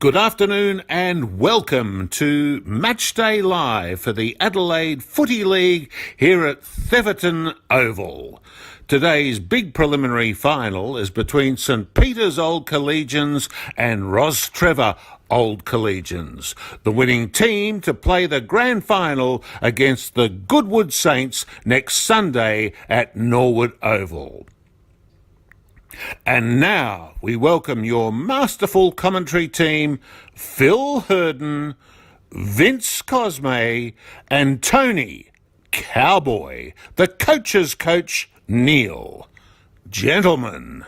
Good afternoon and welcome to Matchday Live for the Adelaide Footy League here at Theverton Oval. Today's big preliminary final is between St Peter's Old Collegians and Rostrevor Old Collegians, the winning team to play the grand final against the Goodwood Saints next Sunday at Norwood Oval. And now we welcome your masterful commentary team, Phil Herden, Vince Cosme, and Tony, Cowboy, the coach's coach, Neil. Gentlemen.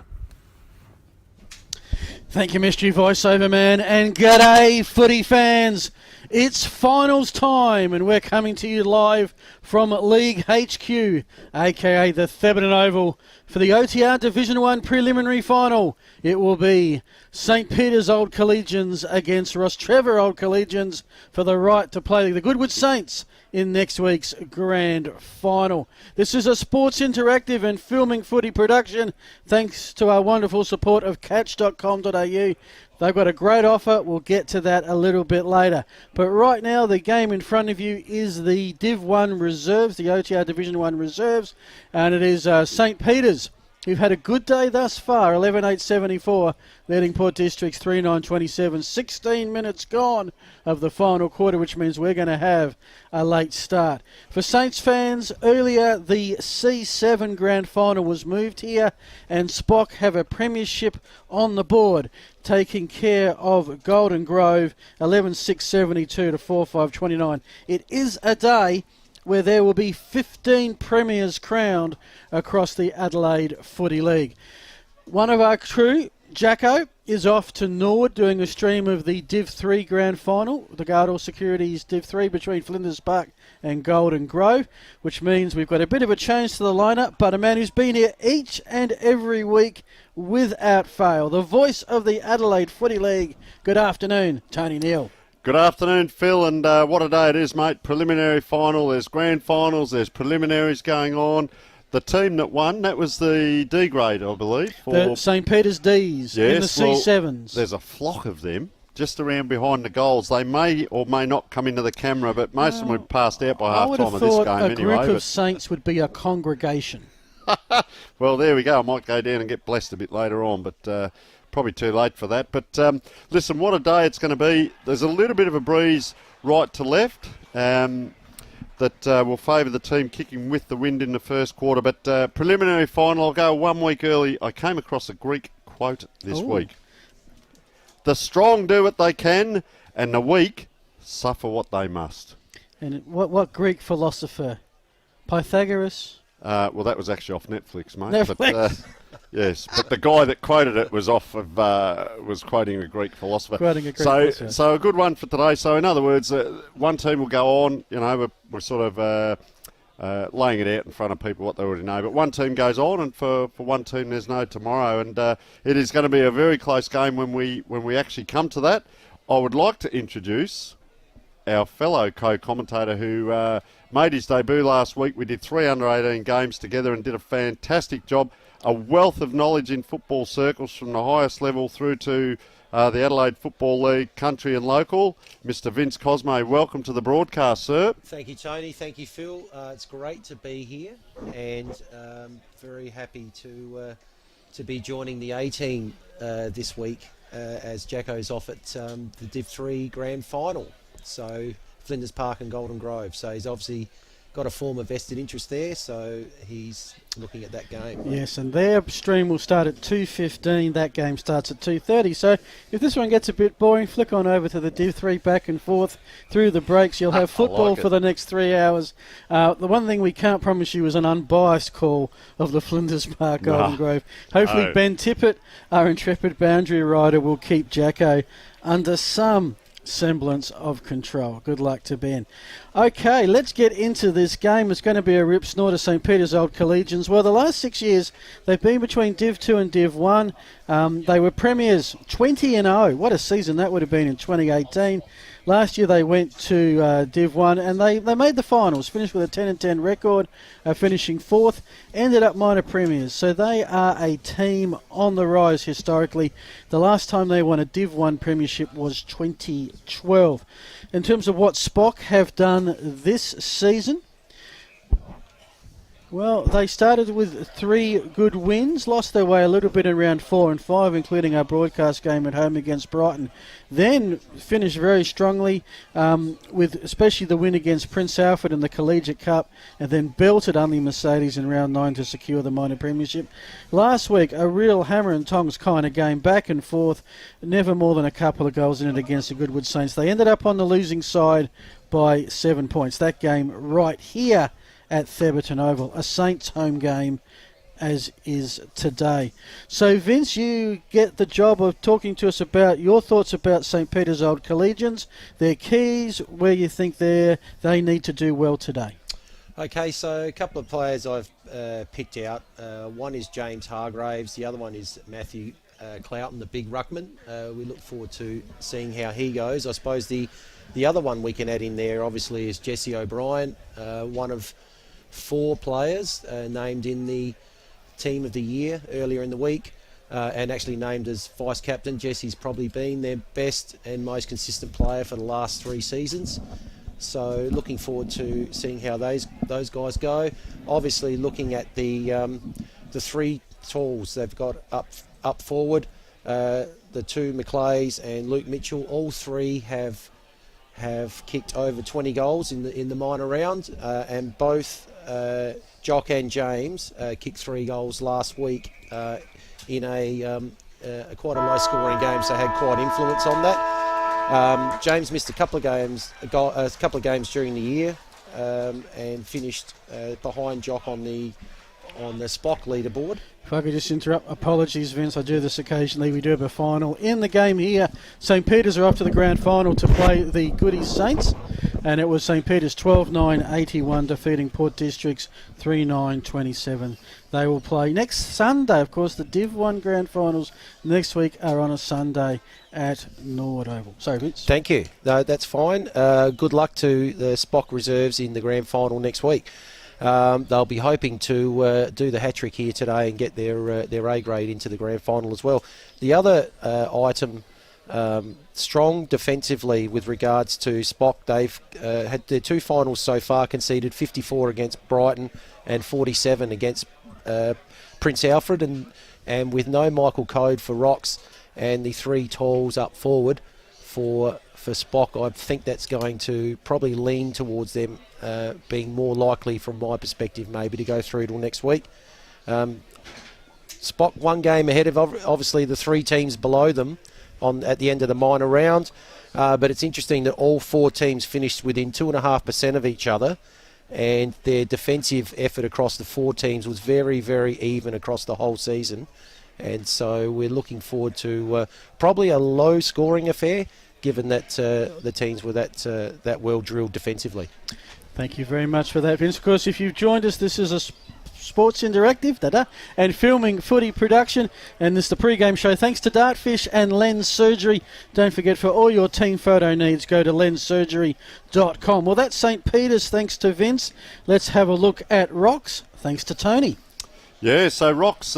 Thank you, Mystery Voiceover Man, and g'day, footy fans. It's finals time, and we're coming to you live from League HQ, aka the Theverton Oval, for the OTR Division 1 preliminary final. It will be St Peter's Old Collegians against Rostrevor Old Collegians for the right to play the Goodwood Saints in next week's grand final. This is a Sports Interactive and filming footy production, thanks to our wonderful support of catch.com.au. They've got a great offer. We'll get to that a little bit later. But right now, the game in front of you is the Div 1 Reserves, the OTR Division 1 Reserves, and it is St Peter's, who've had a good day thus far, 11-8-74, leading Port District's 3-9-27, 16 minutes gone of the final quarter, which means we're going to have a late start. For Saints fans, earlier the C7 grand final was moved here, and Spock have a premiership on the board, taking care of Golden Grove, 11-6-72 to 4-5-29. It is a day where there will be 15 premiers crowned across the Adelaide Footy League. One of our crew, Jacko, is off to Norwood doing a stream of the Div 3 Grand Final, the Gardell Securities Div 3 between Flinders Park and Golden Grove, which means we've got a bit of a change to the lineup, but a man who's been here each and every week without fail. The voice of the Adelaide Footy League. Good afternoon, Tony Neal. Good afternoon, Phil, and what a day it is, mate. Preliminary final, there's grand finals, there's preliminaries going on. The team that won, that was the D grade, I believe. The St Peter's D's, yes, in the C7s. There's a flock of them just around behind the goals. They may or may not come into the camera, but most of them have passed out by half-time of this game anyway. A group of Saints would be a congregation. Well, there we go. I might go down and get blessed a bit later on, but probably too late for that. But listen, what a day it's going to be. There's a little bit of a breeze right to left that will favour the team kicking with the wind in the first quarter. But preliminary final, I'll go 1 week early. I came across a Greek quote this week. The strong do what they can, and the weak suffer what they must. And what Greek philosopher? Pythagoras? Well, that was actually off Netflix, mate. Netflix. But, yes, but the guy that quoted it was was quoting a Greek philosopher. So a good one for today. So in other words, one team will go on. You know, we're sort of laying it out in front of people what they already know. But one team goes on, and for one team there's no tomorrow. And it is going to be a very close game when we actually come to that. I would like to introduce our fellow co-commentator who made his debut last week. We did 3 under-18 games together and did a fantastic job. A wealth of knowledge in football circles from the highest level through to the Adelaide Football League, country and local. Mr. Vince Cosme, welcome to the broadcast, sir. Thank you, Tony. Thank you, Phil. It's great to be here, and very happy to be joining the A-team this week as Jacko's off at the Div 3 Grand Final. So Flinders Park and Golden Grove. So he's obviously got a form of vested interest there, so he's looking at that game. Yes, and their stream will start at 2:15. That game starts at 2:30. So if this one gets a bit boring, flick on over to the Div 3 back and forth through the breaks. You'll have football for the next 3 hours. The one thing we can't promise you is an unbiased call of the Flinders Park Golden Grove. Hopefully Ben Tippett, our intrepid boundary rider, will keep Jacko under some semblance of control. Good luck to Ben. Okay, let's get into this game. It's going to be a rip snort to St Peter's Old Collegians. Well, the last 6 years, they've been between Div 2 and Div 1. They were premiers 20-0. What a season that would have been in 2018. Last year they went to Div 1 and they made the finals, finished with a 10-10 record, finishing 4th, ended up minor premiers. So they are a team on the rise historically. The last time they won a Div 1 premiership was 2012. In terms of what Spock have done this season, well, they started with 3 good wins, lost their way a little bit in round 4 and 5, including our broadcast game at home against Brighton. Then finished very strongly with especially the win against Prince Alfred in the Collegiate Cup, and then belted Unley Mercedes in round 9 to secure the minor premiership. Last week, a real hammer and tongs kind of game, back and forth, never more than a couple of goals in it against the Goodwood Saints. They ended up on the losing side by 7 points. That game right here at Theberton Oval, a Saints home game as is today. So Vince, you get the job of talking to us about your thoughts about St. Peter's Old Collegians, their keys, where you think they need to do well today. Okay, so a couple of players I've picked out. One is James Hargraves, the other one is Matthew Cloughton, the big ruckman. We look forward to seeing how he goes. I suppose the other one we can add in there obviously is Jesse O'Brien, one of 4 players named in the Team of the Year earlier in the week, and actually named as vice captain. Jesse's probably been their best and most consistent player for the last 3 seasons. So looking forward to seeing how those guys go. Obviously looking at the 3 talls they've got up forward, the 2 Macleays and Luke Mitchell. All 3 have kicked over 20 goals in the minor round, and both Jock and James kicked 3 goals last week in a quite a low scoring game, so had quite influence on that. James missed a couple of games during the year, and finished behind Jock on the Spock leaderboard. If I could just interrupt, apologies Vince, I do this occasionally. We do have a final in the game here. St. Peter's are up to the grand final to play the Goodies Saints, and it was St. Peter's 12-9-81 defeating Port Districts 3-9-27. They will play next Sunday. Of course, the Div 1 grand finals next week are on a Sunday at Norwood Oval. Sorry, Vince. Thank you. No, that's fine. Good luck to the Spock reserves in the grand final next week. They'll be hoping to do the hat-trick here today and get their A grade into the grand final as well. The other item, strong defensively with regards to Spock. They've had their 2 finals so far, conceded 54 against Brighton and 47 against Prince Alfred, and with no Michael Code for Rocks and the 3 talls up forward for Spock, I think that's going to probably lean towards them being more likely, from my perspective, maybe to go through till next week. Spock 1 game ahead of obviously the 3 teams below them at the end of the minor round, but it's interesting that all 4 teams finished within 2.5% of each other, and their defensive effort across the 4 teams was very, very even across the whole season, and so we're looking forward to probably a low scoring affair, given that the teams were that well drilled defensively. Thank you very much for that, Vince. Of course, if you've joined us, this is a Sports Interactive and filming footy production, and this is the pre-game show thanks to Dartfish and Lens Surgery. Don't forget, for all your team photo needs, go to lenssurgery.com. Well, that's St. Peter's thanks to Vince. Let's have a look at Rocks thanks to Tony. Yeah, so Rocks,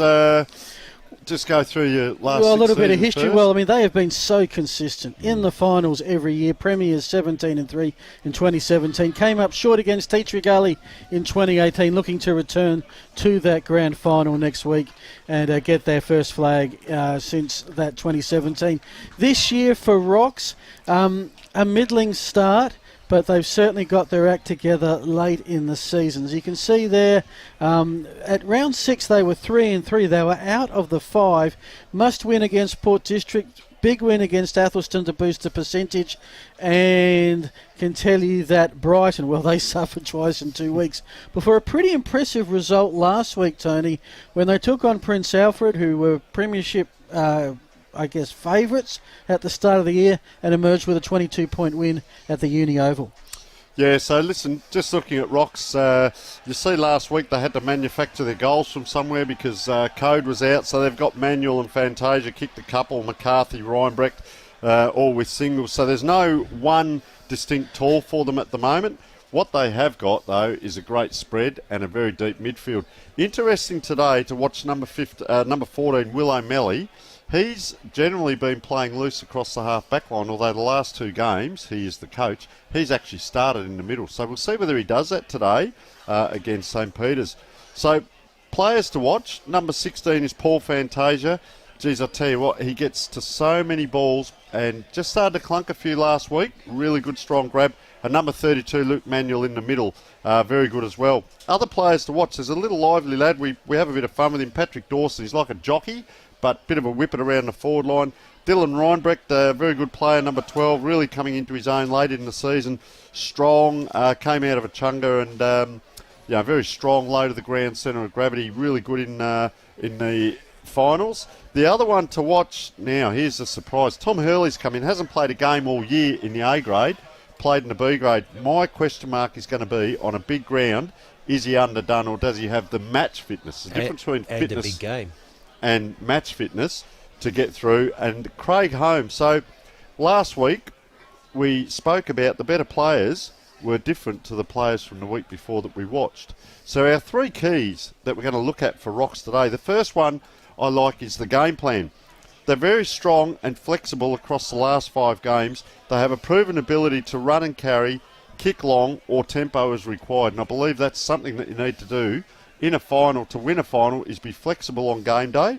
just go through your last a little bit of history. First. Well, I mean, they have been so consistent in the finals every year. Premiers 17-3 in 2017. Came up short against Teachery Gully in 2018, looking to return to that grand final next week and get their first flag since that 2017. This year for Rocks, a middling start, but they've certainly got their act together late in the season. As you can see there, at round 6 they were 3-3. They were out of the 5. Must win against Port District. Big win against Athelston to boost the percentage. And can tell you that Brighton, well, they suffered twice in 2 weeks. But for a pretty impressive result last week, Tony, when they took on Prince Alfred, who were premiership favourites at the start of the year, and emerged with a 22-point win at the Uni Oval. Yeah, so listen, just looking at Rocks, you see last week they had to manufacture their goals from somewhere because Code was out, so they've got Manuel and Fantasia kicked a couple, McCarthy, Reinbrecht, or with singles. So there's no one distinct tall for them at the moment. What they have got, though, is a great spread and a very deep midfield. Interesting today to watch number 14, Will O'Malley. He's generally been playing loose across the half-back line, although the last 2 games, he is the coach, he's actually started in the middle. So we'll see whether he does that today against St. Peter's. So players to watch, number 16 is Paul Fantasia. Geez, I tell you what, he gets to so many balls and just started to clunk a few last week. Really good, strong grab. And number 32, Luke Manuel in the middle. Very good as well. Other players to watch, there's a little lively lad. We have a bit of fun with him. Patrick Dawson, he's like a jockey, but a bit of a whippet around the forward line. Dylan Reinbrecht, a very good player, number 12, really coming into his own late in the season. Strong, came out of a chunga and very strong, low to the ground, centre of gravity. Really good in the finals. The other one to watch now, here's a surprise. Tom Hurley's come in, hasn't played a game all year in the A grade, played in the B grade. My question mark is going to be, on a big ground, is he underdone or does he have the match fitness? The difference between fitness and a big game and match fitness to get through. And Craig Holmes. So last week we spoke about the better players were different to the players from the week before that we watched. So our 3 keys that we're going to look at for Rocks today. The first one I like is the game plan. They're very strong and flexible across the last 5 games. They have a proven ability to run and carry, kick long, or tempo as required. And I believe that's something that you need to do in a final to win a final, is be flexible on game day.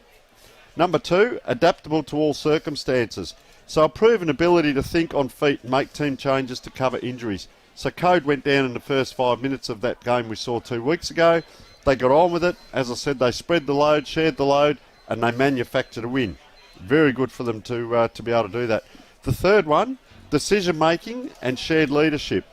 Number 2, adaptable to all circumstances. So a proven ability to think on feet and make team changes to cover injuries. So Code went down in the first 5 minutes of that game we saw 2 weeks ago. They got on with it. As I said, they spread the load, shared the load, and they manufactured a win. Very good for them to be able to do that. The third one, decision making and shared leadership.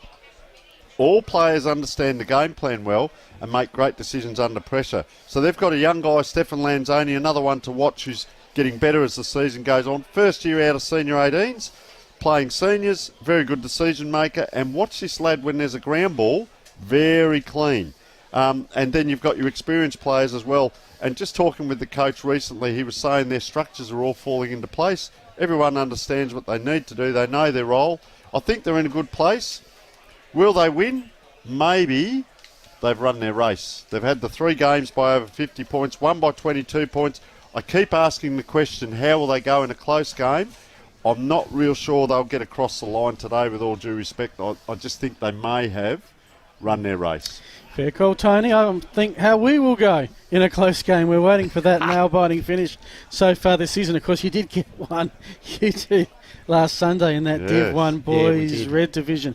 All players understand the game plan well and make great decisions under pressure. So they've got a young guy, Stefan Lanzoni, another one to watch, who's getting better as the season goes on. First year out of senior 18s, playing seniors, very good decision maker. And watch this lad when there's a ground ball, very clean. And then you've got your experienced players as well. And just talking with the coach recently, he was saying their structures are all falling into place. Everyone understands what they need to do. They know their role. I think they're in a good place. Will they win? Maybe. They've run their race. They've had the 3 games by over 50 points, one by 22 points. I keep asking the question, how will they go in a close game? I'm not real sure they'll get across the line today, with all due respect. I just think they may have run their race. Fair call, Tony. I think how we will go in a close game. We're waiting for that nail-biting finish so far this season. Of course, you did get one, you did, last Sunday in that Div 1 boys red division.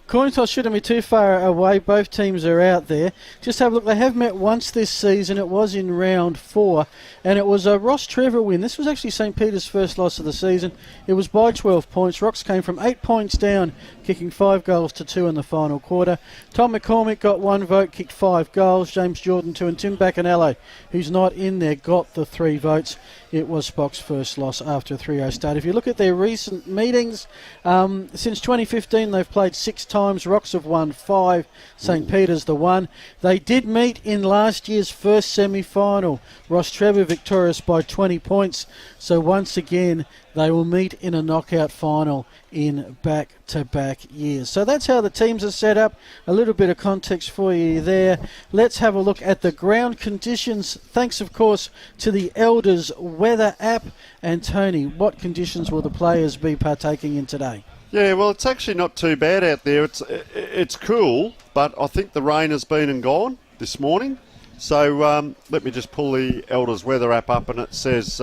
Coin toss shouldn't be too far away. Both teams are out there. Just have a look. They have met once this season. It was in round 4, and it was a Rostrevor win. This was actually St. Peter's first loss of the season. It was by 12 points. Rocks came from 8 points down, kicking 5 goals to 2 in the final quarter. Tom McCormick got 1 vote, kicked 5 goals. James Jordan 2, and Tim Bacanello, who's not in there, got the 3 votes. It was Spock's first loss after a 3-0 start. If you look at their recent meetings, since 2015 they've played 6 times. Rocks have won 5, St. Peter's the 1. They did meet in last year's first semi-final. Rostrevor victorious by 20 points. So once again, they will meet in a knockout final in back-to-back years. So that's how the teams are set up. A little bit of context for you there. Let's have a look at the ground conditions. Thanks, of course, to the Elders weather app. And Tony, what conditions will the players be partaking in today? Yeah, well, it's actually not too bad out there. It's cool, but I think the rain has been and gone this morning. So let me just pull the Elders weather app up, and it says,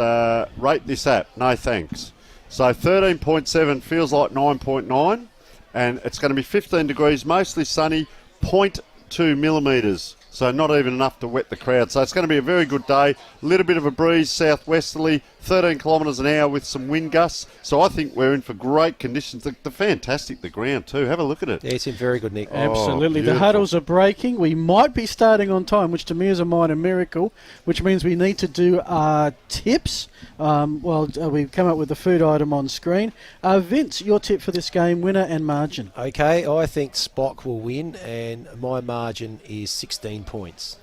rate this app, no thanks. So 13.7 feels like 9.9, and it's going to be 15 degrees, mostly sunny, 0.2 millimetres. So not even enough to wet the crowd. So it's going to be a very good day. A little bit of a breeze, southwesterly, 13 kilometres an hour with some wind gusts. So I think we're in for great conditions. They're fantastic, the ground too. Have a look at it. Yeah, it's in very good nick. Absolutely. The huddles are breaking. We might be starting on time, which to me is a minor miracle, which means we need to do our tips. We've come up with the food item on screen. Vince, your tip for this game, winner and margin. Okay, I think Spock will win, and my margin is 16 points.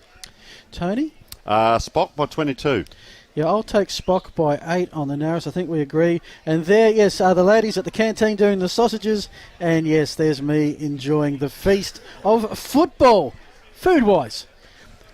Tony? Spock by 22. Yeah, I'll take Spock by 8 on the Narrows. I think we agree. And there, yes, are the ladies at the canteen doing the sausages. And yes, there's me enjoying the feast of football, food-wise.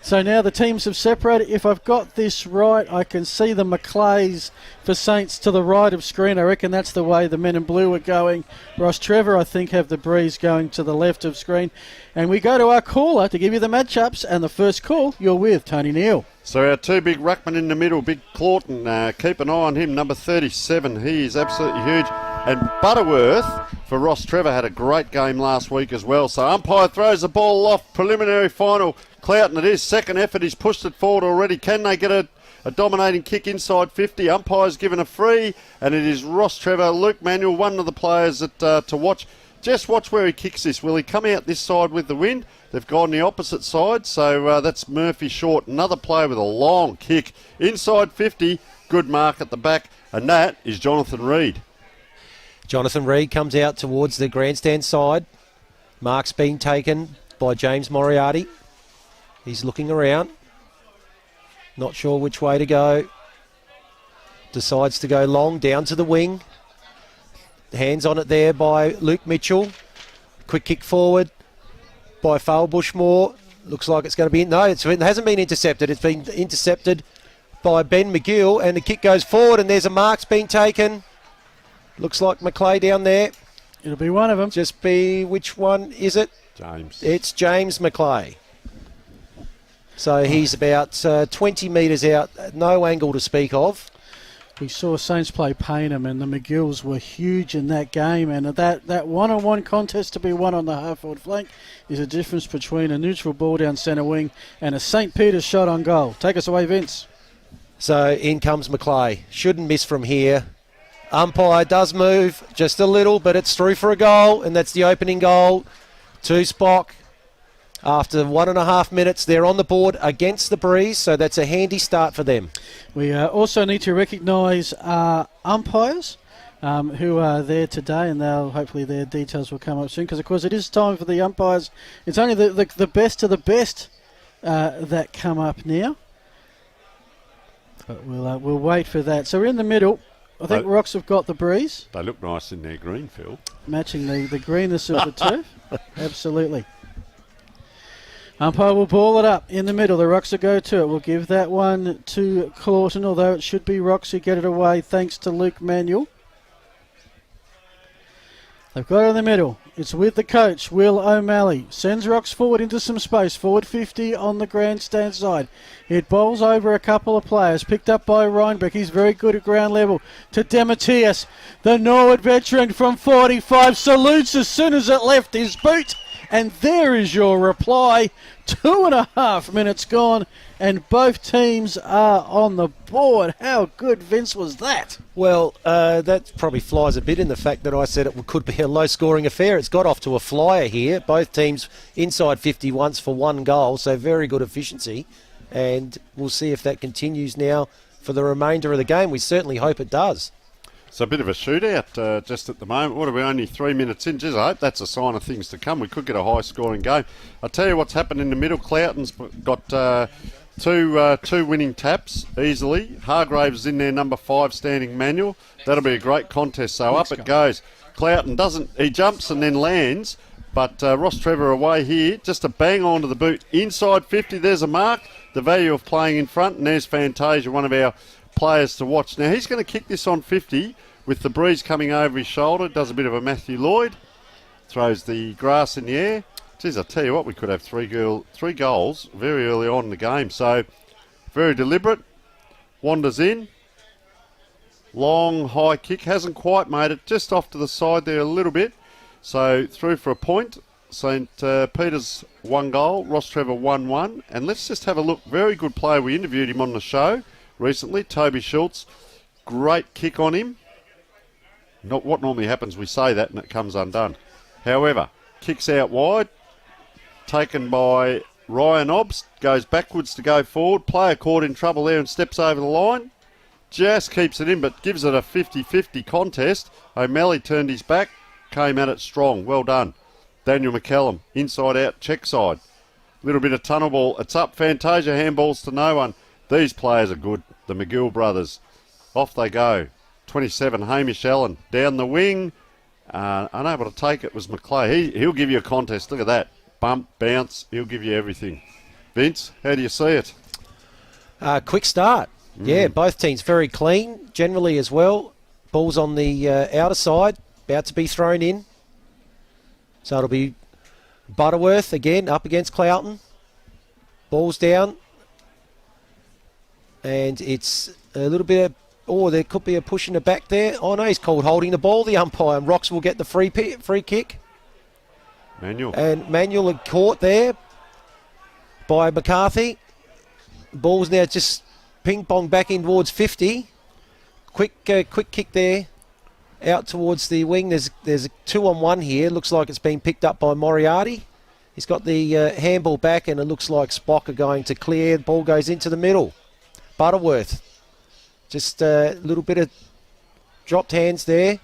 So now the teams have separated. If I've got this right, I can see the Maclays for Saints to the right of screen. I reckon that's the way the men in blue are going. Rostrevor, I think, have the Breeze going to the left of screen. And we go to our caller to give you the matchups. And the first call, you're with Tony Neal. So our two big ruckmen in the middle, Big Clawton, keep an eye on him, number 37. He is absolutely huge. And Butterworth for Rostrevor had a great game last week as well. So umpire throws the ball off, preliminary final. Cloughton, it is second effort. He's pushed it forward already. Can they get a dominating kick inside 50? Umpire's given a free, and it is Rostrevor. Luke Manuel, one of the players that to watch. Just watch where he kicks this. Will he come out this side with the wind? They've gone the opposite side, so that's Murphy Short. Another player with a long kick. Inside 50, good mark at the back, and that is Jonathan Reid. Jonathan Reid comes out towards the grandstand side. Mark's been taken by James Moriarty. He's looking around. Not sure which way to go. Decides to go long, down to the wing. Hands on it there by Luke Mitchell. Quick kick forward by Fale Bushmore. Looks like it's going to be... No, it hasn't been intercepted. It's been intercepted by Ben McGill, and the kick goes forward, and there's a mark's been taken. Looks like Maclay down there. It'll be one of them. Just be... Which one is it? James. It's James Maclay. So he's about 20 metres out, no angle to speak of. We saw Saints play Payneham, and the McGills were huge in that game. And that one-on-one contest to be won on the half-forward flank is a difference between a neutral ball down centre wing and a St. Peter's shot on goal. Take us away, Vince. So in comes Maclay. Shouldn't miss from here. Umpire does move just a little, but it's through for a goal, and that's the opening goal to Spock. After 1.5 minutes, they're on the board against the Breeze, so that's a handy start for them. We also need to recognise our umpires who are there today, and hopefully their details will come up soon, because, of course, it is time for the umpires. It's only the best of the best that come up now. But we'll wait for that. So we're in the middle. I think Rocks have got the Breeze. They look nice in their green, Phil. Matching the greenness of the turf. Absolutely. Umpire will ball it up in the middle. The Rocks will go to it. We'll give that one to Clawton, although it should be Rocks who get it away thanks to Luke Manuel. They've got it in the middle. It's with the coach, Will O'Malley. Sends Rocks forward into some space. Forward 50 on the grandstand side. It bowls over a couple of players. Picked up by Reinbeck. He's very good at ground level. To Demetrius, the Norwood veteran from 45. Salutes as soon as it left his boot. And there is your reply. 2.5 minutes gone, and both teams are on the board. How good, Vince, was that? Well, that probably flies a bit in the fact that I said it could be a low-scoring affair. It's got off to a flyer here. Both teams inside 50 once for one goal, so very good efficiency. And we'll see if that continues now for the remainder of the game. We certainly hope it does. It's a bit of a shootout just at the moment. What are we, only 3 minutes in? Geez, I hope that's a sign of things to come. We could get a high-scoring game. I'll tell you what's happened in the middle. Cloughton's got two winning taps easily. Hargraves is in there, number 5, standing Manual. That'll be a great contest. So up it goes. Cloughton he jumps and then lands, but Rostrevor away here, just to bang onto the boot. Inside 50, there's a mark. The value of playing in front, and there's Fantasia, one of our players to watch. Now he's going to kick this on 50 with the Breeze coming over his shoulder. Does a bit of a Matthew Lloyd, throws the grass in the air. Geez, I tell you what, we could have three goals very early on in the game. So very deliberate, wanders in, long high kick, hasn't quite made it, just off to the side there a little bit. So through for a point. St. Peter's 1 goal, Rostrevor 1-1. And let's just have a look. Very good player. We interviewed him on the show recently, Toby Schultz. Great kick on him. Not what normally happens, we say that and it comes undone. However, kicks out wide, taken by Ryan Obbs, goes backwards to go forward. Player caught in trouble there and steps over the line. Just keeps it in, but gives it a 50-50 contest. O'Malley turned his back, came at it strong. Well done. Daniel McCallum, inside out, check side. Little bit of tunnel ball. It's up. Fantasia handballs to no one. These players are good. the McGill brothers. Off they go. 27, Hamish Allen. Down the wing. Unable to take it was McClay. He'll give you a contest. Look at that. Bump, bounce. He'll give you everything. Vince, how do you see it? Quick start. Yeah, both teams very clean, generally as well. Ball's on the outer side, about to be thrown in. So it'll be Butterworth again up against Cloughton. Ball's down. And it's a little bit of, there could be a push in the back there. Oh no, he's called holding the ball, the umpire. And Rocks will get the free kick. Manuel. And Manuel had caught there by McCarthy. Ball's now just ping-pong back in towards 50. Quick kick there. Out towards the wing. There's a 2-on-1 here. Looks like it's been picked up by Moriarty. He's got the handball back, and it looks like Spock are going to clear. The ball goes into the middle. Butterworth. Just a little bit of dropped hands there.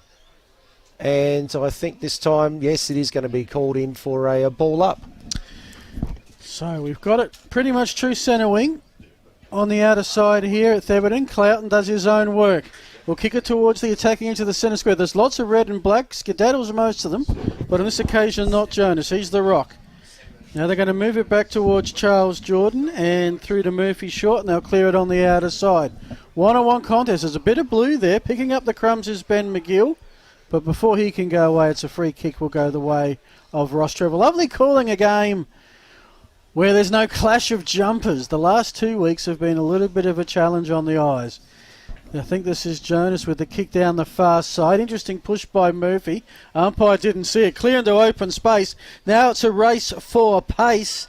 And I think this time, yes, it is going to be called in for a ball up. So we've got it pretty much true centre wing on the outer side here at Theberton. Cloughton does his own work. We'll kick it towards the attacking into the centre square. There's lots of red and black. Skedaddles most of them, but on this occasion not Jonas. He's the rock. Now they're going to move it back towards Charles Jordan and through to Murphy Short, and they'll clear it on the outer side. One-on-one contest. There's a bit of blue there. Picking up the crumbs is Ben McGill, but before he can go away, it's a free kick will go the way of Rostrevor. Lovely calling a game where there's no clash of jumpers. The last 2 weeks have been a little bit of a challenge on the eyes. I think this is Jonas with the kick down the far side. Interesting push by Murphy. Umpire didn't see it. Clear into open space. Now it's a race for pace.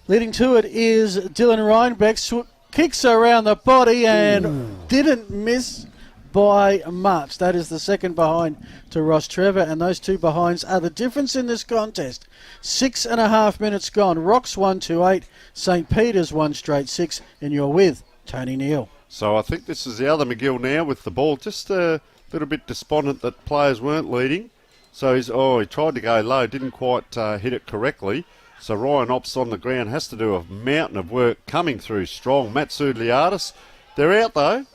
Leading to it is Dylan Reinbeck. Kicks around the body and didn't miss by much. That is the second behind to Rostrevor, and those two behinds are the difference in this contest. 6.5 minutes gone. Rocks 1-2-8. St. Peter's 1 straight 6, and you're with Tony Neal. So I think this is the other McGill now with the ball. Just a little bit despondent that players weren't leading. So he tried to go low, didn't quite hit it correctly. So Ryan Ops on the ground has to do a mountain of work coming through strong. Matt Sudliardis. They're out though.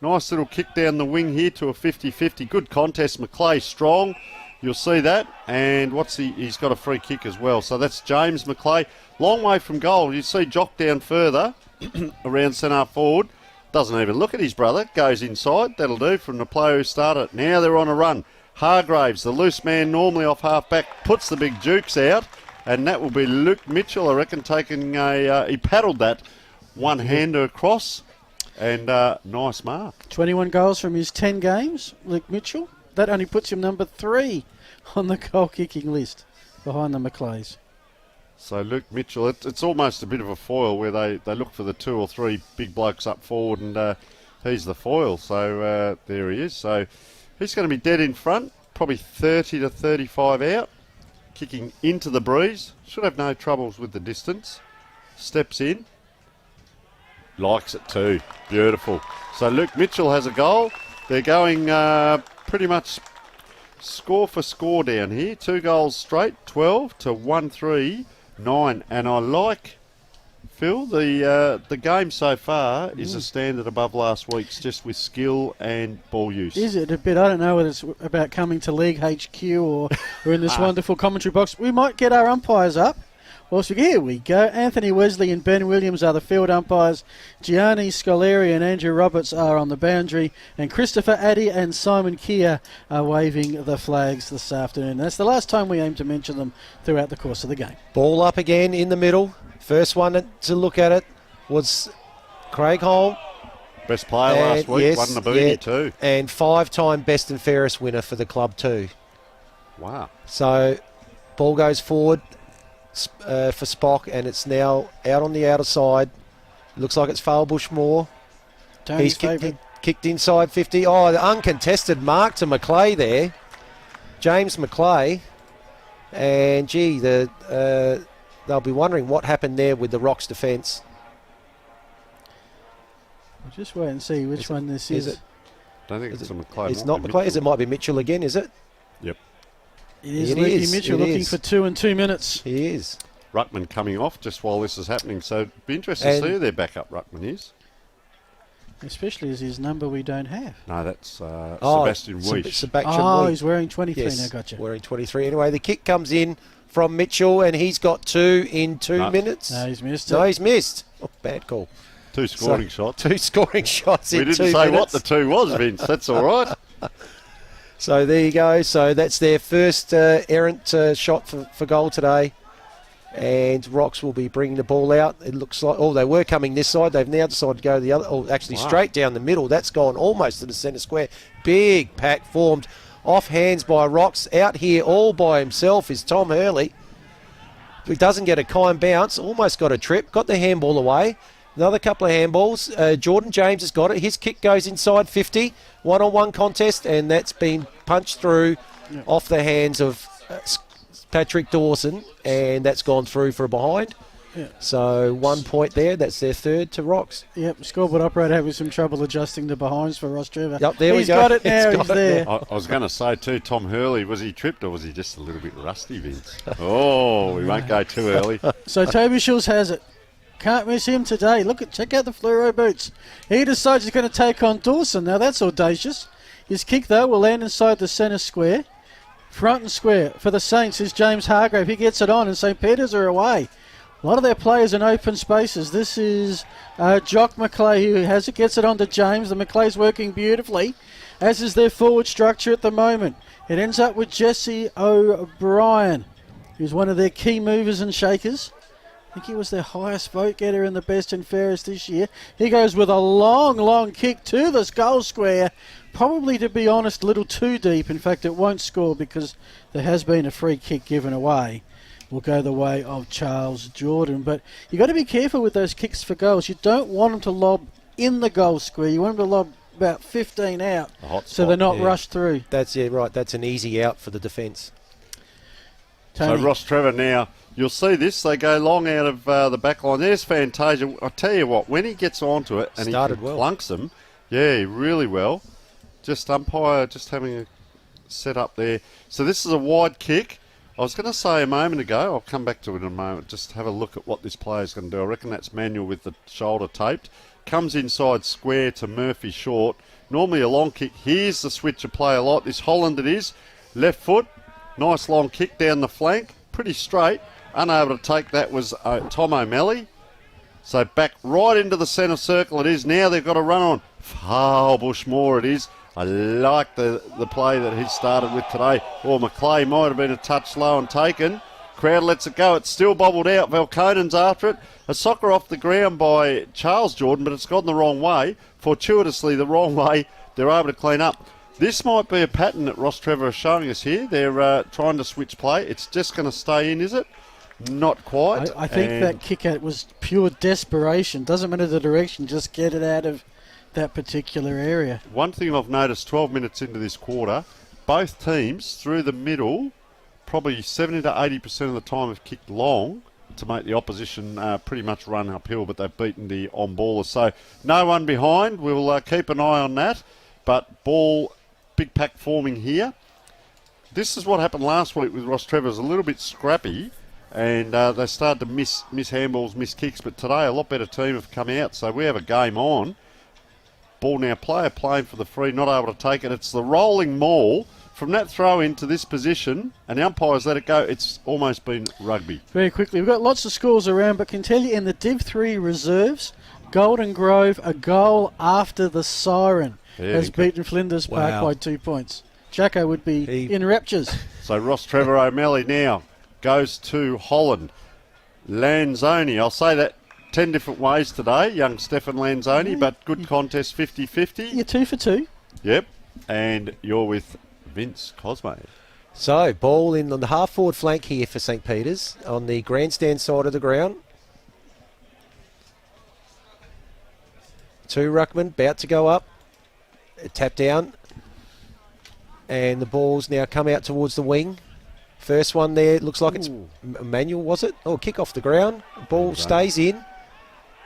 Nice little kick down the wing here to a 50-50. Good contest. McClay strong. You'll see that. And he's got a free kick as well. So that's James McClay. Long way from goal. You see Jock down further around centre forward. Doesn't even look at his brother. Goes inside. That'll do from the player who started. Now they're on a run. Hargraves, the loose man normally off half back, puts the big jukes out. And that will be Luke Mitchell, I reckon, taking he paddled that one-hander across. And nice mark. 21 goals from his 10 games, Luke Mitchell. That only puts him number 3 on the goal-kicking list behind the McClays. So Luke Mitchell, it's almost a bit of a foil where they look for the 2 or 3 big blokes up forward, and he's the foil. So there he is. So he's going to be dead in front, probably 30 to 35 out, kicking into the breeze. Should have no troubles with the distance. Steps in. Likes it too. Beautiful. So Luke Mitchell has a goal. They're going pretty much score for score down here. 2 goals straight, 12 to 1-3, 9. And I like, Phil, the game so far is a standard above last week's, just with skill and ball use. Is it a bit? I don't know whether it's about coming to League HQ or we're in this wonderful commentary box. We might get our umpires up. Well, so here we go. Anthony Wesley and Ben Williams are the field umpires. Gianni Scoleri and Andrew Roberts are on the boundary. And Christopher Addy and Simon Keir are waving the flags this afternoon. That's the last time we aim to mention them throughout the course of the game. Ball up again in the middle. First one to look at it was Craig Hall. Best player last week, yes, won the boonie too. And 5-time best and fairest winner for the club too. Wow. So ball goes forward for Spock, and it's now out on the outer side. Looks like it's Failbush Moore. Tony's He's kicked inside 50. Oh, the uncontested mark to McClay there. James McClay. And, gee, they'll be wondering what happened there with the Rocks defence. We'll just wait and see which one this is. I don't think it's a McClay. It's not McClay. It might be Mitchell again, is it? Yep. It is Lukey Mitchell looking for 2 and 2 minutes. He is. Ruckman coming off just while this is happening, so it'd be interesting to see who their backup Ruckman is. Especially as his number we don't have. No, that's Sebastian Weish. Sebastian Weish. He's wearing 23 yes, now, gotcha. Wearing 23. Anyway, the kick comes in from Mitchell, and he's got 2 in 2 minutes. No, he's missed it. No, he's missed. Oh, bad call. 2 scoring shots. 2 scoring shots in 2 minutes. We didn't say what the 2 was, Vince. That's all right. So there you go. So that's their first errant shot for goal today. And Rocks will be bringing the ball out. It looks like, they were coming this side. They've now decided to go the other, straight down the middle. That's gone almost to the centre square. Big pack formed. Off hands by Rocks. Out here all by himself is Tom Hurley. He doesn't get a kind bounce. Almost got a trip. Got the handball away. Another couple of handballs. Jordan James has got it. His kick goes inside 50. One-on-one contest, and that's been punched through off the hands of Patrick Dawson, and that's gone through for a behind. Yeah. So 1 point there. That's their third to Rocks. Yep, scoreboard operator having some trouble adjusting the behinds for Rostrevor. Yep, there He's we go. got it now. He's there. I was going to say too, Tom Hurley, was he tripped or was he just a little bit rusty, Vince? Oh, we won't go too early. So Toby Schulz has it. Can't miss him today. Check out the fluoro boots. He decides he's going to take on Dawson. Now that's audacious. His kick though will land inside the centre square. Front and square for the Saints is James Hargrave. He gets it on, and St. Peter's are away. A lot of their players in open spaces. This is Jock McClay who has it, gets it on to James. The McClay's working beautifully, as is their forward structure at the moment. It ends up with Jesse O'Brien, who's one of their key movers and shakers. I think he was their highest vote getter in the best and fairest this year. He goes with a long kick to this goal square. Probably, to be honest, a little too deep. In fact, it won't score because there has been a free kick given away. Will go the way of Charles Jordan. But you've got to be careful with those kicks for goals. You don't want them to lob in the goal square. You want them to lob about 15 out so they're not rushed through. That's right. That's an easy out for the defence. So Rostrevor now, you'll see this. They go long out of the back line. There's Fantasia. I'll tell you what, when he gets onto it and he plunks them, really well. Just umpire, just having a set up there. So this is a wide kick. I was going to say a moment ago, I'll come back to it in a moment, just have a look at what this player's going to do. I reckon that's Manuel with the shoulder taped. Comes inside square to Murphy short. Normally a long kick. Here's the switch of play a lot. This Holland it is. Left foot. Nice long kick down the flank. Pretty straight. Unable to take that was Tom O'Malley. So back right into the centre circle it is. Now they've got to run on. Foul Bushmore it is. I like the play that he started with today. McClay might have been a touch low and taken. Crowd lets it go. It's still bobbled out. Valconen's after it. A soccer off the ground by Charles Jordan, but it's gone the wrong way. Fortuitously the wrong way. They're able to clean up. This might be a pattern that Rostrevor is showing us here. They're trying to switch play. It's just going to stay in, is it? Not quite. I think that kick out was pure desperation. Doesn't matter the direction, just get it out of that particular area. One thing I've noticed 12 minutes into this quarter, both teams through the middle, probably 70 to 80% of the time have kicked long to make the opposition pretty much run uphill, but they've beaten the on-ballers. So no one behind. We'll keep an eye on that. But ball, big pack forming here. This is what happened last week with Rostrevor. It was a little bit scrappy, and they started to miss handballs, miss kicks. But today a lot better team have come out, so we have a game on. Ball now, player playing for the free, not able to take it. It's the rolling maul from that throw into this position, and the umpires let it go. It's almost been rugby. Very quickly, we've got lots of scores around, but can tell you in the Div 3 reserves, Golden Grove, a goal after the siren, has beaten Flinders Park by 2 points. Jacko would be in raptures. So Rostrevor O'Malley now goes to Holland. Lanzoni, I'll say that 10 different ways today, young Stefan Lanzoni, but good contest, 50-50. You're 2 for 2. Yep, and you're with Vince Cosmo. So, ball in on the half-forward flank here for St. Peter's, on the grandstand side of the ground. 2 ruckman, about to go up. Tap down. And the ball's now come out towards the wing. First one there, looks like it's Manuel, was it? Oh, kick off the ground. Ball stays in.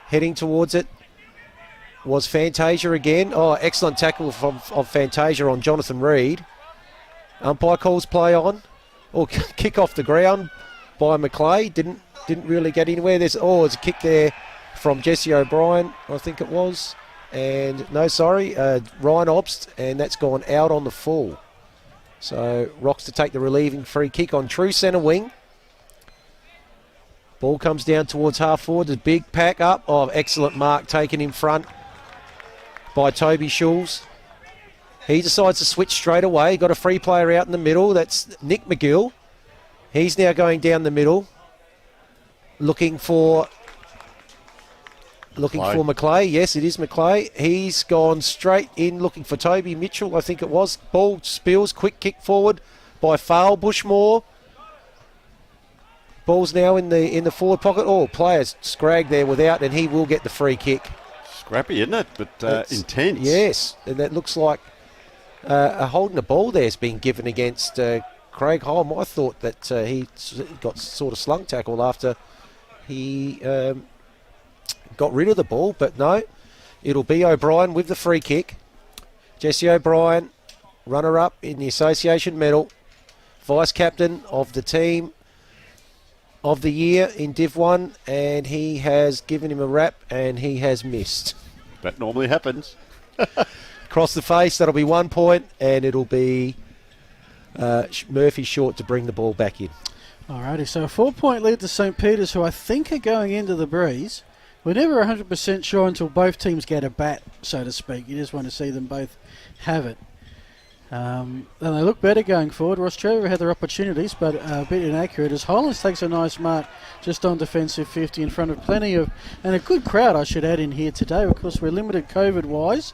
Heading towards it was Fantasia again. Oh, excellent tackle of Fantasia on Jonathan Reid. Umpire calls play on. Oh, kick off the ground by McClay. Didn't really get anywhere. There's a kick there from Jesse O'Brien, I think it was. And no, sorry, Ryan Obst, and that's gone out on the full. So Rocks to take the relieving free kick on true centre wing. Ball comes down towards half forward. The big pack up. Oh, excellent mark taken in front by Toby Schulz. He decides to switch straight away. Got a free player out in the middle. That's Nick McGill. He's now going down the middle, looking for McClay. Yes, it is McClay. He's gone straight in looking for Toby Mitchell, I think it was. Ball spills, quick kick forward by Fale Bushmore. Ball's now in the forward pocket. Oh, players scrag there without, and he will get the free kick. Scrappy, isn't it? But intense. Yes, and that looks like holding the ball there has been given against Craig Holm. I thought that he got sort of slung tackle after he got rid of the ball, but no, it'll be O'Brien with the free kick. Jesse O'Brien, runner-up in the association medal, vice-captain of the team of the year in Div 1, and he has given him a rap and he has missed. That normally happens. Across the face, that'll be 1 point, and it'll be Murphy short to bring the ball back in. Alrighty, so a 4-point lead to St. Peter's, who I think are going into the breeze. We're never 100% sure until both teams get a bat, so to speak. You just want to see them both have it. And they look better going forward. Rostrevor had their opportunities, but a bit inaccurate as Hollands takes a nice mark just on defensive 50 in front of plenty of, and a good crowd I should add in here today. Of course, we're limited COVID-wise.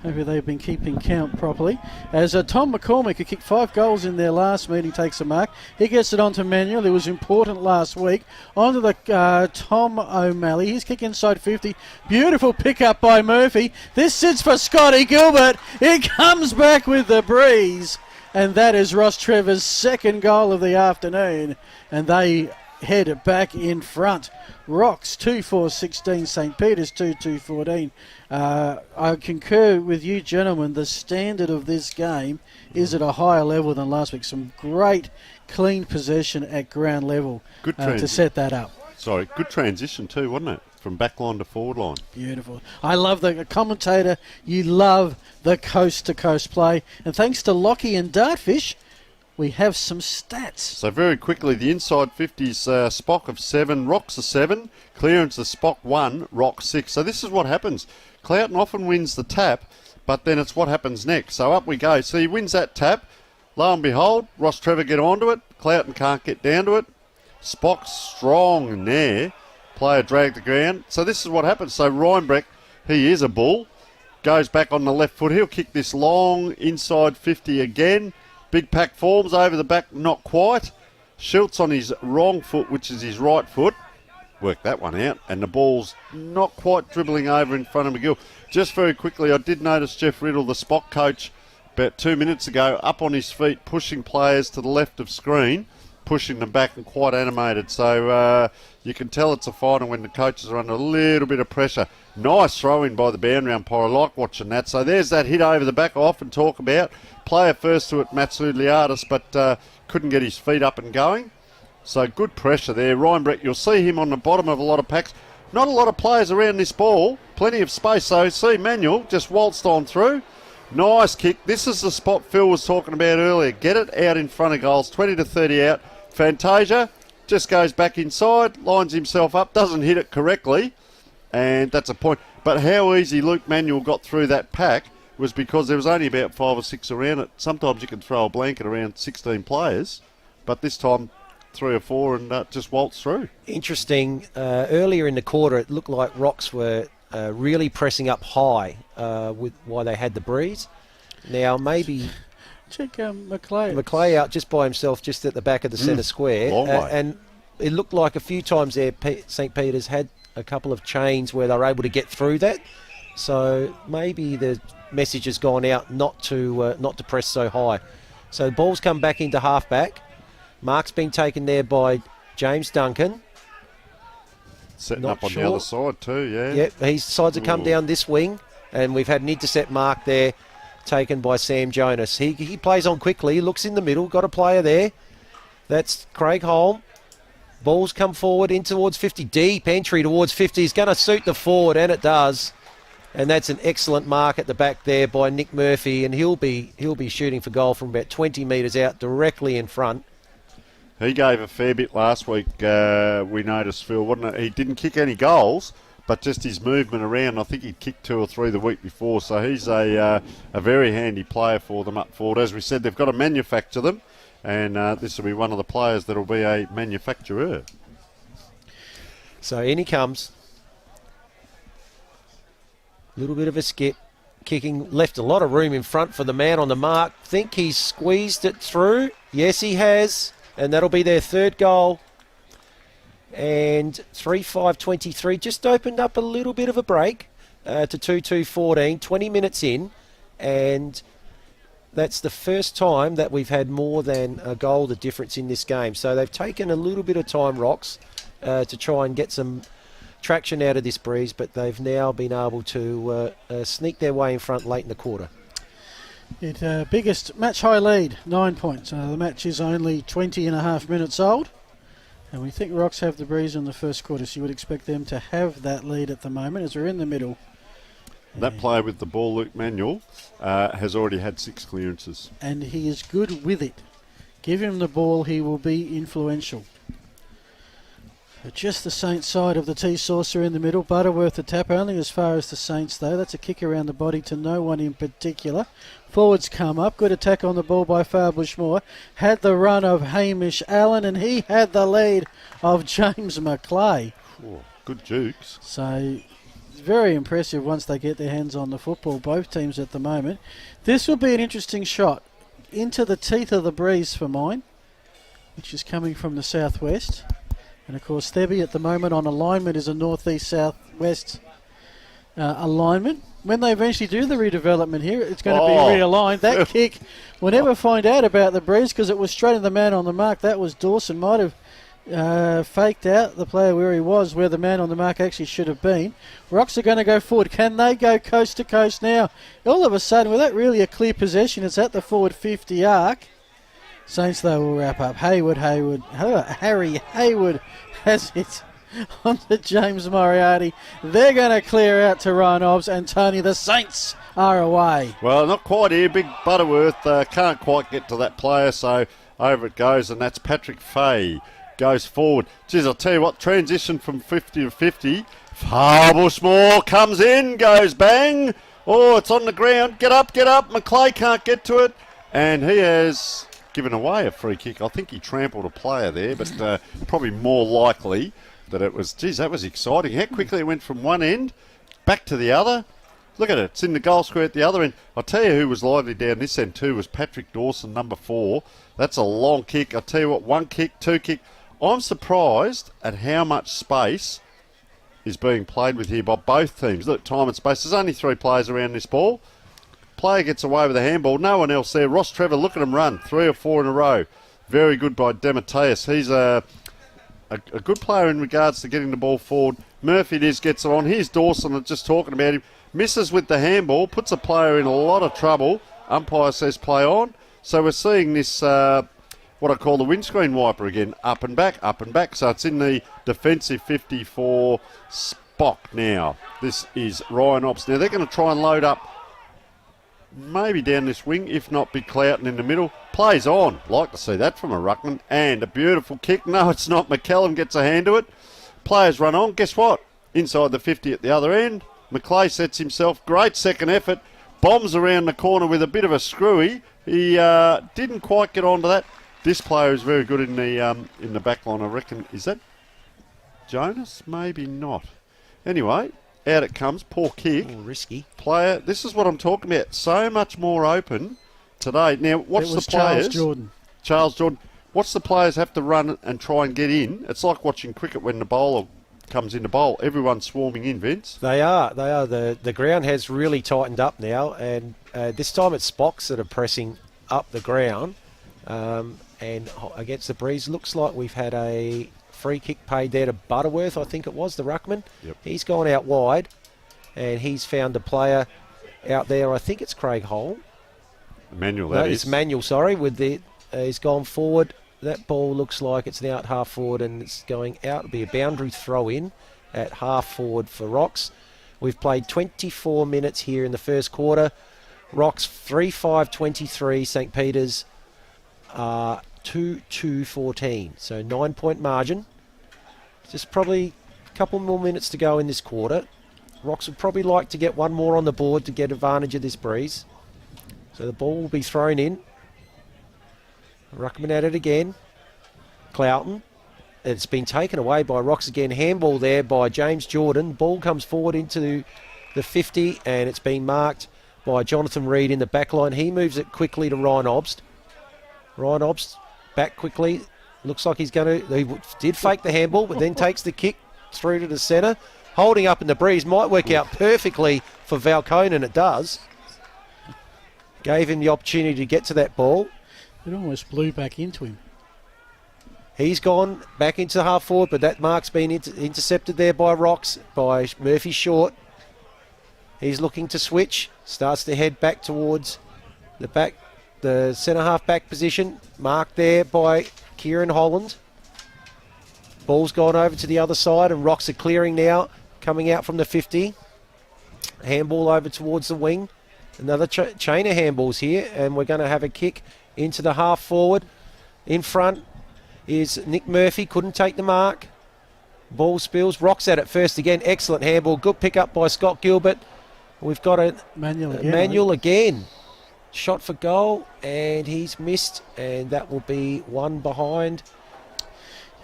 Hopefully they've been keeping count properly. As Tom McCormick, who kicked 5 goals in their last meeting, takes a mark. He gets it onto Manuel. It was important last week. Onto the Tom O'Malley. He's kick inside 50. Beautiful pickup by Murphy. This sits for Scotty Gilbert. It comes back with the breeze. And that is Rostrevor's second goal of the afternoon. And they head back in front. Rocks 2-4-16, St. Peter's 2-2-14. I concur with you gentlemen, the standard of this game is at a higher level than last week. Some great clean possession at ground level to set that up. Sorry, good transition too, wasn't it? From back line to forward line. Beautiful. I love the commentator. You love the coast-to-coast play. And thanks to Lockie and Dartfish, we have some stats. So very quickly, the inside 50's Spock of 7, Rocks of 7, clearance of Spock 1, Rock 6. So this is what happens. Cloughton often wins the tap, but then it's what happens next. So up we go. So he wins that tap. Lo and behold, Rostrevor get onto it. Cloughton can't get down to it. Spock's strong in there. Player dragged the ground. So this is what happens. So Reinbrecht, he is a bull, goes back on the left foot. He'll kick this long inside 50 again. Big pack forms over the back, not quite. Schultz on his wrong foot, which is his right foot. Work that one out. And the ball's not quite dribbling over in front of McGill. Just very quickly, I did notice Jeff Riddle, the Spock coach, about 2 minutes ago, up on his feet, pushing players to the left of screen, pushing them back and quite animated. So you can tell it's a final when the coaches are under a little bit of pressure. Nice throw-in by the boundary umpire. I like watching that. So there's that hit over the back I often talk about. Player first to it, Matt Sudliadis, but couldn't get his feet up and going. So good pressure there. Reinbrecht, you'll see him on the bottom of a lot of packs. Not a lot of players around this ball. Plenty of space. So see Manuel just waltzed on through. Nice kick. This is the spot Phil was talking about earlier. Get it out in front of goals. 20 to 30 out. Fantasia just goes back inside, lines himself up, doesn't hit it correctly, and that's a point. But how easy Luke Manuel got through that pack was because there was only about 5 or 6 around it. Sometimes you can throw a blanket around 16 players, but this time 3 or 4 and just waltz through. Interesting. Earlier in the quarter, it looked like Rocks were really pressing up high with why they had the breeze. Now maybe check McClay. McClay out just by himself, just at the back of the centre square, and it looked like a few times there St. Peter's had a couple of chains where they were able to get through that. So maybe the message has gone out not to press so high. So the ball's come back into halfback. Mark's been taken there by James Duncan. Setting up on the other side too, yeah. Yep, he decides to come down this wing, and we've had an intercept mark there taken by Sam Jonas. He plays on quickly, he looks in the middle, got a player there. That's Craig Holm. Ball's come forward in towards 50, deep entry towards 50. He's going to suit the forward, and it does. And that's an excellent mark at the back there by Nick Murphy, and he'll be shooting for goal from about 20 metres out, directly in front. He gave a fair bit last week, we noticed, Phil, wasn't it? He didn't kick any goals, but just his movement around. I think he'd kicked 2 or 3 the week before, so he's a very handy player for them up forward. As we said, they've got to manufacture them, and this will be one of the players that will be a manufacturer. So in he comes. Little bit of a skip. Kicking, left a lot of room in front for the man on the mark. Think he's squeezed it through. Yes, he has. And that'll be their 3rd goal. And 3-5-23 just opened up a little bit of a break to 2-2-14, 20 minutes in. And that's the first time that we've had more than a goal the difference in this game. So they've taken a little bit of time, Rocks, to try and get some traction out of this breeze, but they've now been able to sneak their way in front late in the quarter. Biggest match high lead, 9 points. The match is only 20 and a half minutes old, and we think Rocks have the breeze in the first quarter, so you would expect them to have that lead at the moment as we're in the middle. That player with the ball, Luke Manuel, has already had 6 clearances. And he is good with it. Give him the ball, he will be influential. But just the Saints side of the T-Saucer in the middle. Butterworth the tap, only as far as the Saints though. That's a kick around the body to no one in particular. Forwards come up. Good attack on the ball by Far Bushmore. Had the run of Hamish Allen, and he had the lead of James McClay. Oh, good jukes. So it's very impressive once they get their hands on the football, both teams at the moment. This will be an interesting shot into the teeth of the breeze for mine, which is coming from the southwest. And of course, Thebby at the moment on alignment is a northeast-southwest alignment. When they eventually do the redevelopment here, it's going to be realigned. That kick, we'll never find out about the breeze because it was straight in the man on the mark. That was Dawson. Might have faked out the player where he was, where the man on the mark actually should have been. Rocks are going to go forward. Can they go coast to coast now? All of a sudden, without really a clear possession, it's at the forward 50 arc. Saints, though, will wrap up. Harry Hayward has it on to James Moriarty. They're going to clear out to Ryan Hobbs, and Tony, the Saints are away. Well, not quite here. Big Butterworth can't quite get to that player, so over it goes, and that's Patrick Fay. Goes forward. Geez, I'll tell you what, transition from 50 to 50. Far Bushmore comes in, goes bang. Oh, it's on the ground. Get up. McClay can't get to it, and he has given away a free kick. I think he trampled a player there, but probably more likely that it was. Geez, that was exciting. How quickly it went from one end back to the other. Look at it. It's in the goal square at the other end. I'll tell you who was lively down this end too was Patrick Dawson, number 4. That's a long kick. I'll tell you what, 1 kick, 2 kick. I'm surprised at how much space is being played with here by both teams. Look, time and space. There's only 3 players around this ball. Player gets away with a handball. No one else there. Rostrevor, look at him run. 3 or 4 in a row. Very good by Demetrius. He's a good player in regards to getting the ball forward. Murphy gets it on. Here's Dawson, just talking about him. Misses with the handball. Puts a player in a lot of trouble. Umpire says play on. So we're seeing this, what I call the windscreen wiper again. Up and back. So it's in the defensive 50 for Spock now. This is Ryan Ops. Now they're going to try and load up maybe down this wing, if not Big Cloughton in the middle. Plays on. Like to see that from a ruckman. And a beautiful kick. No, it's not. McCallum gets a hand to it. Players run on. Guess what? Inside the 50 at the other end. McClay sets himself. Great second effort. Bombs around the corner with a bit of a screwy. He didn't quite get onto that. This player is very good in the back line, I reckon. Is that Jonas? Maybe not. Anyway, out it comes. Poor kick. Oh, risky. Player, this is what I'm talking about. So much more open today. Now, what's the players? Charles Jordan. What's the players have to run and try and get in? It's like watching cricket when the bowler comes in to bowl. Everyone's swarming in, Vince. They are. The ground has really tightened up now, and this time it's Spocks that are pressing up the ground. And against the breeze, looks like we've had a free kick paid there to Butterworth, I think it was, the ruckman. Yep. He's gone out wide, and he's found a player out there. I think it's Craig Hole. Manuel, it's Manuel, sorry. He's gone forward. That ball looks like it's now at half forward, and it's going out. It'll be a boundary throw in at half forward for Rocks. We've played 24 minutes here in the first quarter. Rocks 3-5-23, St. Peter's 2-2-14. So 9-point margin. Just probably a couple more minutes to go in this quarter. Rocks would probably like to get one more on the board to get advantage of this breeze. So the ball will be thrown in. Ruckman at it again. Cloughton. It's been taken away by Rocks again. Handball there by James Jordan. Ball comes forward into the 50 and it's been marked by Jonathan Reid in the back line. He moves it quickly to Ryan Obst. Ryan Obst back quickly. Looks like he's going to... He did fake the handball but then takes the kick through to the centre. Holding up in the breeze. Might work out perfectly for Valconen. It does. Gave him the opportunity to get to that ball. It almost blew back into him. He's gone back into half forward, but that mark's been intercepted there by Rocks, by Murphy Short. He's looking to switch, starts to head back towards the centre half back position. Marked there by Kieran Holland. Ball's gone over to the other side, and Rocks are clearing now, coming out from the 50. Handball over towards the wing. Another chain of handballs here, and we're going to have a kick into the half forward. In front is Nick Murphy, couldn't take the mark. Ball spills, Rocks at it first again. Excellent handball, good pick up by Scott Gilbert. We've got a Manuel again. Shot for goal, and he's missed, and that will be one behind.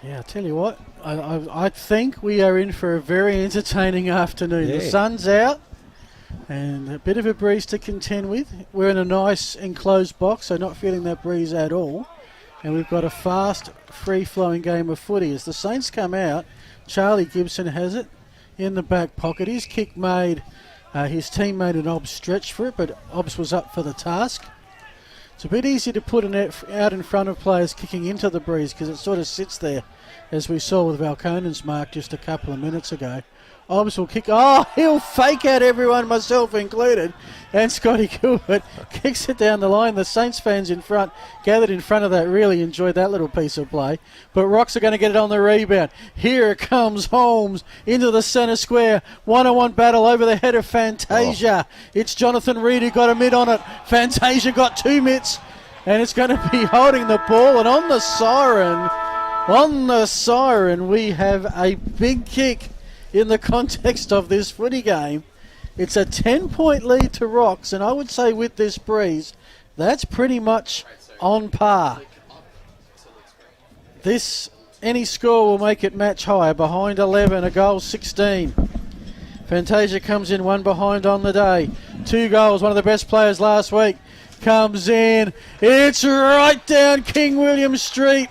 Yeah, I'll tell you what, I think we are in for a very entertaining afternoon. Yeah. The sun's out and a bit of a breeze to contend with. We're in a nice enclosed box, so not feeling that breeze at all. And we've got a fast, free-flowing game of footy. As the Saints come out, Charlie Gibson has it in the back pocket. His kick made, his teammate and Obbs stretched for it, but Obbs was up for the task. It's a bit easy to put an out in front of players kicking into the breeze because it sort of sits there, as we saw with Valconen's mark just a couple of minutes ago. Obbs will kick. Oh, he'll fake out everyone, myself included. And Scotty Gilbert kicks it down the line. The Saints fans in front, gathered in front of that, really enjoyed that little piece of play. But Rocks are going to get it on the rebound. Here comes Holmes into the centre square. One-on-one battle over the head of Fantasia. It's Jonathan Reid who got a mid on it. Fantasia got 2 mitts. And it's going to be holding the ball. And on the siren, we have a big kick. In the context of this footy game, it's a 10-point lead to Rocks, and I would say with this breeze, that's pretty much on par. Any score will make it match high. Behind 11, a goal 16. Fantasia comes in one behind on the day. 2 goals, one of the best players last week. Comes in. It's right down King William Street.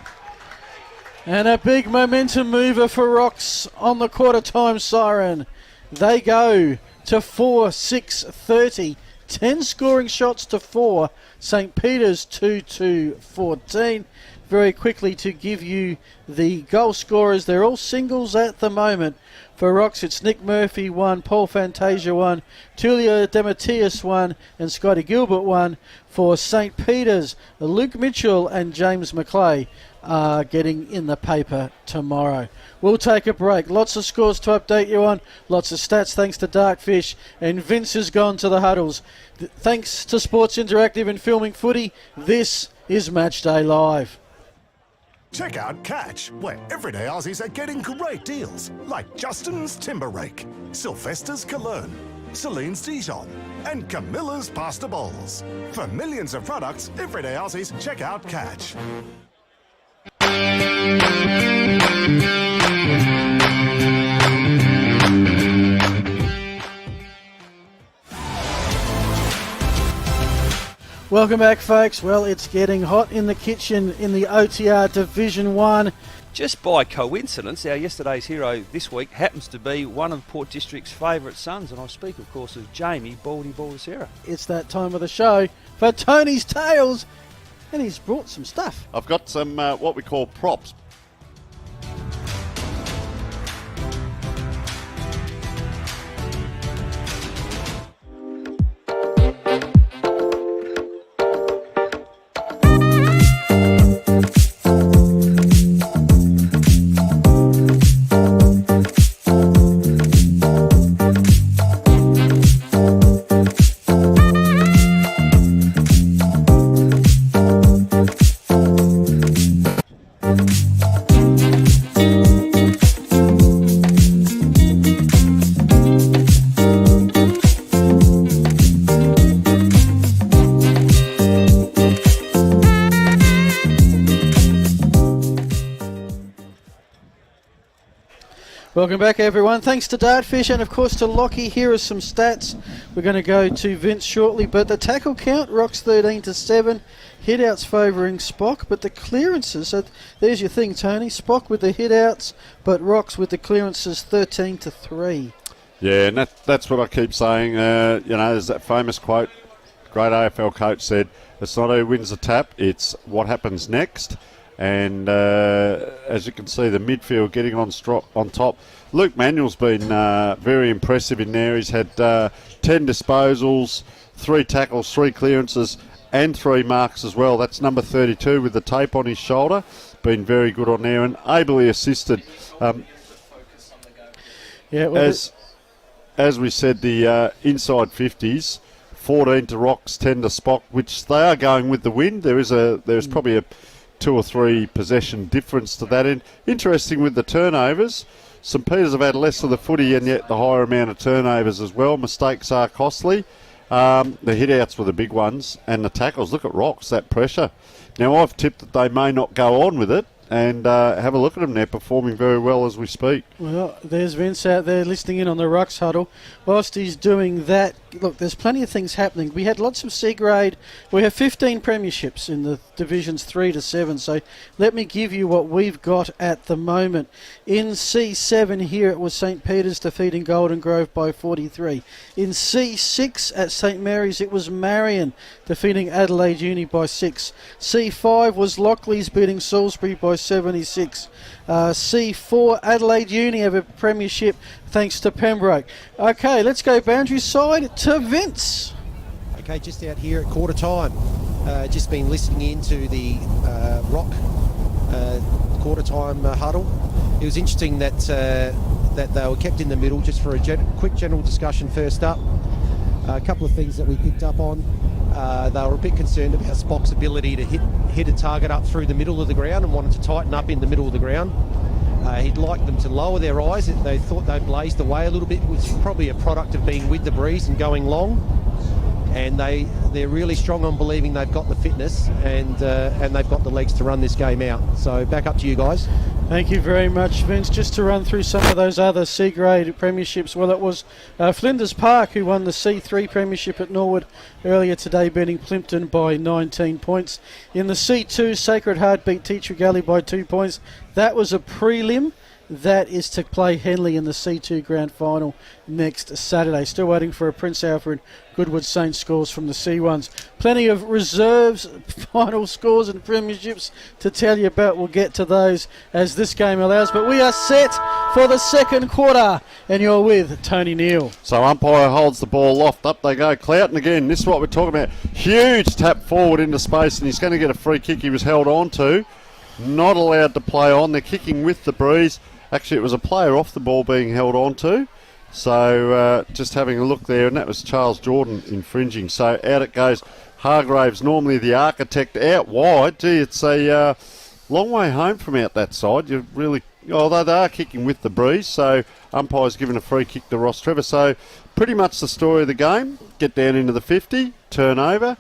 And a big momentum mover for Rocks on the quarter-time siren. They go to 4-6-30. 10 scoring shots to 4. St. Peter's 2-2-14. Very quickly to give you the goal scorers. They're all singles at the moment. For Rocks, it's Nick Murphy 1, Paul Fantasia 1, Tulio Dematius 1, and Scotty Gilbert 1. For St. Peter's, Luke Mitchell and James McClay are getting in the paper tomorrow. We'll take a break. Lots of scores to update you on. Lots of stats thanks to Darkfish. And Vince has gone to the huddles. Thanks to Sports Interactive and Filming Footy, this is Matchday Live. Check out Catch, where everyday Aussies are getting great deals, like Justin's Timber Rake, Sylvester's Cologne, Celine's Dijon, and Camilla's Pasta Bowls. For millions of products, everyday Aussies, check out Catch. Welcome back, folks. Well, it's getting hot in the kitchen in the OTR Division 1. Just by coincidence, our yesterday's hero this week happens to be one of Port District's favourite sons, and I speak, of course, of Jamie Baldy Baldacera. It's that time of the show for Tony's Tales, and he's brought some stuff. I've got some what we call props. Welcome back, everyone. Thanks to Dartfish and, of course, to Lockie. Here are some stats. We're going to go to Vince shortly, but the tackle count, Rocks 13-7. Hit-outs favouring Spock, but the clearances, so there's your thing, Tony. Spock with the hit-outs, but Rocks with the clearances 13-3. Yeah, and that's what I keep saying. There's that famous quote, great AFL coach said, it's not who wins the tap, it's what happens next. And as you can see, the midfield getting on top. Luke Manuel's been very impressive in there. He's had 10 disposals, 3 tackles, 3 clearances, and 3 marks as well. That's number 32 with the tape on his shoulder. Been very good on there and ably assisted. As we said, the inside 50s, 14 to Rocks, 10 to Spock, which they are going with the win. There's probably a 2 or 3 possession difference to that end. Interesting with the turnovers. St Peters have had less of the footy and yet the higher amount of turnovers as well. Mistakes are costly. The hit-outs were the big ones and the tackles. Look at Rocks, that pressure. Now, I've tipped that they may not go on with it. And have a look at them. They're performing very well as we speak. Well, there's Vince out there listening in on the Rucks huddle. Whilst he's doing that, look, there's plenty of things happening. We had lots of C grade. We have 15 premierships in the divisions 3 to 7. So let me give you what we've got at the moment. In C7 here, it was St Peters defeating Golden Grove by 43. In C6 at St Mary's, it was Marion defeating Adelaide Uni by 6. C5 was Lockleys beating Salisbury by 76. C4, Adelaide Uni have a premiership thanks to Pembroke. Okay, let's go boundary side to Vince. Okay, just out here at quarter time. Just been listening into the Rock quarter time huddle. It was interesting that they were kept in the middle. Just for a quick general discussion first up. A couple of things that we picked up on. They were a bit concerned about Spock's ability to hit a target up through the middle of the ground and wanted to tighten up in the middle of the ground. He'd like them to lower their eyes. They thought they blazed away a little bit, which is probably a product of being with the breeze and going long. And they're really strong on believing they've got the fitness and they've got the legs to run this game out. So back up to you guys. Thank you very much, Vince. Just to run through some of those other C-grade premierships, well, it was Flinders Park who won the C3 premiership at Norwood earlier today, beating Plimpton by 19 points. In the C2, Sacred Heart beat Teacher Gully by 2 points. That was a prelim. That is to play Henley in the C2 Grand Final next Saturday. Still waiting for a Prince Alfred Goodwood Saints scores from the C1s. Plenty of reserves, final scores and premierships to tell you about. We'll get to those as this game allows. But we are set for the second quarter, and you're with Tony Neal. So umpire holds the ball loft. Up they go. Cloughton again. This is what we're talking about. Huge tap forward into space, and he's going to get a free kick. He was held on to. Not allowed to play on. They're kicking with the breeze. Actually, it was a player off the ball being held on to. So just having a look there, and that was Charles Jordan infringing. So out it goes. Hargraves, normally the architect, out wide. Gee, it's a long way home from out that side. You really, although they are kicking with the breeze, so umpire's given a free kick to Rostrevor. So pretty much the story of the game. Get down into the 50, turn over.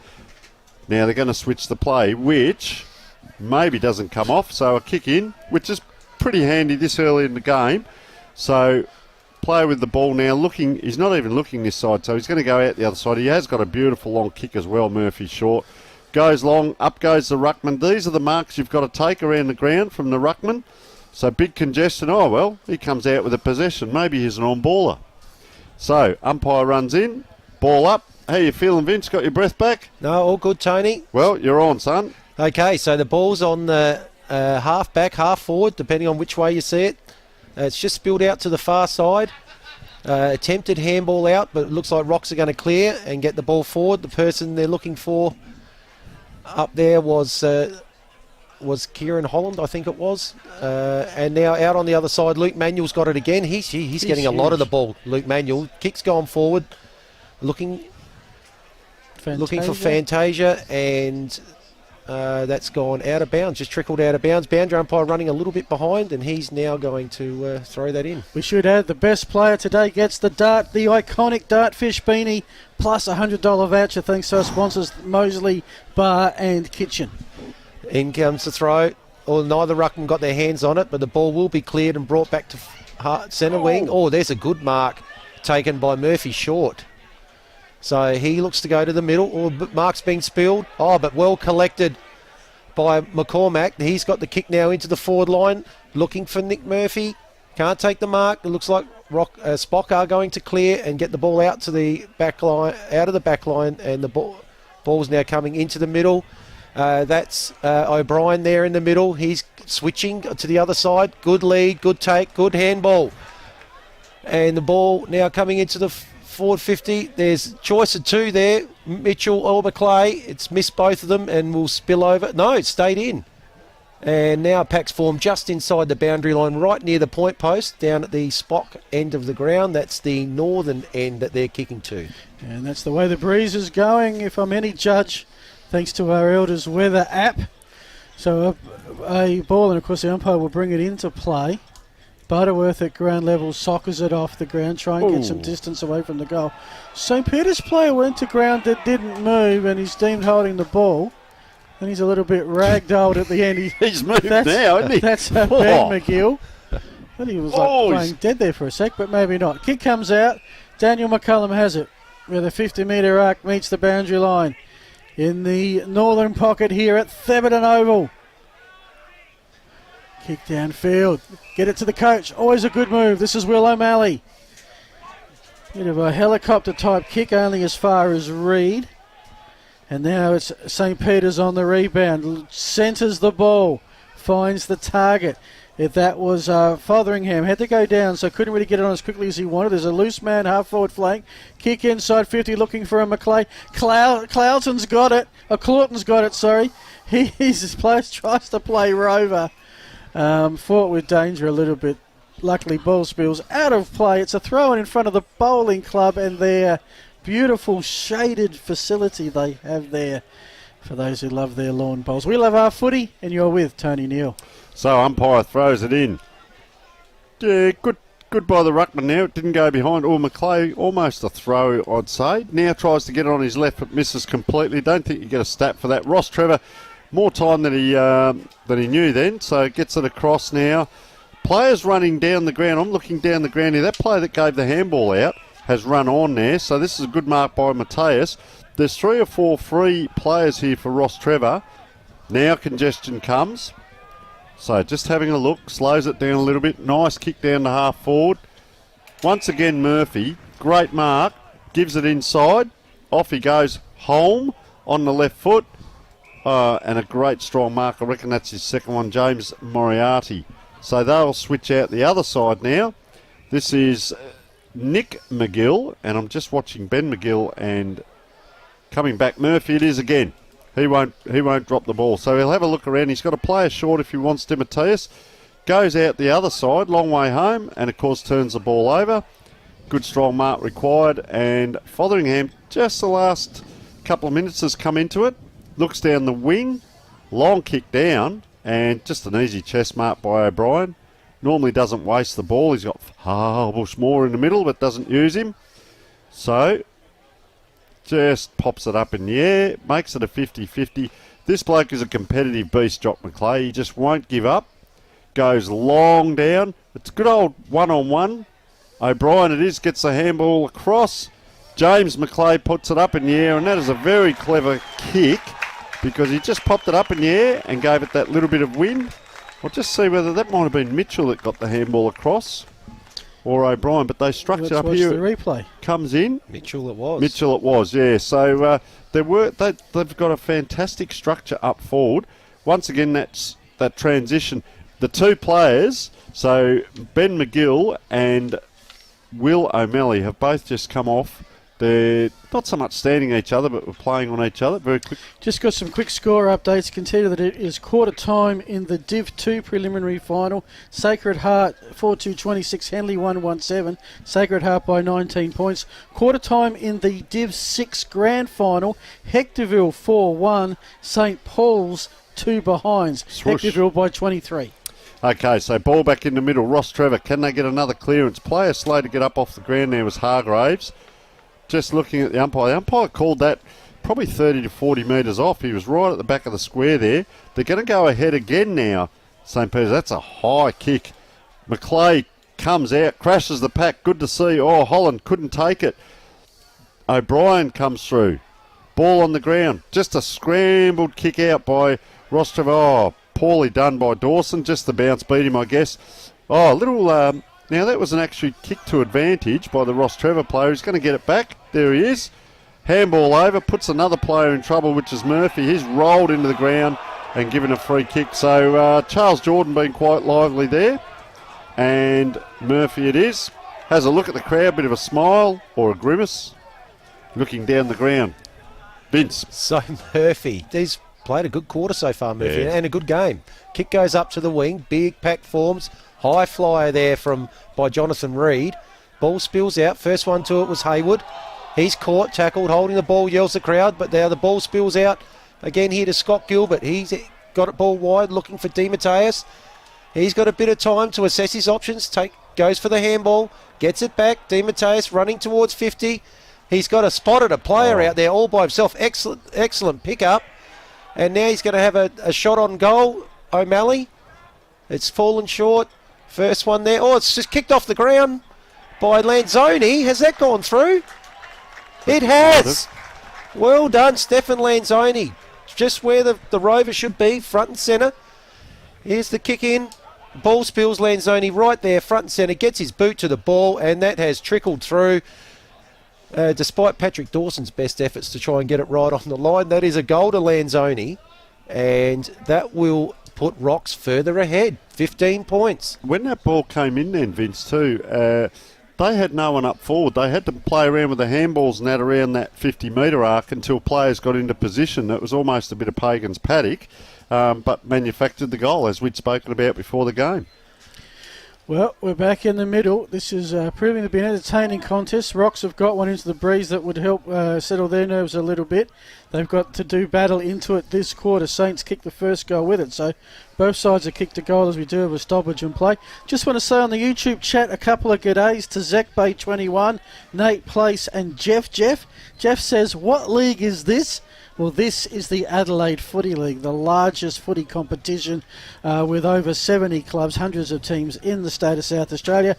Now they're going to switch the play, which maybe doesn't come off. So a kick in, which is pretty handy this early in the game. So player with the ball now looking, he's not even looking this side, so he's going to go out the other side. He has got a beautiful long kick as well. Murphy short goes long, up goes the ruckman. These are the marks you've got to take around the ground from the ruckman. So big congestion. Oh well, he comes out with a possession. Maybe he's an on-baller. So umpire runs in, ball up. How you feeling, Vince? Got your breath back? No, all good, Tony. Well, you're on, son. Okay, so the ball's on the half back, half forward, depending on which way you see it. It's just spilled out to the far side. Attempted handball out, but it looks like Rocks are going to clear and get the ball forward. The person they're looking for up there was Kieran Holland, I think it was. And now out on the other side, Luke Manuel's got it again. He's getting a lot of the ball. Luke Manuel, kicks going forward, looking for Fantasia, and that's gone out of bounds, just trickled out of bounds. Boundary umpire running a little bit behind, and he's now going to throw that in. We should add the best player today gets the iconic Dartfish beanie, plus a $100 voucher thanks to our sponsors, Mosley Bar and Kitchen. In comes the throw. Well, neither ruckman got their hands on it, but the ball will be cleared and brought back to centre wing. Oh, there's a good mark taken by Murphy Short. So he looks to go to the middle. Oh, mark's being spilled. Oh, but well collected by McCormack. He's got the kick now into the forward line, looking for Nick Murphy. Can't take the mark. It looks like Spock are going to clear and get the ball out to the back line, out of the back line, and the ball's now coming into the middle. That's O'Brien there in the middle. He's switching to the other side. Good lead, good take, good handball. And the ball now coming into the forward 50. There's choice of two there, Mitchell or McClay. It's missed both of them and will spill over. No, it stayed in. And now Pack's formed just inside the boundary line, right near the point post, down at the Spock end of the ground. That's the northern end that they're kicking to. And that's the way the breeze is going, if I'm any judge, thanks to our Elders weather app. So a ball, and of course the umpire will bring it into play. Butterworth at ground level soccers it off the ground, try and get some distance away from the goal. St. Peter's player went to ground that didn't move, and he's deemed holding the ball. And he's a little bit ragdolled at the end. He's moved now, isn't he? That's Ben McGill. And he was playing dead there for a sec, but maybe not. Kick comes out. Daniel McCullum has it, where the 50-metre arc meets the boundary line. In the northern pocket here at Theberton Oval. Kick downfield. Get it to the coach. Always a good move. This is Will O'Malley. Bit of a helicopter-type kick, only as far as Reed. And now it's St. Peter's on the rebound. Centres the ball. Finds the target. If that was Fotheringham, had to go down, so couldn't really get it on as quickly as he wanted. There's a loose man, half-forward flank. Kick inside 50, looking for a McClay. Cloughton's got it. Claughton's got it, sorry. Tries to play Rover. Fought with danger a little bit. Luckily, ball spills out of play. It's a throw-in front of the bowling club and their beautiful shaded facility they have there for those who love their lawn bowls. We love our footy, and you're with Tony Neal. So umpire throws it in. Yeah, good by the ruckman now. It didn't go behind. McClay, almost a throw, I'd say. Now tries to get it on his left, but misses completely. Don't think you get a stat for that. Rostrevor, more time than he knew then, so gets it across now. Players running down the ground. I'm looking down the ground here. That player that gave the handball out has run on there, so this is a good mark by Mateus. There's 3 or 4 free players here for Rostrevor. Now congestion comes. So just having a look, slows it down a little bit. Nice kick down to half forward. Once again Murphy, great mark, gives it inside. Off he goes home on the left foot. And a great strong mark. I reckon that's his second one, James Moriarty. So they'll switch out the other side now. This is Nick McGill, and I'm just watching Ben McGill and coming back. Murphy it is again. He won't drop the ball. So he'll have a look around. He's got a player short if he wants to. Mateus goes out the other side, long way home, and of course turns the ball over. Good strong mark required, and Fotheringham just the last couple of minutes has come into it. Looks down the wing, long kick down, and just an easy chest mark by O'Brien. Normally doesn't waste the ball. He's got Bushmore in the middle, but doesn't use him. So, just pops it up in the air, makes it a 50-50. This bloke is a competitive beast, Jock McClay. He just won't give up. Goes long down. It's a good old one-on-one. O'Brien it is, gets the handball across. James McClay puts it up in the air, and that is a very clever kick because he just popped it up in the air and gave it that little bit of wind. I'll just see whether that might have been Mitchell that got the handball across or O'Brien, but they structure up here. The replay comes in. Mitchell it was. Mitchell it was, yeah. So they've got a fantastic structure up forward. Once again, that's that transition. The 2 players, so Ben McGill and Will O'Malley, have both just come off. They're not so much standing each other, but we're playing on each other very quick. Just got some quick score updates. Can tell you that it is quarter time in the Div 2 preliminary final. Sacred Heart 4-2-26, Henley 1-1-7. Sacred Heart by 19 points. Quarter time in the Div 6 grand final. Hectorville 4-1, St. Paul's 2 behinds. Swoosh. Hectorville by 23. Okay, so ball back in the middle. Rostrevor, can they get another clearance? Player slow to get up off the ground there was Hargraves. Just looking at the umpire called that probably 30 to 40 metres off. He was right at the back of the square there. They're going to go ahead again now, St. Peter's. That's a high kick. McClay comes out, crashes the pack. Good to see. Oh, Holland couldn't take it. O'Brien comes through. Ball on the ground. Just a scrambled kick out by Rostrevor. Oh, poorly done by Dawson. Just the bounce beat him, I guess. Oh, a little... now, that was an actual kick to advantage by the Rostrevor player. He's going to get it back. There he is. Handball over. Puts another player in trouble, which is Murphy. He's rolled into the ground and given a free kick. So, Charles Jordan being quite lively there. And Murphy it is. Has a look at the crowd. Bit of a smile or a grimace. Looking down the ground. Vince. So Murphy, he's played a good quarter so far, Murphy, and a good game. Kick goes up to the wing, big pack forms, high flyer there by Jonathan Reid. Ball spills out, first one to it was Hayward. He's caught, tackled, holding the ball, yells the crowd, but now the ball spills out again here to Scott Gilbert. He's got it ball wide, looking for DeMatteis. He's got a bit of time to assess his options, goes for the handball, gets it back, DeMatteis running towards 50. He's got spotted a player out there all by himself. Excellent pickup. And now he's going to have a shot on goal. O'Malley. It's fallen short. First one there. Oh, it's just kicked off the ground by Lanzoni. Has that gone through? It has. Well done, Stefan Lanzoni. Just where the Rover should be, front and centre. Here's the kick in. Ball spills Lanzoni right there, front and centre. Gets his boot to the ball, and that has trickled through. Despite Patrick Dawson's best efforts to try and get it right on the line, that is a goal to Lanzoni, and that will put Rocks further ahead, 15 points. When that ball came in then, Vince, too, they had no one up forward. They had to play around with the handballs and that around that 50-metre arc until players got into position. It was almost a bit of Pagan's paddock, but manufactured the goal, as we'd spoken about before the game. Well, we're back in the middle. This is proving to be an entertaining contest. Rocks have got one into the breeze that would help settle their nerves a little bit. They've got to do battle into it this quarter. Saints kicked the first goal with it, so both sides have kicked a goal as we do have a stoppage in play. Just want to say on the YouTube chat a couple of g'days to ZachBay21, Nate Place and Jeff. Jeff says, what league is this? Well, this is the Adelaide Footy League, the largest footy competition with over 70 clubs, hundreds of teams in the state of South Australia.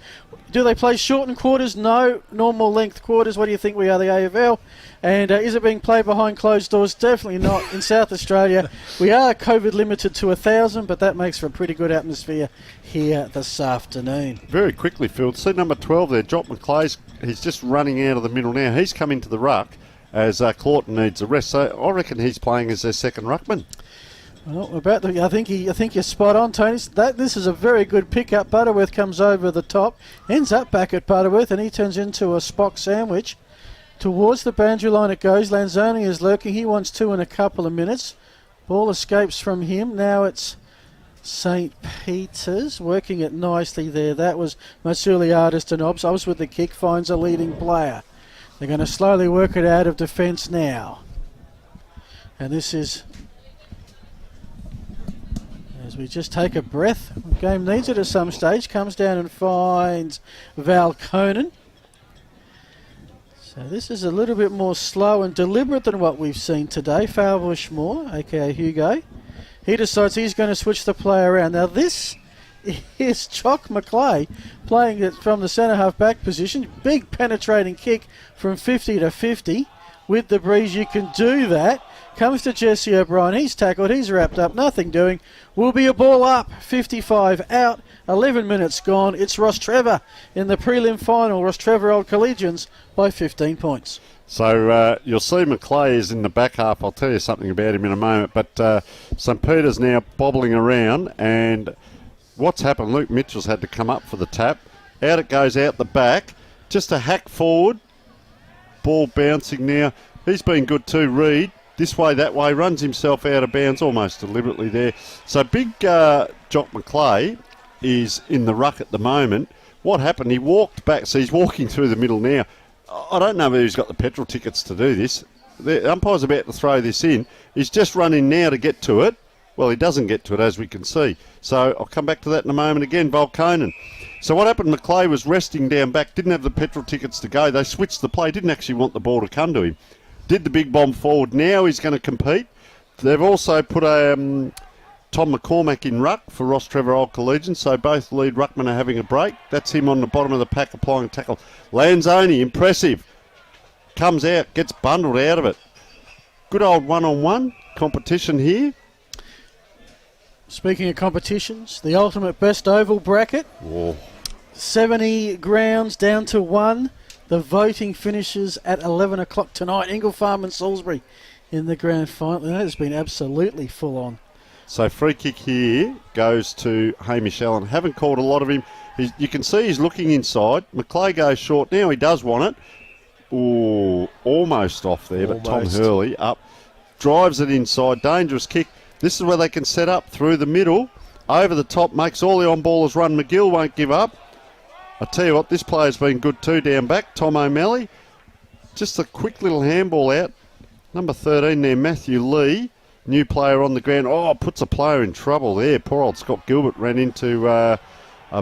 Do they play shortened quarters? No. Normal length quarters. What do you think we are, the AFL? And is it being played behind closed doors? Definitely not. In South Australia, we are COVID limited to 1,000, but that makes for a pretty good atmosphere here this afternoon. Very quickly, Phil. See number 12 there, Jock McClay's. He's just running out of the middle now. He's come into the ruck as Claughton needs a rest. So I reckon he's playing as their second ruckman. Well, I think you're spot on, Tony. This is a very good pickup. Butterworth comes over the top, ends up back at Butterworth, and he turns into a Spock sandwich. Towards the boundary line it goes. Lanzoni is lurking. He wants two in a couple of minutes. Ball escapes from him. Now it's St. Peter's working it nicely there. That was Masuliadis and Obs with the kick, finds a leading player. They're going to slowly work it out of defence now. And this is, as we just take a breath, the game needs it at some stage, comes down and finds Val Conan. So this is a little bit more slow and deliberate than what we've seen today. Falbushmore, aka Hugo. He decides he's going to switch the play around. Now this is Chock McClay playing it from the centre half back position. Big penetrating kick from 50 to 50. With the breeze you can do that. Comes to Jesse O'Brien. He's tackled. He's wrapped up. Nothing doing. Will be a ball up. 55 out. 11 minutes gone. It's Rostrevor in the prelim final. Rostrevor Old Collegians by 15 points. So you'll see McClay is in the back half. I'll tell you something about him in a moment. But St. Peter's now bobbling around, and what's happened, Luke Mitchell's had to come up for the tap. Out it goes out the back. Just a hack forward. Ball bouncing now. He's been good too, Reid. This way, that way. Runs himself out of bounds almost deliberately there. So big Jock McClay is in the ruck at the moment. What happened? He walked back. So he's walking through the middle now. I don't know whether he's got the petrol tickets to do this. The umpire's about to throw this in. He's just running now to get to it. Well, he doesn't get to it, as we can see. So I'll come back to that in a moment again, Volkonen. So what happened, McClay was resting down back, didn't have the petrol tickets to go. They switched the play, didn't actually want the ball to come to him. Did the big bomb forward. Now he's going to compete. They've also put two Tom McCormack in ruck for Rostrevor OC Legion, so both lead ruckmen are having a break. That's him on the bottom of the pack applying tackle. Lanzoni, impressive. Comes out, gets bundled out of it. Good old one-on-one competition here. Speaking of competitions, the ultimate best oval bracket. Whoa. 70 grounds down to 1. The voting finishes at 11 o'clock tonight. Ingle Farm and Salisbury in the grand final. That has been absolutely full on. So free kick here goes to Hamish Allen. Haven't called a lot of him. You can see he's looking inside. McClay goes short. Now he does want it. Ooh, almost off there, but Tom Hurley up. Drives it inside. Dangerous kick. This is where they can set up through the middle. Over the top, makes all the on-ballers run. McGill won't give up. I tell you what, this player's been good too down back. Tom O'Malley. Just a quick little handball out. Number 13 there, Matthew Lee. New player on the ground. Oh, puts a player in trouble there. Poor old Scott Gilbert ran into a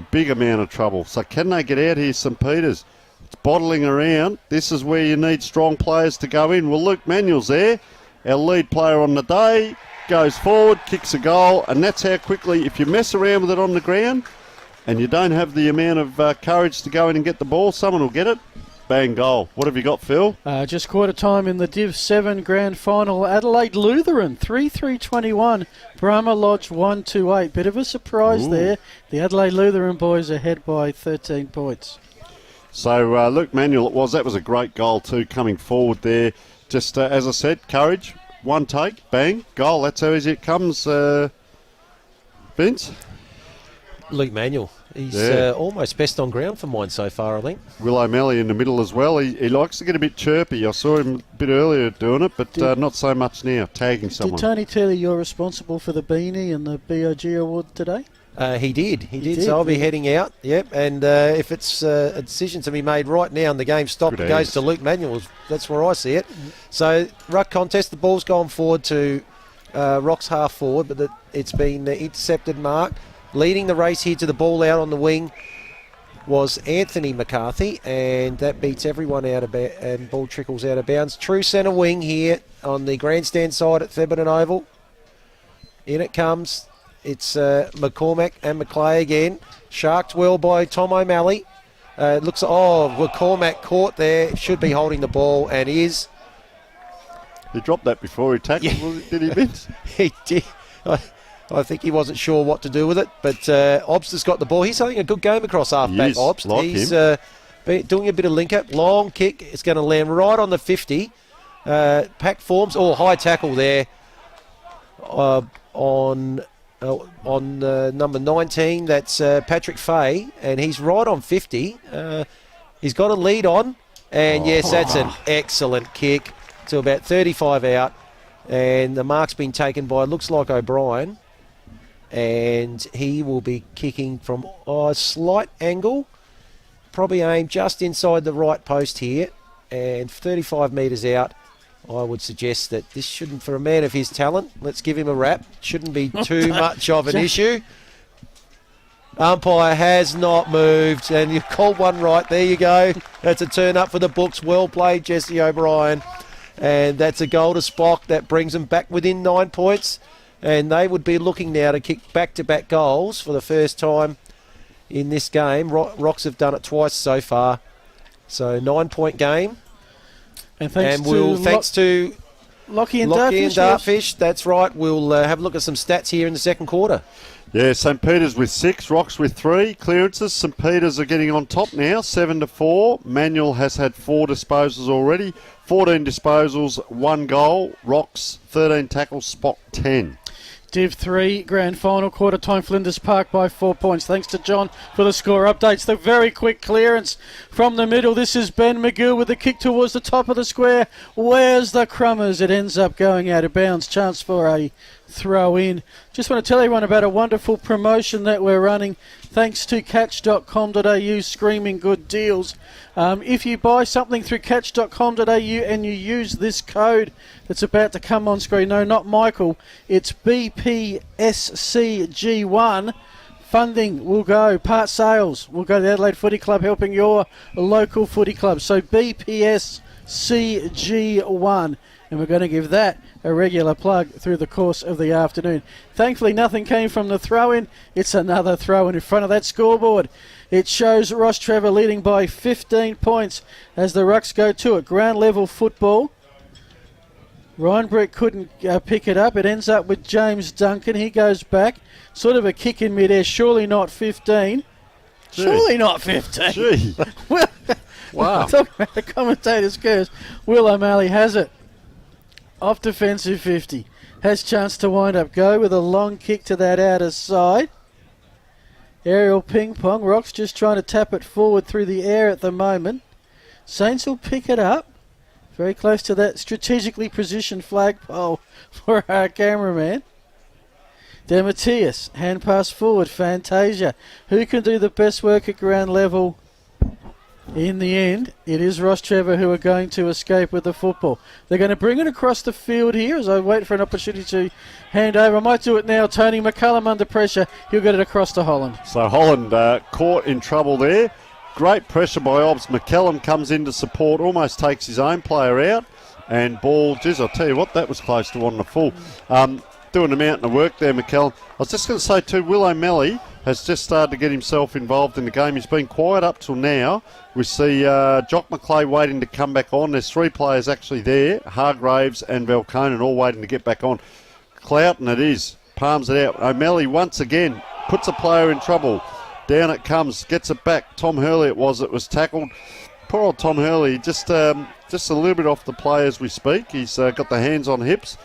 big amount of trouble. So can they get out here, St Peters? It's bottling around. This is where you need strong players to go in. Well, Luke Manuel's there. Our lead player on the day. Goes forward, kicks a goal, and that's how quickly, if you mess around with it on the ground and you don't have the amount of courage to go in and get the ball, someone will get it. Bang, goal. What have you got, Phil? Just quarter time in the Div 7 grand final. Adelaide Lutheran 3-3-21. Brahma Lodge 1-2-8. Bit of a surprise there. The Adelaide Lutheran boys ahead by 13 points. So Luke Manuel, that was a great goal too, coming forward there. Just as I said, courage. One take, bang, goal. That's how easy it comes, Vince. Luke Manuel. He's almost best on ground for mine so far, I think. Will O'Malley in the middle as well. He likes to get a bit chirpy. I saw him a bit earlier doing it, but not so much now, tagging someone. Did Tony tell you you're responsible for the beanie and the BOG award today? He did. So I'll be heading out. Yep. And if it's a decision to be made right now and the game stopped, it goes to Luke Manuel. That's where I see it. So ruck contest, the ball's gone forward to Rock's half forward, but it's been intercepted. Mark leading the race here to the ball out on the wing was Anthony McCarthy, and that beats everyone out of and ball trickles out of bounds. True centre wing here on the grandstand side at Thebarton Oval. In it comes. It's McCormack and McClay again. Sharked well by Tom O'Malley. McCormack caught there. Should be holding the ball and is. He dropped that before he tackled, did he, Vince? He did. I think he wasn't sure what to do with it, but Obster's got the ball. He's having a good game across half-back, Obst. Like he's doing a bit of link-up. Long kick. It's going to land right on the 50. Pack forms. High tackle there on number 19, that's Patrick Fay, and he's right on 50. He's got a lead on, and yes, that's an excellent kick to about 35 out, and the mark's been taken by, looks like O'Brien, and he will be kicking from a slight angle, probably aimed just inside the right post here, and 35 metres out. I would suggest that this shouldn't, for a man of his talent, let's give him a rap, shouldn't be too much of an issue. Umpire has not moved, and you've called one right. There you go. That's a turn up for the books. Well played, Jesse O'Brien. And that's a goal to Spock. That brings them back within 9 points. And they would be looking now to kick back-to-back goals for the first time in this game. Rocks have done it twice so far. So 9-point game. And thanks to Lockie and Dartfish. That's right. We'll have a look at some stats here in the second quarter. Yeah, St Peters with 6, Rocks with 3 clearances. St Peters are getting on top now, 7-4. Manuel has had 4 disposals already, 14 disposals, 1 goal. Rocks 13 tackles, Spock 10. Div 3 grand final, quarter time, Flinders Park by 4 points. Thanks to John for the score updates. The very quick clearance from the middle. This is Ben McGill with the kick towards the top of the square. Where's the Crummers? It ends up going out of bounds. Chance for a throw in. Just want to tell everyone about a wonderful promotion that we're running thanks to catch.com.au, screaming good deals. If you buy something through catch.com.au and you use this code that's about to come on screen, no, not Michael, it's BPSCG1, funding will go, part sales will go to the Adelaide Footy Club, helping your local footy club. So BPSCG1. and we're going to give that a regular plug through the course of the afternoon. Thankfully, nothing came from the throw-in. It's another throw-in in front of that scoreboard. It shows Rostrevor leading by 15 points as the Rucks go to it. Ground level football. Ryan Brick couldn't pick it up. It ends up with James Duncan. He goes back. Sort of a kick in midair. Surely not 15. Gee. Surely not 15. Gee. Well, Wow. talk about the commentator's curse. Will O'Malley has it. Off defensive 50. Has chance to wind up. Go with a long kick to that outer side. Aerial ping pong. Rock's just trying to tap it forward through the air at the moment. Saints will pick it up. Very close to that strategically positioned flagpole for our cameraman. Demetrius, hand pass forward. Fantasia. Who can do the best work at ground level? In the end, it is Rostrevor who are going to escape with the football. They're going to bring it across the field here as I wait for an opportunity to hand over. I might do it now. Tony McCullum under pressure. He'll get it across to Holland. So Holland caught in trouble there. Great pressure by Obbs. McCallum comes in to support, almost takes his own player out. And ball, geez, I'll tell you what, that was close to wanting a full. Doing a mountain of work there, McCallum. I was just going to say too, Will O'Malley has just started to get himself involved in the game. He's been quiet up till now. We see Jock McClay waiting to come back on. There's 3 players actually there, Hargraves and Velconen all waiting to get back on. Cloughton it is, palms it out. O'Malley once again puts a player in trouble. Down it comes, gets it back. Tom Hurley it was tackled. Poor old Tom Hurley, just a little bit off the play as we speak. He's got the hands on hips.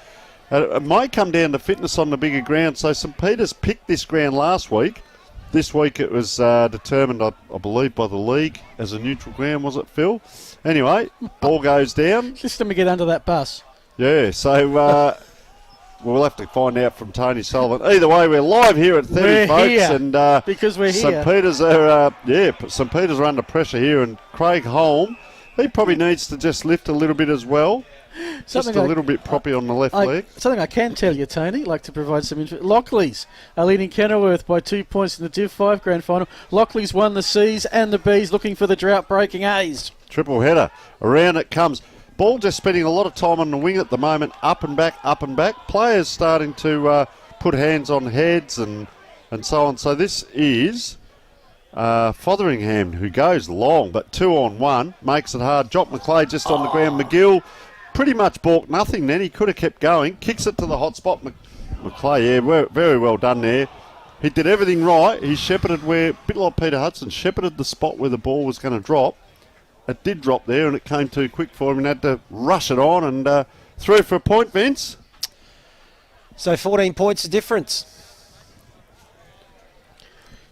It might come down to fitness on the bigger ground. So St Peter's picked this ground last week. This week it was determined, I believe, by the league as a neutral ground, was it, Phil? Anyway, ball goes down. Just let me get under that bus. Yeah, so we'll have to find out from Tony Sullivan. Either way, we're live here at 30, we're folks. Here, and because we're St here. Peter's are, St Peter's are under pressure here. And Craig Holm, he probably needs to just lift a little bit as well. Just a little bit proppy on the left leg. Something I can tell you, Tony, like to provide some info. Lockleys are leading Kenilworth by 2 points in the Div 5 Grand Final. Lockleys won the C's and the B's, looking for the drought-breaking A's. Triple header. Around it comes. Ball just spending a lot of time on the wing at the moment. Up and back, up and back. Players starting to put hands on heads and so on. So this is Fotheringham, who goes long, but 2-on-1. Makes it hard. Jock McClay just on the ground. McGill pretty much balked nothing then. He could have kept going. Kicks it to the hot spot. McClay, yeah, very well done there. He did everything right. He shepherded a bit like Peter Hudson, shepherded the spot where the ball was going to drop. It did drop there and it came too quick for him and had to rush it on and through for a point, Vince. So 14 points of difference.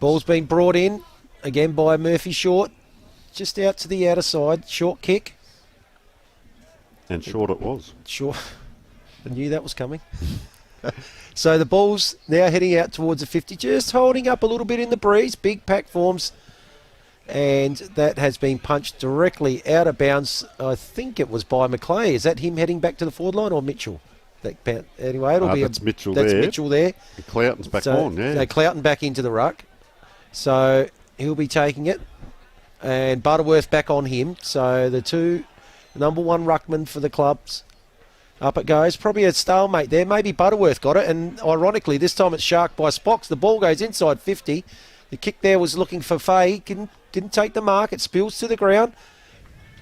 Ball's been brought in, again by Murphy Short. Just out to the outer side, short kick. And short it was. Sure. I knew that was coming. So the ball's now heading out towards the 50, just holding up a little bit in the breeze. Big pack forms. And that has been punched directly out of bounds. I think it was by McClay. Is that him heading back to the forward line or Mitchell? Anyway, it'll be that's Mitchell that's there. Mitchell there. And Cloughton's back on, yeah. So Cloughton back into the ruck. So he'll be taking it. And Butterworth back on him. So the two number one ruckman for the clubs. Up it goes. Probably a stalemate there. Maybe Butterworth got it. And ironically, this time it's sharked by Spox. The ball goes inside 50. The kick there was looking for Fay. Didn't take the mark. It spills to the ground.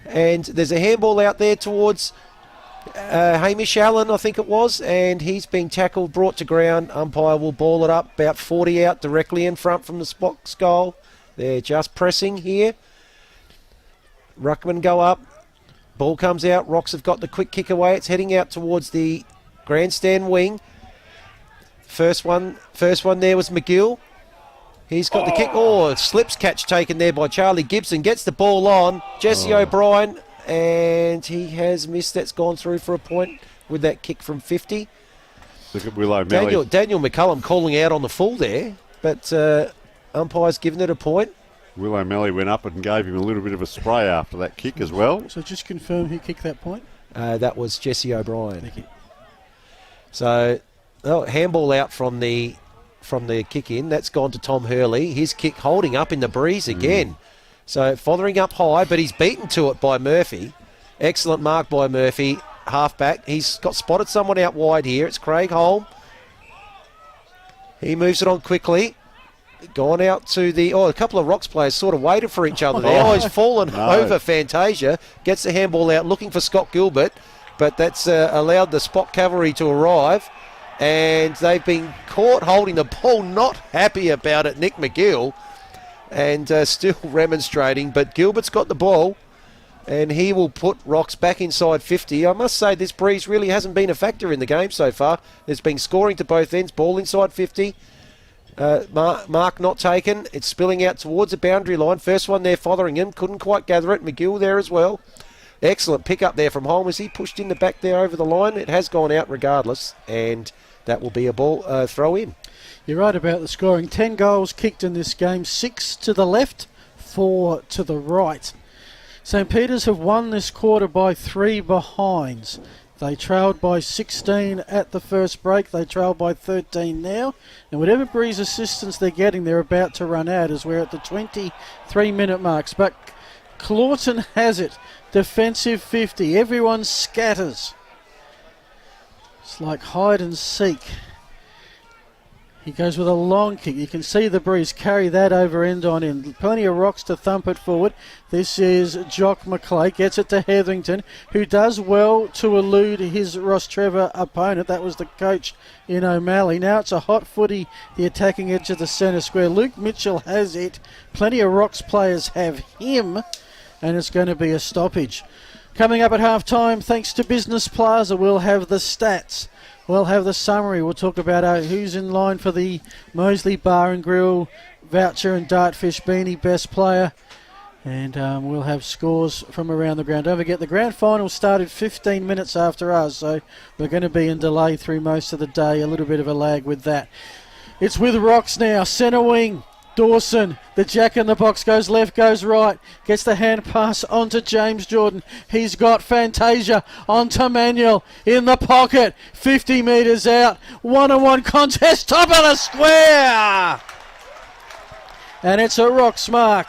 And there's a handball out there towards Hamish Allen, I think it was. And he's been tackled, brought to ground. Umpire will ball it up. About 40 out directly in front from the Spox goal. They're just pressing here. Ruckman go up. Ball comes out. Rocks have got the quick kick away. It's heading out towards the grandstand wing. First one there was McGill. He's got the kick. Oh, slips catch taken there by Charlie Gibson. Gets the ball on. Jesse O'Brien. And he has missed. That's gone through for a point with that kick from 50. Look at Will O'Malley. Daniel McCullum calling out on the full there. But umpire's given it a point. Will O'Malley went up and gave him a little bit of a spray after that kick as well. So just confirm who kicked that point. That was Jesse O'Brien. Thank you. So, handball out from the kick in. That's gone to Tom Hurley. His kick holding up in the breeze again. So, Fothering up high, but he's beaten to it by Murphy. Excellent mark by Murphy. halfback. He's got spotted someone out wide here. It's Craig Holm. He moves it on quickly. Gone out to the... Oh, a couple of Rocks players sort of waited for each other there. Oh, he's fallen over Fantasia. Gets the handball out, looking for Scott Gilbert. But that's allowed the Spot Cavalry to arrive. And they've been caught holding the ball. Not happy about it, Nick McGill. And still remonstrating. But Gilbert's got the ball. And he will put Rocks back inside 50. I must say this breeze really hasn't been a factor in the game so far. There's been scoring to both ends. Ball inside 50. Mark not taken. It's spilling out towards the boundary line. First one there following him. Couldn't quite gather it. McGill there as well. Excellent pick up there from Holm. As he pushed in the back there over the line. It has gone out regardless. And that will be a ball throw in. You're right about the scoring. 10 goals kicked in this game. 6 to the left, 4 to the right. St. Peter's have won this quarter by 3 behinds. They trailed by 16 at the first break. They trailed by 13 now. And whatever breeze assistance they're getting, they're about to run out as we're at the 23-minute marks. But Clawson has it. Defensive 50. Everyone scatters. It's like hide and seek. He goes with a long kick. You can see the breeze carry that over end on in. Plenty of Rocks to thump it forward. This is Jock McClay. Gets it to Hetherington, who does well to elude his Rostrevor opponent. That was the coach in O'Malley. Now it's a hot footy, the attacking edge of the centre square. Luke Mitchell has it. Plenty of Rocks players have him. And it's going to be a stoppage. Coming up at half-time, thanks to Business Plaza, we'll have the stats. We'll have the summary. We'll talk about who's in line for the Moseley Bar and Grill voucher and Dartfish Beanie Best Player. And we'll have scores from around the ground. Don't forget, the grand final started 15 minutes after us, so we're going to be in delay through most of the day. A little bit of a lag with that. It's with Rocks now. Centre wing. Dawson, the jack in the box, goes left, goes right, gets the hand pass onto James Jordan. He's got Fantasia onto Manuel in the pocket, 50 metres out, one-on-one contest, top of the square! And it's a Rocks mark.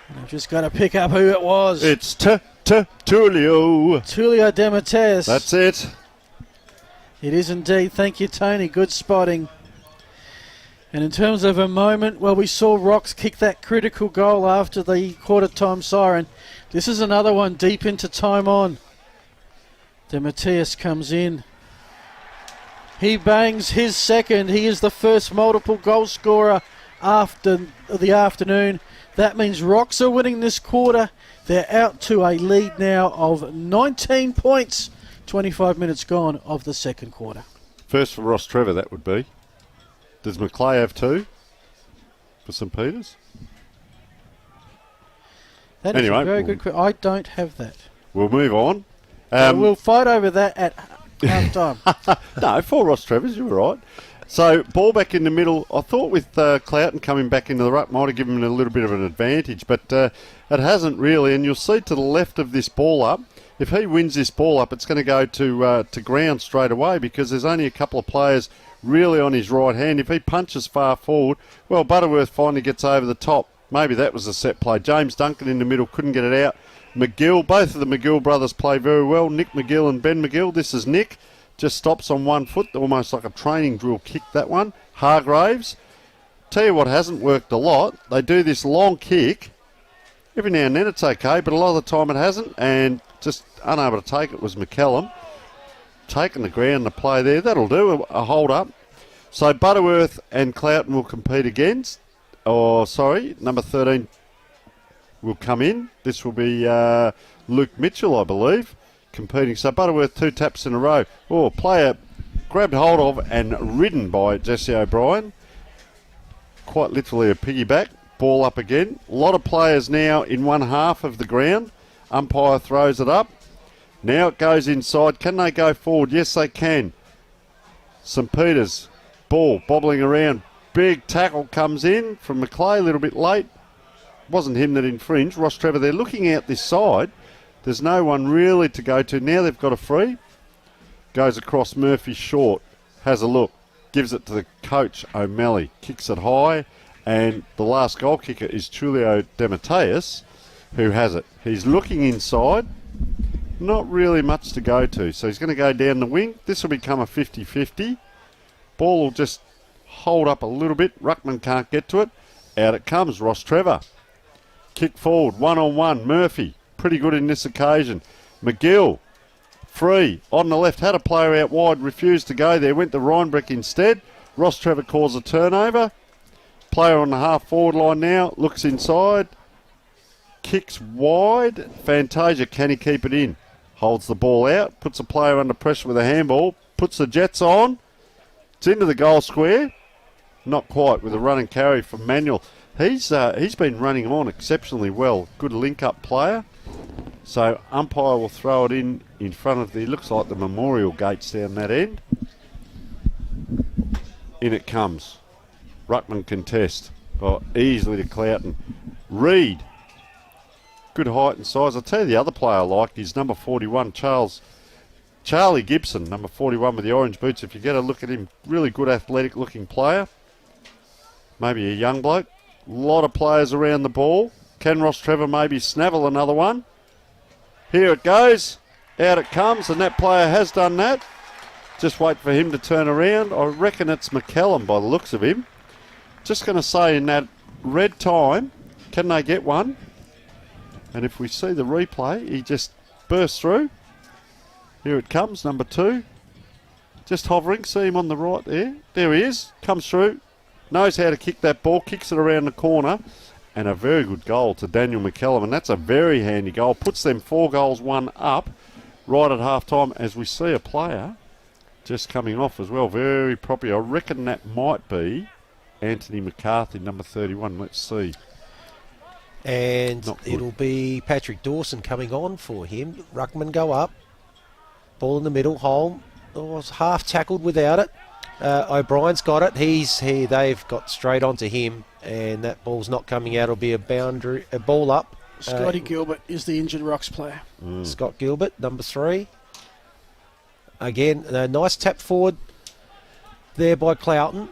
And I've just got to pick up who it was. It's Tulio. Tulio Demetrius. That's it. It is indeed. Thank you, Tony. Good spotting. And in terms of a moment, well, we saw Rocks kick that critical goal after the quarter-time siren. This is another one deep into time on. Demetrius comes in. He bangs his second. He is the first multiple goal scorer after the afternoon. That means Rocks are winning this quarter. They're out to a lead now of 19 points. 25 minutes gone of the second quarter. First for Rostrevor, that would be. Does McClay have 2 for St. Peter's? That is a very good question. I don't have that. We'll move on. We'll fight over that at half time. No, 4 Rostrevor's, you were right. So, ball back in the middle. I thought with Cloughton coming back into the ruck might have given him a little bit of an advantage, but it hasn't really. And you'll see to the left of this ball up, if he wins this ball up, it's going to go to ground straight away because there's only a couple of players really on his right hand. If he punches far forward, well, Butterworth finally gets over the top. Maybe that was a set play. James Duncan in the middle couldn't get it out. McGill, both of the McGill brothers play very well. Nick McGill and Ben McGill. This is Nick. Just stops on one foot, almost like a training drill kick, that one. Hargraves. Tell you what hasn't worked a lot. They do this long kick. Every now and then it's okay, but a lot of the time it hasn't. And just unable to take it was McCallum. Taking the ground to play there. That'll do, a hold up. So Butterworth and Cloughton will compete against. Number 13 will come in. This will be Luke Mitchell, I believe, competing. So Butterworth 2 taps in a row. Oh, player grabbed hold of and ridden by Jesse O'Brien. Quite literally a piggyback. Ball up again. A lot of players now in one half of the ground. Umpire throws it up. Now it goes inside. Can they go forward? Yes, they can. St. Peter's ball bobbling around. Big tackle comes in from McClay a little bit late. Wasn't him that infringed. Rostrevor, they're looking out this side. There's no one really to go to. Now they've got a free. Goes across Murphy short. Has a look. Gives it to the coach, O'Malley. Kicks it high. And the last goal kicker is Tulio Demetrius, who has it. He's looking inside. Not really much to go to. So he's going to go down the wing. This will become a 50-50. Ball will just hold up a little bit. Ruckman can't get to it. Out it comes, Rostrevor. Kick forward, one-on-one. Murphy, pretty good in this occasion. McGill, free, on the left. Had a player out wide, refused to go there. Went to Reinbrick instead. Rostrevor calls a turnover. Player on the half-forward line now. Looks inside. Kicks wide. Fantasia, can he keep it in? Holds the ball out. Puts a player under pressure with a handball. Puts the Jets on. It's into the goal square. Not quite, with a run and carry from Manuel. He's been running on exceptionally well. Good link-up player. So umpire will throw it in front of the, looks like the memorial gates down that end. In it comes. Ruckman contest. Oh, easily to Cloughton. Reed. Good height and size. I'll tell you the other player I like is number 41, Charlie Gibson, number 41 with the orange boots. If you get a look at him, really good athletic looking player. Maybe a young bloke. A lot of players around the ball. Can Rostrevor maybe snavel another one? Here it goes. Out it comes, and that player has done that. Just wait for him to turn around. I reckon it's McCallum by the looks of him. Just going to say in that red time, can they get one? And if we see the replay, he just bursts through. Here it comes, number 2. Just hovering, see him on the right there. There he is, comes through. Knows how to kick that ball, kicks it around the corner. And a very good goal to Daniel McCallum. And that's a very handy goal. Puts them 4 goals, 1 up right at half-time as we see a player just coming off as well. Very properly. I reckon that might be Anthony McCarthy, number 31. Let's see. And it'll be Patrick Dawson coming on for him. Ruckman go up. Ball in the middle. Holm was half tackled without it. O'Brien's got it. They've got straight onto him, and that ball's not coming out. It'll be a ball up. Scotty Gilbert is the injured Rocks player. Scott Gilbert, number 3. Again, a nice tap forward there by Cloughton.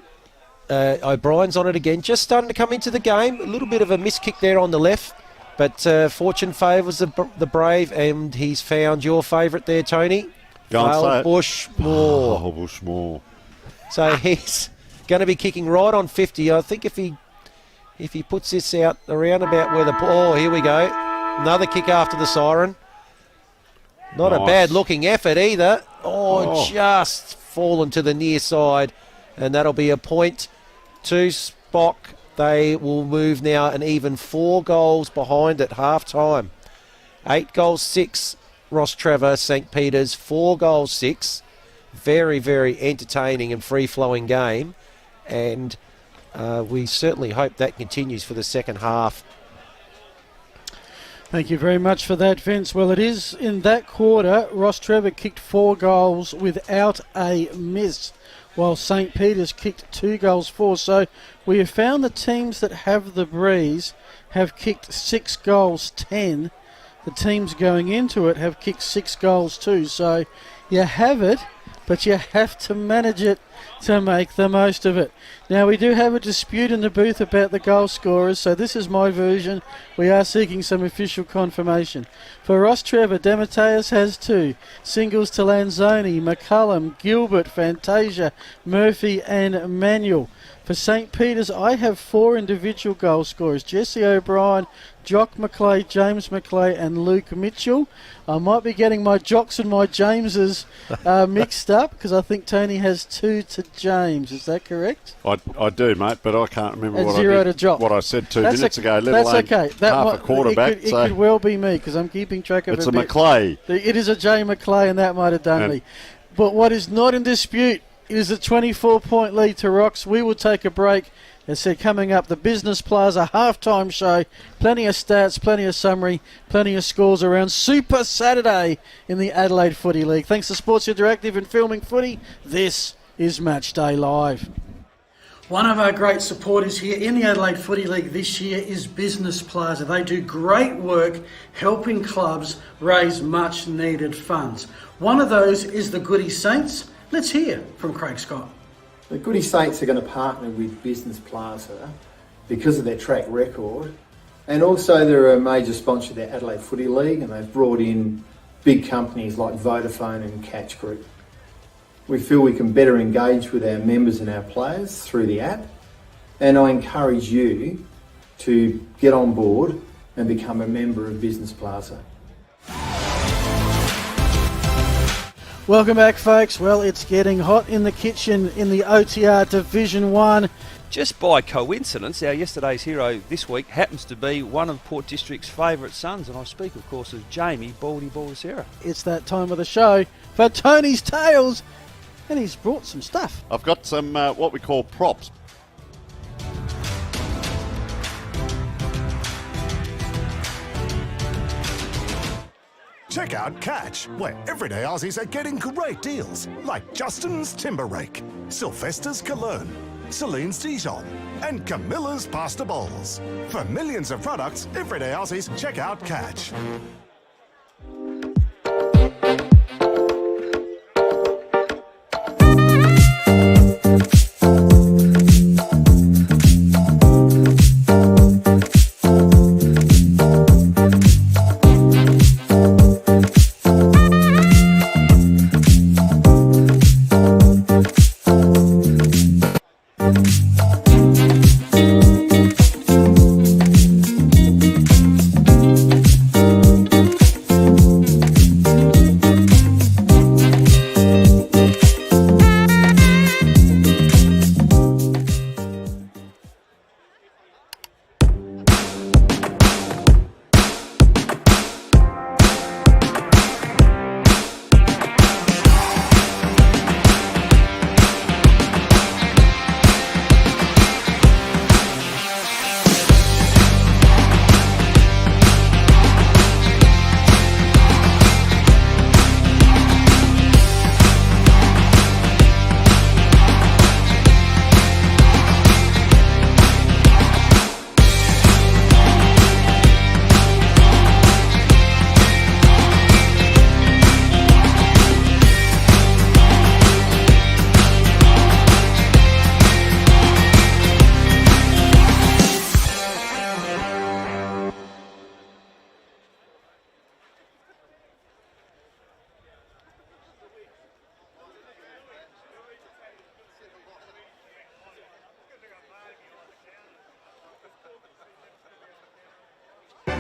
O'Brien's on it again, just starting to come into the game. A little bit of a miss kick there on the left, but fortune favours the Brave, and he's found your favourite there, Tony. Bushmore. Oh, Bushmore. So he's going to be kicking right on 50. I think if he puts this out around about where the ball... Oh, here we go. Another kick after the siren. Not nice. A bad-looking effort either. Oh, just fallen to the near side, and that'll be a point to Spock. They will move now an even 4 goals behind at half-time. 8 goals, 6, Rostrevor, St. Peter's, 4 goals, 6. Very, very entertaining and free-flowing game, and we certainly hope that continues for the second half. Thank you very much for that, Vince. Well, it is in that quarter, Rostrevor kicked 4 goals without a miss, while St. Peter's kicked 2 goals, 4. So we have found the teams that have the breeze have kicked 6 goals, 10. The teams going into it have kicked 6 goals, 2. So you have it, but you have to manage it to make the most of it. Now, we do have a dispute in the booth about the goal scorers, so this is my version. We are seeking some official confirmation. For Rostrevor, Demetrius has 2. Singles to Lanzoni, McCullum, Gilbert, Fantasia, Murphy and Manuel. For St. Peter's, I have 4 individual goal scorers. Jesse O'Brien, Jock McClay, James McClay and Luke Mitchell. I might be getting my Jocks and my Jameses mixed up, because I think Tony has 2 to James. Is that correct? I do, mate, but I can't remember what I said 2 minutes ago, let alone okay. half a quarterback. It could well be me, because I'm keeping track of it. It's a McClay. It is a J McClay, and that might have done me. But what is not in dispute is a 24-point lead to Rocks. We will take a break. As said, coming up, the Business Plaza halftime show. Plenty of stats, plenty of summary, plenty of scores around Super Saturday in the Adelaide Footy League. Thanks to Sports Interactive and Filming Footy. This is Match Day Live. One of our great supporters here in the Adelaide Footy League this year is Business Plaza. They do great work helping clubs raise much needed funds. One of those is the Goody Saints. Let's hear from Craig Scott. The Goody Saints are going to partner with Business Plaza because of their track record, and also they're a major sponsor of the Adelaide Footy League, and they've brought in big companies like Vodafone and Catch Group. We feel we can better engage with our members and our players through the app, and I encourage you to get on board and become a member of Business Plaza. Welcome back, folks. Well, it's getting hot in the kitchen in the OTR Division 1. Just by coincidence, our yesterday's hero this week happens to be one of Port District's favourite sons, and I speak, of course, of Jamie Baldacera. It's that time of the show for Tony's Tales, and he's brought some stuff. I've got some what we call props. Check out Catch, where everyday Aussies are getting great deals, like Justin's Timber Rake, Sylvester's Cologne, Celine's Dijon, and Camilla's Pasta Bowls. For millions of products, everyday Aussies, check out Catch.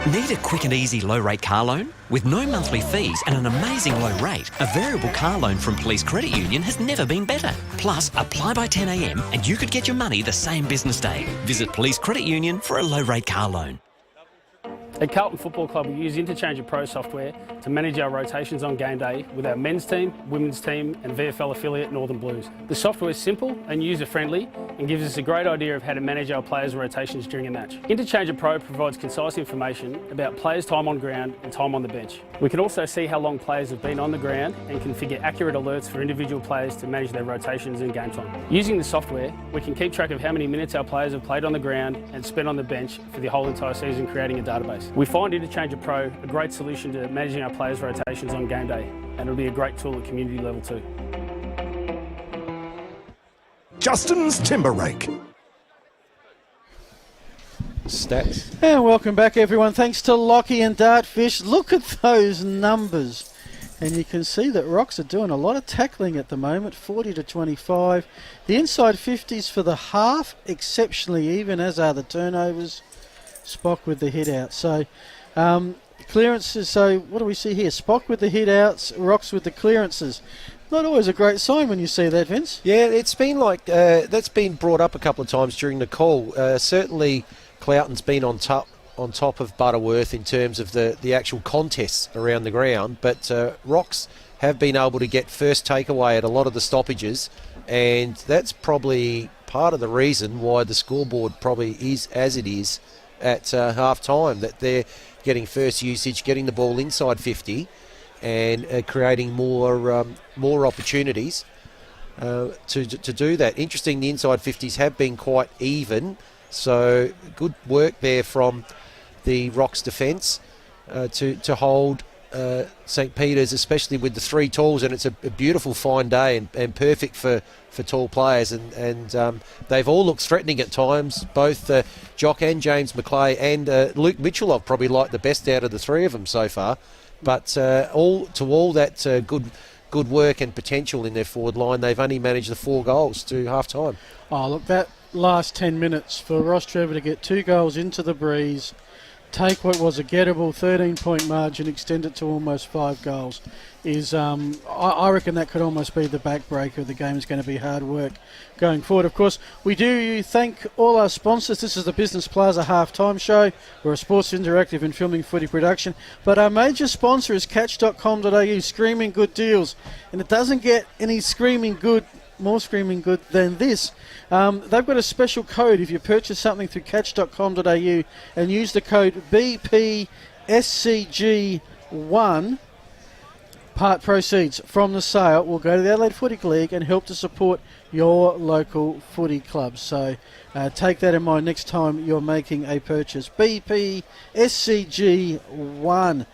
Need a quick and easy low-rate car loan? With no monthly fees and an amazing low rate, a variable car loan from Police Credit Union has never been better. Plus, apply by 10 a.m. and you could get your money the same business day. Visit Police Credit Union for a low-rate car loan. At Carlton Football Club, we use Interchange Pro software to manage our rotations on game day with our men's team, women's team and VFL affiliate Northern Blues. The software is simple and user-friendly and gives us a great idea of how to manage our players' rotations during a match. Interchange Pro provides concise information about players' time on ground and time on the bench. We can also see how long players have been on the ground and configure accurate alerts for individual players to manage their rotations and game time. Using the software, we can keep track of how many minutes our players have played on the ground and spent on the bench for the whole entire season, creating a database. We find Interchange Pro a great solution to managing our players' rotations on game day, and it'll be a great tool at community level too. Justin's Timber Rake. Stats. And welcome back, everyone. Thanks to Lockie and Dartfish. Look at those numbers. And you can see that Rocks are doing a lot of tackling at the moment, 40 to 25. The inside 50s for the half, exceptionally even, as are the turnovers. Spock with the hit out. So clearances, so what do we see here? Spock with the hit outs, Rocks with the clearances. Not always a great sign when you see that, Vince. Yeah, it's been like, that's been brought up a couple of times during the call. Certainly Cloughton's been on top of Butterworth in terms of the actual contests around the ground, but Rocks have been able to get first takeaway at a lot of the stoppages, and that's probably part of the reason why the scoreboard probably is as it is at half-time, that they're getting first usage, getting the ball inside 50 and creating more opportunities to do that. Interesting, the inside 50s have been quite even, so good work there from the Rocks defence to hold St Peter's, especially with the three talls, and it's a beautiful fine day and perfect for tall players, and they've all looked threatening at times. Both Jock and James McClay and Luke Mitchell I've probably liked the best out of the three of them so far. But all that good work and potential in their forward line, they've only managed the 4 goals to half-time. Oh, look, that last 10 minutes for Rostrevor to get 2 goals into the breeze, take what was a gettable 13-point margin, extend it to almost 5 goals, is I reckon that could almost be the backbreaker. The game is going to be hard work going forward. Of course, we do thank all our sponsors. This is the Business Plaza Halftime Show. We're a sports interactive and filming footy production. But our major sponsor is catch.com.au, screaming good deals. And it doesn't get any more screaming good than this. They've got a special code if you purchase something through catch.com.au and use the code BPSCG1. Part proceeds from the sale will go to the Adelaide Footy League and help to support your local footy club. So take that in mind next time you're making a purchase. BPSCG1.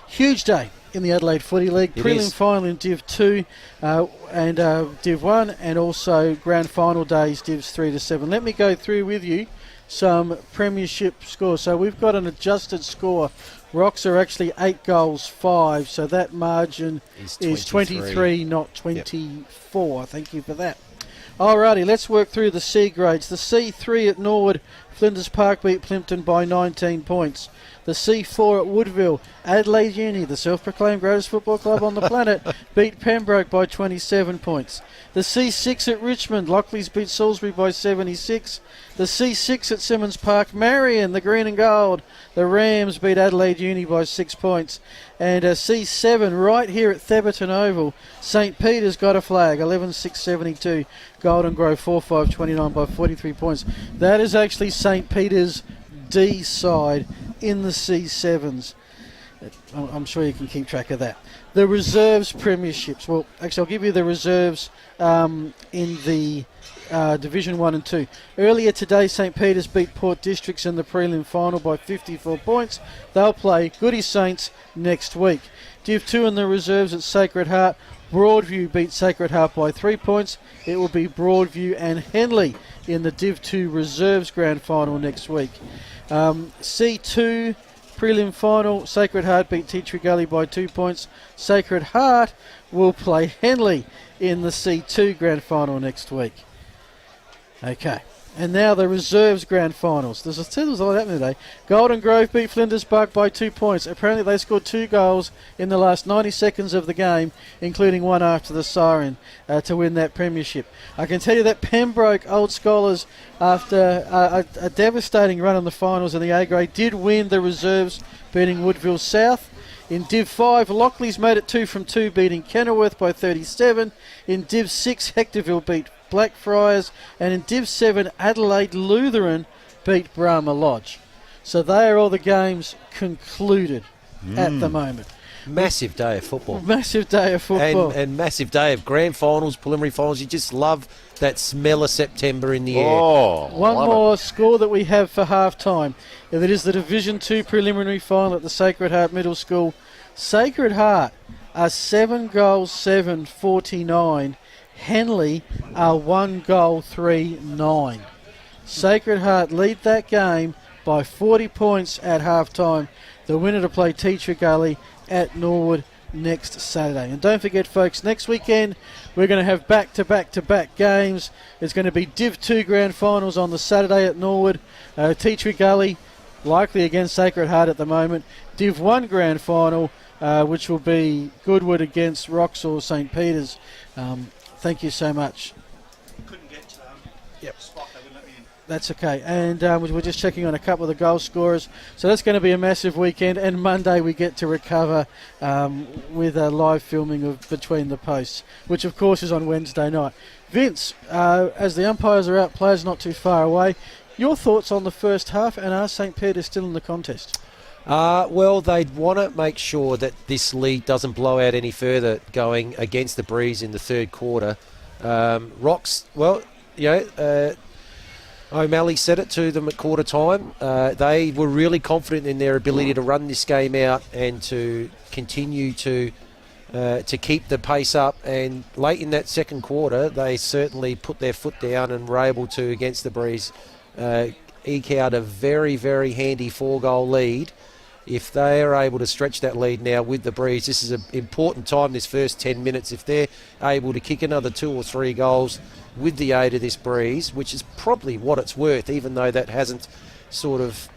Huge day in the Adelaide Footy League. Prelim final in Div 2 and Div 1, and also grand final days Divs 3 to 7. Let me go through with you some premiership scores. So we've got an adjusted score. Rocks are actually 8 goals, 5, so that margin is 23, not 24. Yep. Thank you for that. Alrighty, let's work through the C grades. The C3 at Norwood, Flinders Park beat Plympton by 19 points. The C4 at Woodville, Adelaide Uni, the self-proclaimed greatest football club on the planet, beat Pembroke by 27 points. The C6 at Richmond, Lockleys beat Salisbury by 76. The C6 at Simmons Park, Marion, the green and gold, the Rams beat Adelaide Uni by 6 points. And C7 right here at Theberton Oval, St. Peter's got a flag, 11-6-72. Golden Grove 4-5-29 by 43 points. That is actually St. Peter's D side in the C7s. I'm sure you can keep track of that. The reserves premierships. Well, actually, I'll give you the reserves in the Division 1 and 2. Earlier today, St. Peter's beat Port Districts in the prelim final by 54 points. They'll play Goody Saints next week. Div 2 in the reserves at Sacred Heart. Broadview beat Sacred Heart by 3 points. It will be Broadview and Henley in the Div 2 reserves grand final next week. C2 prelim final, Sacred Heart beat Tea Tree Gully by 2 points. Sacred Heart will play Henley in the C2 grand final next week. Okay, and now the reserves grand finals. There's a lot happening today. Golden Grove beat Flinders Park by 2 points. Apparently they scored 2 goals in the last 90 seconds of the game, including one after the siren, to win that premiership. I can tell you that Pembroke Old Scholars, after a devastating run in the finals in the A grade, did win the reserves, beating Woodville South. In Div 5, Lockleys made it 2 from 2, beating Kenilworth by 37. In Div 6, Hectorville beat Blackfriars, and in Div 7, Adelaide Lutheran beat Brahma Lodge. So they are all the games concluded at the moment. Massive day of football. Massive day of football. And massive day of grand finals, preliminary finals. You just love that smell of September in the air. One more score that we have for half-time. It is the Division 2 preliminary final at the Sacred Heart Middle School. Sacred Heart are 7 goals, 7-49. Henley are 1 goal, 3-9. Sacred Heart lead that game by 40 points at half-time. The winner to play Tea Tree Gully at Norwood next Saturday. And don't forget, folks, next weekend we're going to have back-to-back-to-back games. It's going to be Div 2 grand finals on the Saturday at Norwood. Tea Tree Gully likely against Sacred Heart at the moment. Div 1 grand final, which will be Goodwood against Roxall St. Peter's. Thank you so much. Couldn't get spot, they wouldn't let me in. That's okay. And we're just checking on a couple of the goal scorers. So that's going to be a massive weekend. And Monday we get to recover with a live filming of Between the Posts, which of course is on Wednesday night. Vince, as the umpires are out, players not too far away, your thoughts on the first half, and are St. Peter's still in the contest? Well, they'd want to make sure that this lead doesn't blow out any further going against the breeze in the third quarter. Rocks, well, O'Malley said it to them at quarter time. They were really confident in their ability to run this game out and to continue to keep the pace up. And late in that second quarter, they certainly put their foot down and were able to, against the breeze, eke out a very, very handy 4-goal lead if they are able to stretch that lead now with the breeze, this is an important time, this first 10 minutes. If they're able to kick another 2 or 3 goals with the aid of this breeze, which is probably what it's worth, even though that hasn't sort of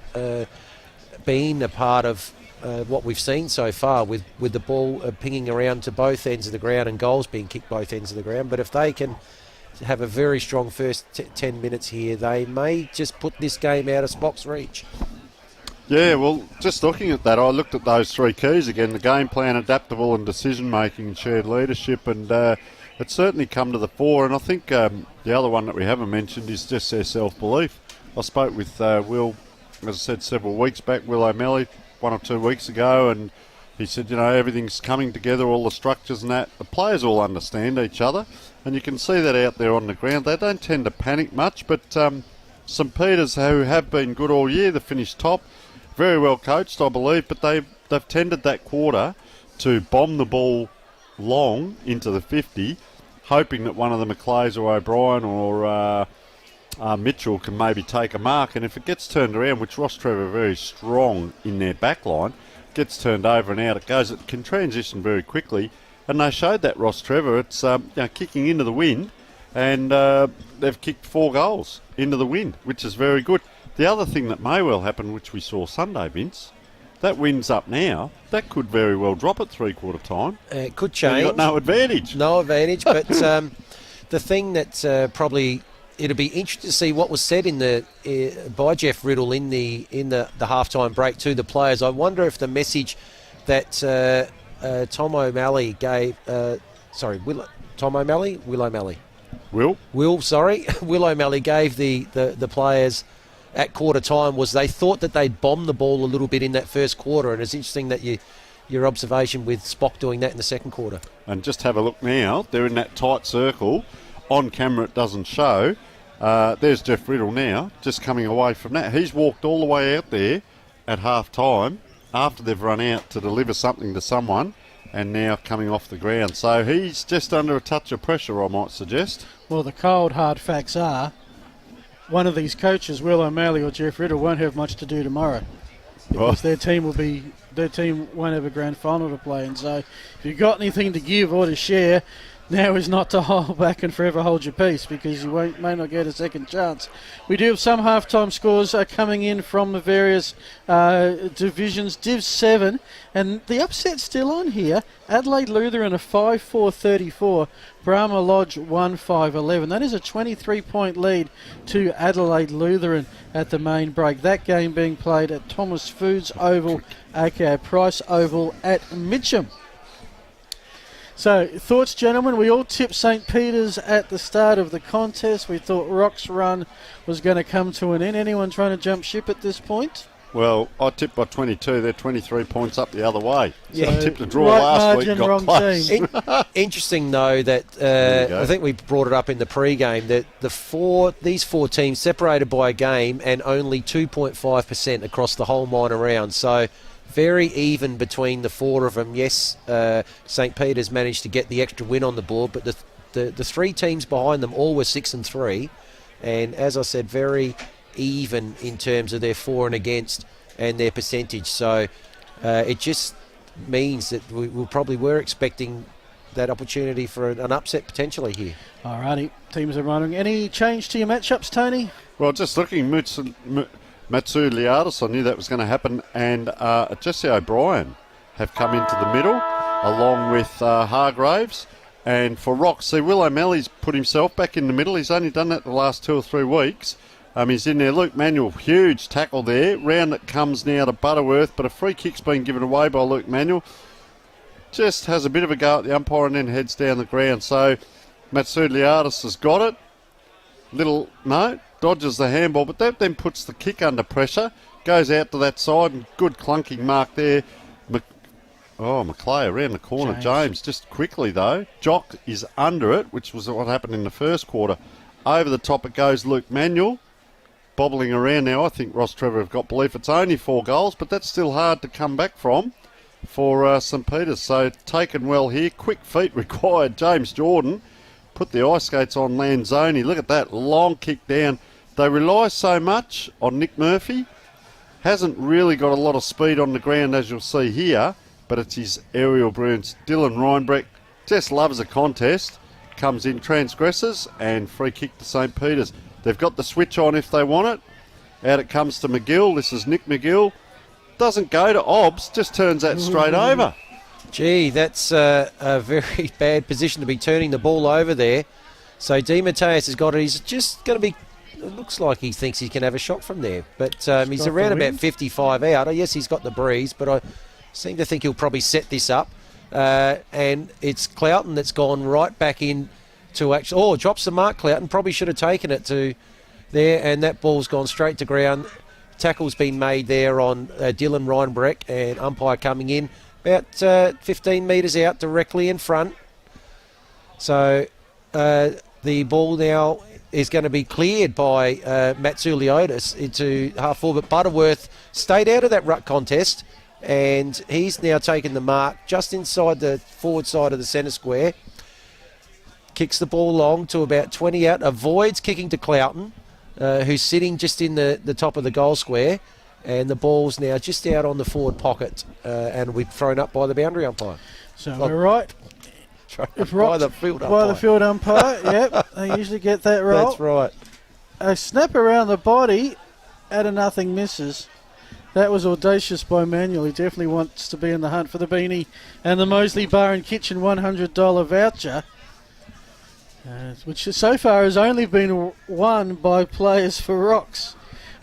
been a part of what we've seen so far with the ball pinging around to both ends of the ground and goals being kicked both ends of the ground. But if they can have a very strong first 10 minutes here, they may just put this game out of Spock's reach. Yeah, well, just looking at that, I looked at those 3 keys again: the game plan, adaptable and decision making, and shared leadership, and it's certainly come to the fore. And I think the other one that we haven't mentioned is just their self-belief. I spoke with Will, as I said, several weeks back, Will O'Malley, 1 or 2 weeks ago, and he said, everything's coming together, all the structures and that. The players all understand each other, and you can see that out there on the ground. They don't tend to panic much, but St Peter's, who have been good all year, they finished top, very well coached, I believe, but they've tended that quarter to bomb the ball long into the 50, hoping that one of the Macleays or O'Brien or Mitchell can maybe take a mark, and if it gets turned around, which Rostrevor are very strong in their back line, gets turned over and out, it can transition very quickly, and they showed that Rostrevor. It's kicking into the wind, and they've kicked 4 goals into the wind, which is very good. The other thing that may well happen, which we saw Sunday, Vince, that wind's up now, that could very well drop at 3/4 time. It could change. You've got no advantage. No advantage, but the thing that probably it'll be interesting to see what was said by Jeff Riddle in the halftime break to the players. I wonder if the message that Tom O'Malley gave, Will O'Malley gave the players at quarter time was they thought that they'd bombed the ball a little bit in that first quarter, and it's interesting that your observation with Spock doing that in the second quarter. And just have a look now, they're in that tight circle. On camera it doesn't show. There's Jeff Riddle now, just coming away from that. He's walked all the way out there at half time after they've run out to deliver something to someone, and now coming off the ground. So he's just under a touch of pressure, I might suggest. Well, the cold, hard facts are one of these coaches, Will O'Malley or Jeff Riddle, won't have much to do tomorrow because their team won't have a grand final to play. And so if you've got anything to give or to share, now is not to hold back and forever hold your peace, because you may not get a second chance. We do have some halftime scores coming in from the various divisions. Div 7, and the upset's still on here. Adelaide Lutheran a 5-4-34, Brahma Lodge 1-5-11. That is a 23-point lead to Adelaide Lutheran at the main break. That game being played at Thomas Foods Oval, aka Price Oval at Mitcham. So, thoughts, gentlemen? We all tipped St Peter's at the start of the contest. We thought Rock's run was going to come to an end. Anyone trying to jump ship at this point? Well, I tipped by 22. They're 23 points up the other way. Yeah. So I tipped a draw Right last margin, week, got wrong close. team. Interesting, though, that I think we brought it up in the pre-game, that these four teams separated by a game and only 2.5% across the whole minor round. So very even between the 4 of them. Yes, St Peter's managed to get the extra win on the board, but the 3 teams behind them all were 6 and 3, and as I said, very even in terms of their for and against and their percentage. So it just means that we probably were expecting that opportunity for an upset potentially here. Alrighty, teams are running. Any change to your matchups, Tony? Well, just looking, Matsu Liardis, I knew that was going to happen, and Jesse O'Brien have come into the middle along with Hargraves. And for Rock, see, Will O'Malley's put himself back in the middle. He's only done that the last 2 or 3 weeks. He's in there. Luke Manuel, huge tackle there. Round that comes now to Butterworth, but a free kick's been given away by Luke Manuel. Just has a bit of a go at the umpire and then heads down the ground. So Matsu Liardis has got it. Dodges the handball, but that then puts the kick under pressure. Goes out to that side, and good clunking mark there. Macleay around the corner. James just quickly though. Jock is under it, which was what happened in the first quarter. Over the top it goes Luke Manuel. Bobbling around now. I think Rostrevor have got belief. It's only 4 goals, but that's still hard to come back from for St Peter's. So taken well here. Quick feet required. James Jordan put the ice skates on Lanzoni. Look at that long kick down. They rely so much on Nick Murphy. Hasn't really got a lot of speed on the ground, as you'll see here, but it's his aerial brilliance. Dylan Reinbrecht just loves a contest. Comes in, transgresses, and free kick to St. Peter's. They've got the switch on if they want it. Out it comes to McGill. This is Nick McGill. Doesn't go to Obbs, just turns that straight over. Gee, that's a very bad position to be turning the ball over there. So DeMatteis has got it. He's just going to be... It looks like he thinks he can have a shot from there. But he's around about 55 out. Oh, yes, he's got the breeze, but I seem to think he'll probably set this up. And it's Cloughton that's gone right back in to actually... Oh, drops the mark, Cloughton. Probably should have taken it to there, and that ball's gone straight to ground. Tackle's been made there on Dylan Reinbrecht, and umpire coming in about 15 metres out directly in front. So the ball now is going to be cleared by Matsuliotis into half forward. Butterworth stayed out of that ruck contest, and he's now taken the mark just inside the forward side of the centre square. Kicks the ball long to about 20 out, avoids kicking to Cloughton, who's sitting just in the top of the goal square, and the ball's now just out on the forward pocket, and we've thrown up by the boundary umpire. So we're right. By the field umpire. By the field umpire, yep. They usually get that right. That's right. A snap around the body, out of nothing misses. That was audacious by Manuel. He definitely wants to be in the hunt for the beanie and the Moseley Bar and Kitchen $100 voucher, which so far has only been won by players for Rocks.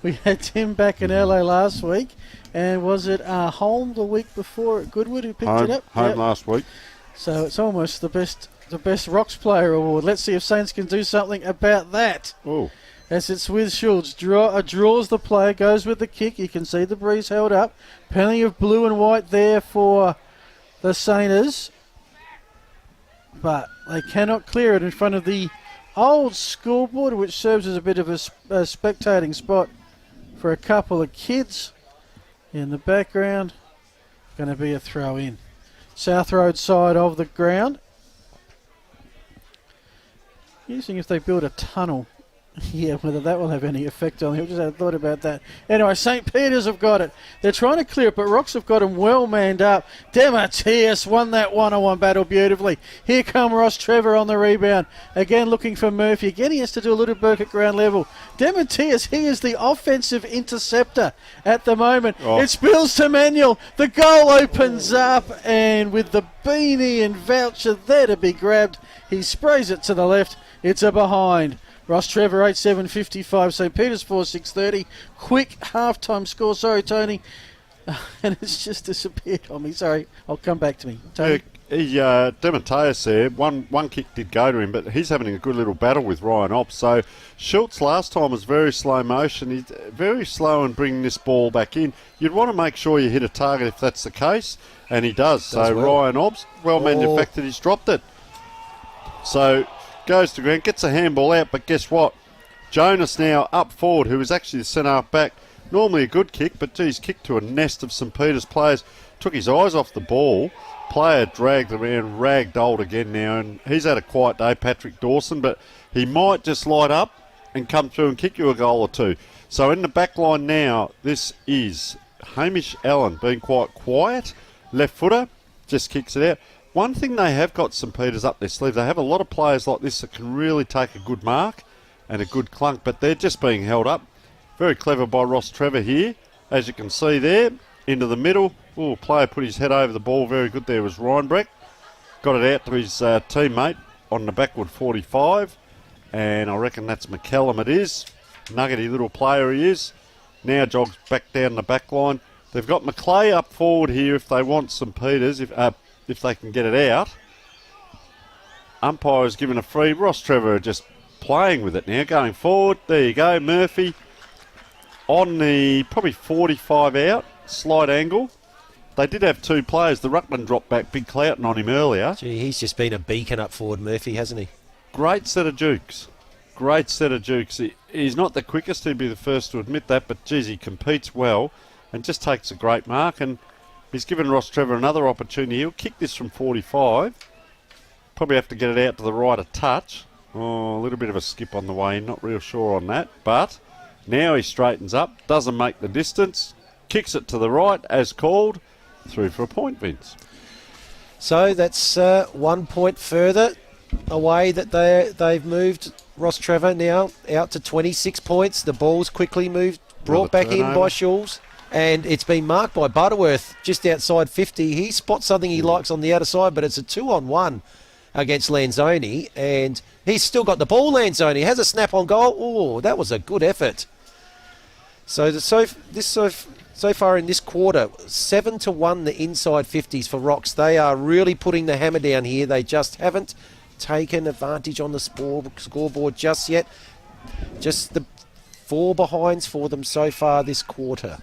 We had Tim back in LA last week, and was it Holm the week before at Goodwood who picked it up? Home last week. So it's almost the best Rocks player award. Let's see if Saints can do something about that. Oh. As it's with Schultz. Draws the player, goes with the kick. You can see the breeze held up. Plenty of blue and white there for the Saints. But they cannot clear it in front of the old scoreboard, which serves as a bit of a spectating spot for a couple of kids. In the background, going to be a throw in. South Road side of the ground. Using if they build a tunnel. Yeah, whether that will have any effect on him. Just had a thought about that. Anyway, St. Peter's have got it. They're trying to clear it, but Rocks have got him well manned up. DeMatteis won that one-on-one battle beautifully. Here come Rostrevor on the rebound. Again, looking for Murphy. Again, he has to do a little work at ground level. DeMatteis, he is the offensive interceptor at the moment. Oh. It spills to Manuel. The goal opens up, and with the beanie and voucher there to be grabbed, he sprays it to the left. It's a behind. Rostrevor 8-7-55, St. Peter's 4-6-30. Quick half-time score. Sorry, Tony. And it's just disappeared on me. Sorry, I'll come back to me. Tony? DeMatteis there, one kick did go to him, but he's having a good little battle with Ryan Opp. So Schultz last time was very slow motion. He's very slow in bringing this ball back in. You'd want to make sure you hit a target if that's the case, and he does. So well. Ryan Obb's manufactured. He's dropped it. So goes to ground, gets a handball out, but guess what? Jonas now up forward, who is actually the centre back. Normally a good kick, but geez, kicked to a nest of St. Peter's players. Took his eyes off the ball. Player dragged around, ragdolled again now, and he's had a quiet day, Patrick Dawson, but he might just light up and come through and kick you a goal or two. So in the back line now, this is Hamish Allen being quite quiet. Left footer, just kicks it out. One thing they have got St. Peter's up their sleeve, they have a lot of players like this that can really take a good mark and a good clunk, but they're just being held up. Very clever by Rostrevor here. As you can see there, into the middle. Oh, player put his head over the ball. Very good there was Reinbrecht. Got it out to his teammate on the backward 45. And I reckon that's McCallum it is. Nuggety little player he is. Now jogs back down the back line. They've got McClay up forward here if they want St. Peter's, if they can get it out. Umpire is given a free. Rostrevor just playing with it now, going forward. There you go, Murphy. On the probably 45 out, slight angle. They did have two players. The ruckman dropped back, big Cloughton on him earlier. Gee, he's just been a beacon up forward, Murphy, hasn't he? Great set of dukes. Great set of dukes. He's not the quickest, he'd be the first to admit that, but geez, he competes well and just takes a great mark. And he's given Rostrevor another opportunity. He'll kick this from 45. Probably have to get it out to the right a touch. Oh, a little bit of a skip on the way in. Not real sure on that. But now he straightens up. Doesn't make the distance. kicks it to the right, as called, through for a point, Vince. So that's 1 point further away that they've moved Rostrevor now out to 26 points. The ball's quickly moved, brought back in by Schulz, and it's been marked by Butterworth just outside 50. He spots something he likes on the outer side, but it's a 2-on-1 against Lanzoni, and he's still got the ball. Lanzoni has a snap-on goal. Oh, that was a good effort. So so far in this quarter, 7-1 the inside 50s for Rocks. They are really putting the hammer down here. They just haven't taken advantage on the scoreboard just yet. Just the 4 behinds for them so far this quarter.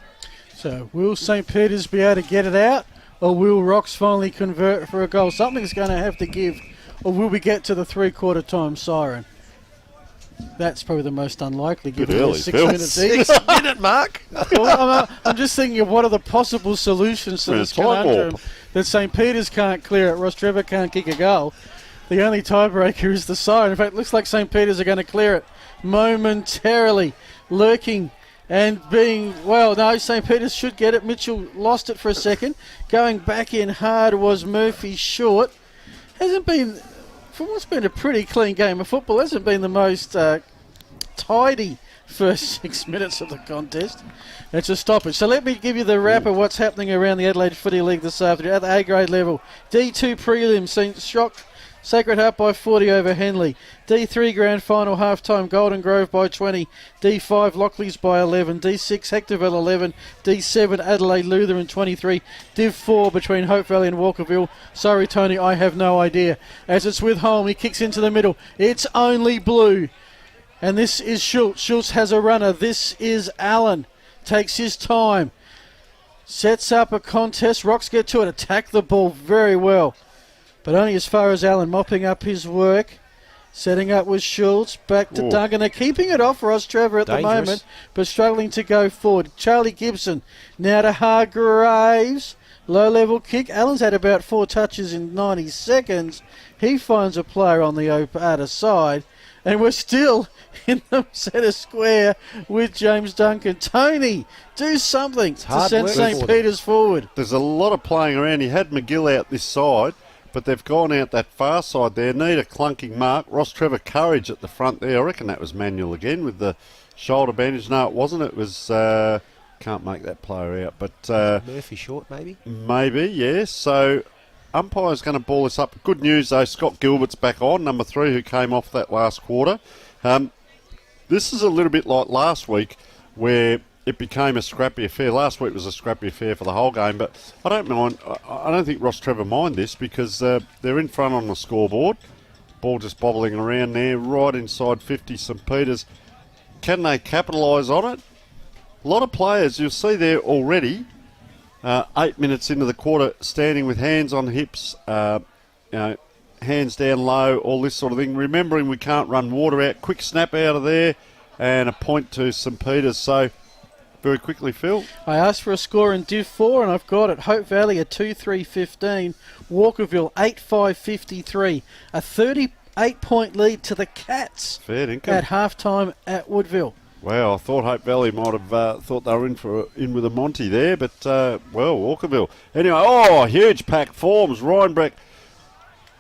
So will St. Peter's be able to get it out, or will Rocks finally convert for a goal? Something's going to have to give, or will we get to the 3/4 time siren? That's probably the most unlikely, given the 6 minutes each. 6 minute mark. Well, I'm just thinking of what are the possible solutions to this conundrum that St. Peter's can't clear it, Rostrevor can't kick a goal. The only tiebreaker is the siren. In fact, it looks like St. Peter's are going to clear it momentarily, lurking and being, well, no, St. Peter's should get it. Mitchell lost it for a second. Going back in hard was Murphy Short. Hasn't been, from what's been a pretty clean game of football, hasn't been the most tidy first 6 minutes of the contest. It's a stoppage. So let me give you the wrap of what's happening around the Adelaide Footy League this afternoon at the A-grade level. D2 prelim, seen shocked Sacred Heart by 40 over Henley. D3 Grand Final half-time Golden Grove by 20. D5 Lockleys by 11. D6 Hectorville 11. D7 Adelaide Lutheran 23. Div 4 between Hope Valley and Walkerville. Sorry, Tony, I have no idea. As it's with Holm, he kicks into the middle. It's only blue. And this is Schultz. Schultz has a runner. This is Allen. Takes his time. Sets up a contest. Rocks get to it. Attack the ball very well. But only as far as Allen mopping up his work. Setting up with Schultz. Back to Duncan. They're keeping it off Rostrevor at the moment, but struggling to go forward. Charlie Gibson now to Hargraves. Low level kick. Allen's had about 4 touches in 90 seconds. He finds a player on the outer side. And we're still in the centre square with James Duncan. Tony, do something to send St. Peter's forward. There's a lot of playing around. He had McGill out this side, but they've gone out that far side there. Need a clunking mark. Rostrevor Courage at the front there. I reckon that was manual again with the shoulder bandage. No, it wasn't. It was... can't make that player out. But Murphy Short, maybe? Maybe, yes. So... umpire's going to ball this up. Good news, though, Scott Gilbert's back on, number 3, who came off that last quarter. This is a little bit like last week, where it became a scrappy affair. Last week was a scrappy affair for the whole game, but I don't mind. I don't think Rostrevor mind this, because they're in front on the scoreboard. Ball just bobbling around there, right inside 50 St. Peter's. Can they capitalise on it? A lot of players, you'll see there already, 8 minutes into the quarter, standing with hands on hips, hands down low, all this sort of thing. Remembering we can't run water out. Quick snap out of there, and a point to St. Peter's. So, very quickly, Phil. I asked for a score in Div 4, and I've got it. Hope Valley a 2-3-15. Walkerville 8-5-53. A 38-point lead to the Cats. Fair income. At halftime at Woodville. Wow, I thought Hope Valley might have thought they were in with a Monty there, but, Walkerville. Anyway, huge pack forms. Reinbreck,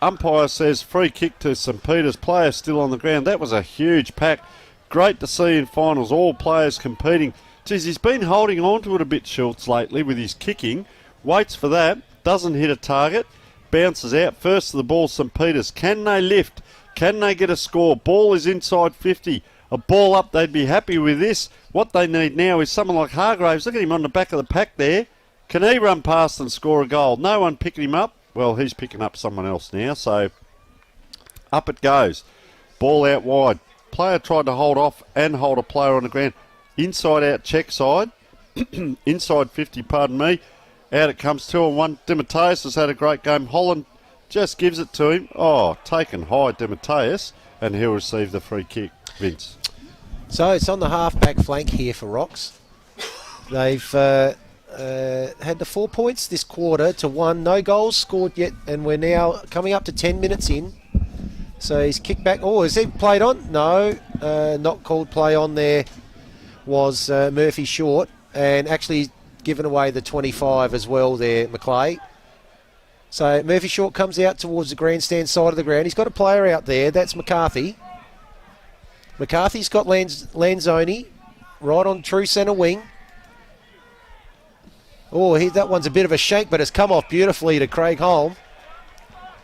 umpire says free kick to St. Peter's. Player still on the ground. That was a huge pack. Great to see in finals, all players competing. Geez, he's been holding on to it a bit, Schultz, lately with his kicking. Waits for that, doesn't hit a target, bounces out. First to the ball, St. Peter's. Can they lift? Can they get a score? Ball is inside 50. A ball up, they'd be happy with this. What they need now is someone like Hargraves. Look at him on the back of the pack there. Can he run past and score a goal? No one picking him up. Well, he's picking up someone else now, so up it goes. Ball out wide. Player tried to hold off and hold a player on the ground. Inside out check side. Inside 50, pardon me. Out it comes 2-on-1. Demetrius has had a great game. Holland just gives it to him. Oh, taken high, Demetrius, and he'll receive the free kick. Vince. So it's on the half-back flank here for Rocks. They've had the 4 points this quarter to 1. No goals scored yet, and we're now coming up to 10 minutes in. So he's kicked back. Oh, is he played on? No, not called play on there was Murphy Short. And actually given away the 25 as well there, Macleay. So Murphy Short comes out towards the grandstand side of the ground. He's got a player out there. That's McCarthy. McCarthy's got Lanzoni right on true centre wing. Oh, that one's a bit of a shank, but it's come off beautifully to Craig Holm.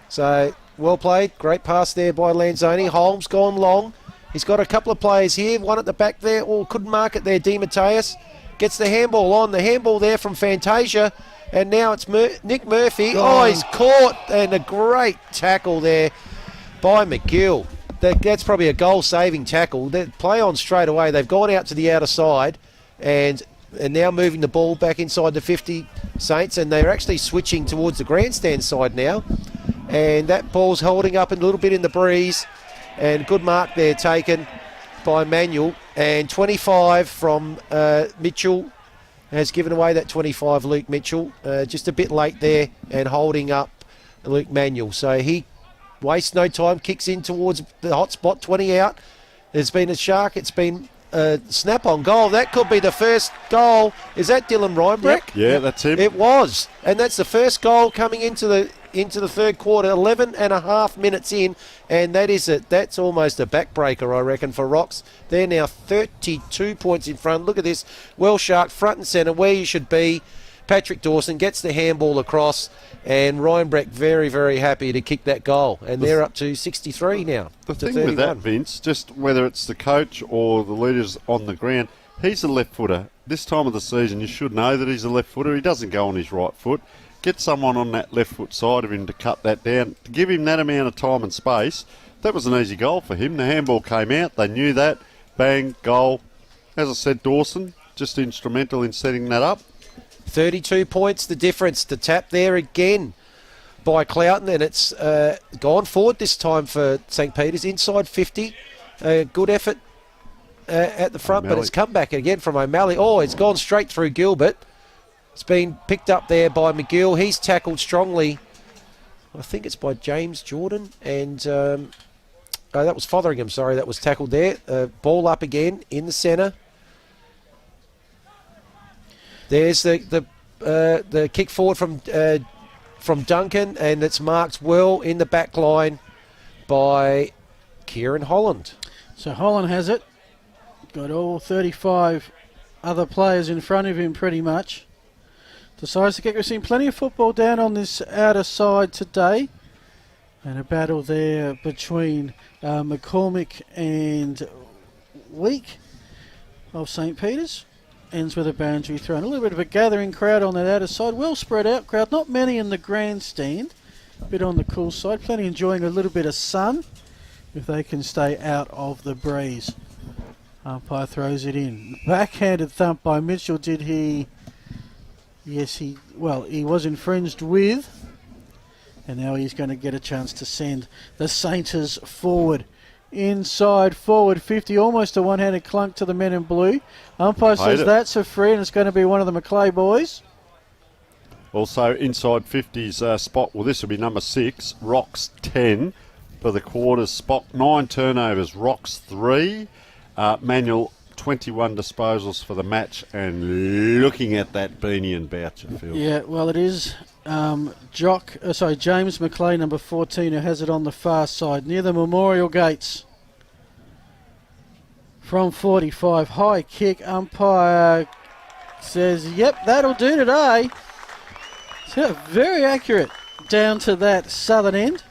So, well played. Great pass there by Lanzoni. Holm's gone long. He's got a couple of players here. One at the back there. Oh, couldn't mark it there. Di Mateus gets the handball on. The handball there from Fantasia. And now it's Nick Murphy. Oh, he's caught. And a great tackle there by McGill. That's probably a goal-saving tackle. They play on straight away. They've gone out to the outer side and now moving the ball back inside the 50 Saints, and they're actually switching towards the grandstand side now. And that ball's holding up a little bit in the breeze, and good mark there taken by Manuel. And 25 from Mitchell has given away that 25, Luke Mitchell. Just a bit late there and holding up Luke Manuel. So he wastes no time, kicks in towards the hot spot, 20 out. There's been a shark. It's been a snap-on goal. That could be the first goal. Is that Dylan Reinbrecht? Yep. Yeah, that's him. It was. And that's the first goal coming into the third quarter, 11 and a half minutes in, and that's almost a backbreaker, I reckon, for Rocks. They're now 32 points in front. Look at this. Well Shark, front and centre, where you should be. Patrick Dawson gets the handball across, and Reinbrecht very, very happy to kick that goal. And they're up to 63 now. The thing with that, Vince, just whether it's the coach or the leaders on the ground, he's a left footer. This time of the season, you should know that he's a left footer. He doesn't go on his right foot. Get someone on that left foot side of him to cut that down. To give him that amount of time and space, that was an easy goal for him. The handball came out. They knew that. Bang, goal. As I said, Dawson, just instrumental in setting that up. 32 points, the difference. The tap there again by Cloughton, and it's gone forward this time for St. Peter's. Inside 50. Good effort at the front, but it's come back again from O'Malley. Oh, it's gone straight through Gilbert. It's been picked up there by McGill. He's tackled strongly. I think it's by James Jordan. And that was Fotheringham, sorry, that was tackled there. Ball up again in the centre. There's the kick forward from Duncan, and it's marked well in the back line by Kieran Holland. So Holland has it. Got all 35 other players in front of him pretty much. Decides to kick. We've seen plenty of football down on this outer side today. And a battle there between McCormick and Week of St. Peter's. Ends with a boundary thrown. A little bit of a gathering crowd on that outer side. Well spread out crowd. Not many in the grandstand. A bit on the cool side. Plenty enjoying a little bit of sun if they can stay out of the breeze. Umpire throws it in. Backhanded thump by Mitchell. Did he? Yes, he was infringed with. And now he's going to get a chance to send the Sainters forward. Inside forward 50, almost a one-handed clunk to the men in blue. Umpire says that's a free, and it's going to be one of the Macleay boys. Also inside 50's spot, well, this will be number 6, Rocks 10 for the quarters spot. 9 turnovers, Rocks 3. Manuel 21 disposals for the match, and looking at that Beanie and Boucher, Phil. Yeah, well, it is James Macleay, number 14, who has it on the far side near the memorial gates. From 45, high kick. Umpire says, yep, that'll do today. So very accurate down to that southern end.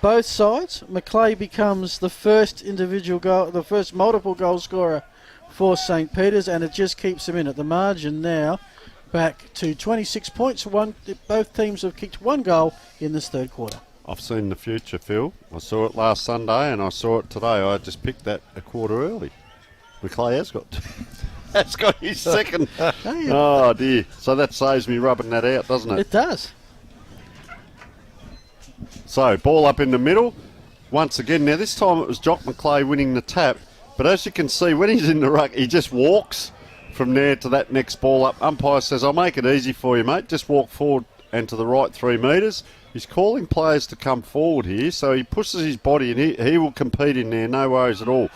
Both sides. Macleay becomes the first individual goal, the first multiple goal scorer for St. Peter's, and it just keeps him in at the margin now. Back to 26 points. Both teams have kicked one goal in this third quarter. I've seen the future, Phil. I saw it last Sunday and I saw it today. I just picked that a quarter early. Macleay has got his second. Oh, dear. So that saves me rubbing that out, doesn't it? It does. So, ball up in the middle. Once again, now this time it was Jock Macleay winning the tap. But as you can see, when he's in the ruck, he just walks from there to that next ball up. Umpire says, I'll make it easy for you, mate. Just walk forward and to the right 3 metres. He's calling players to come forward here, so he pushes his body and he will compete in there, no worries at all.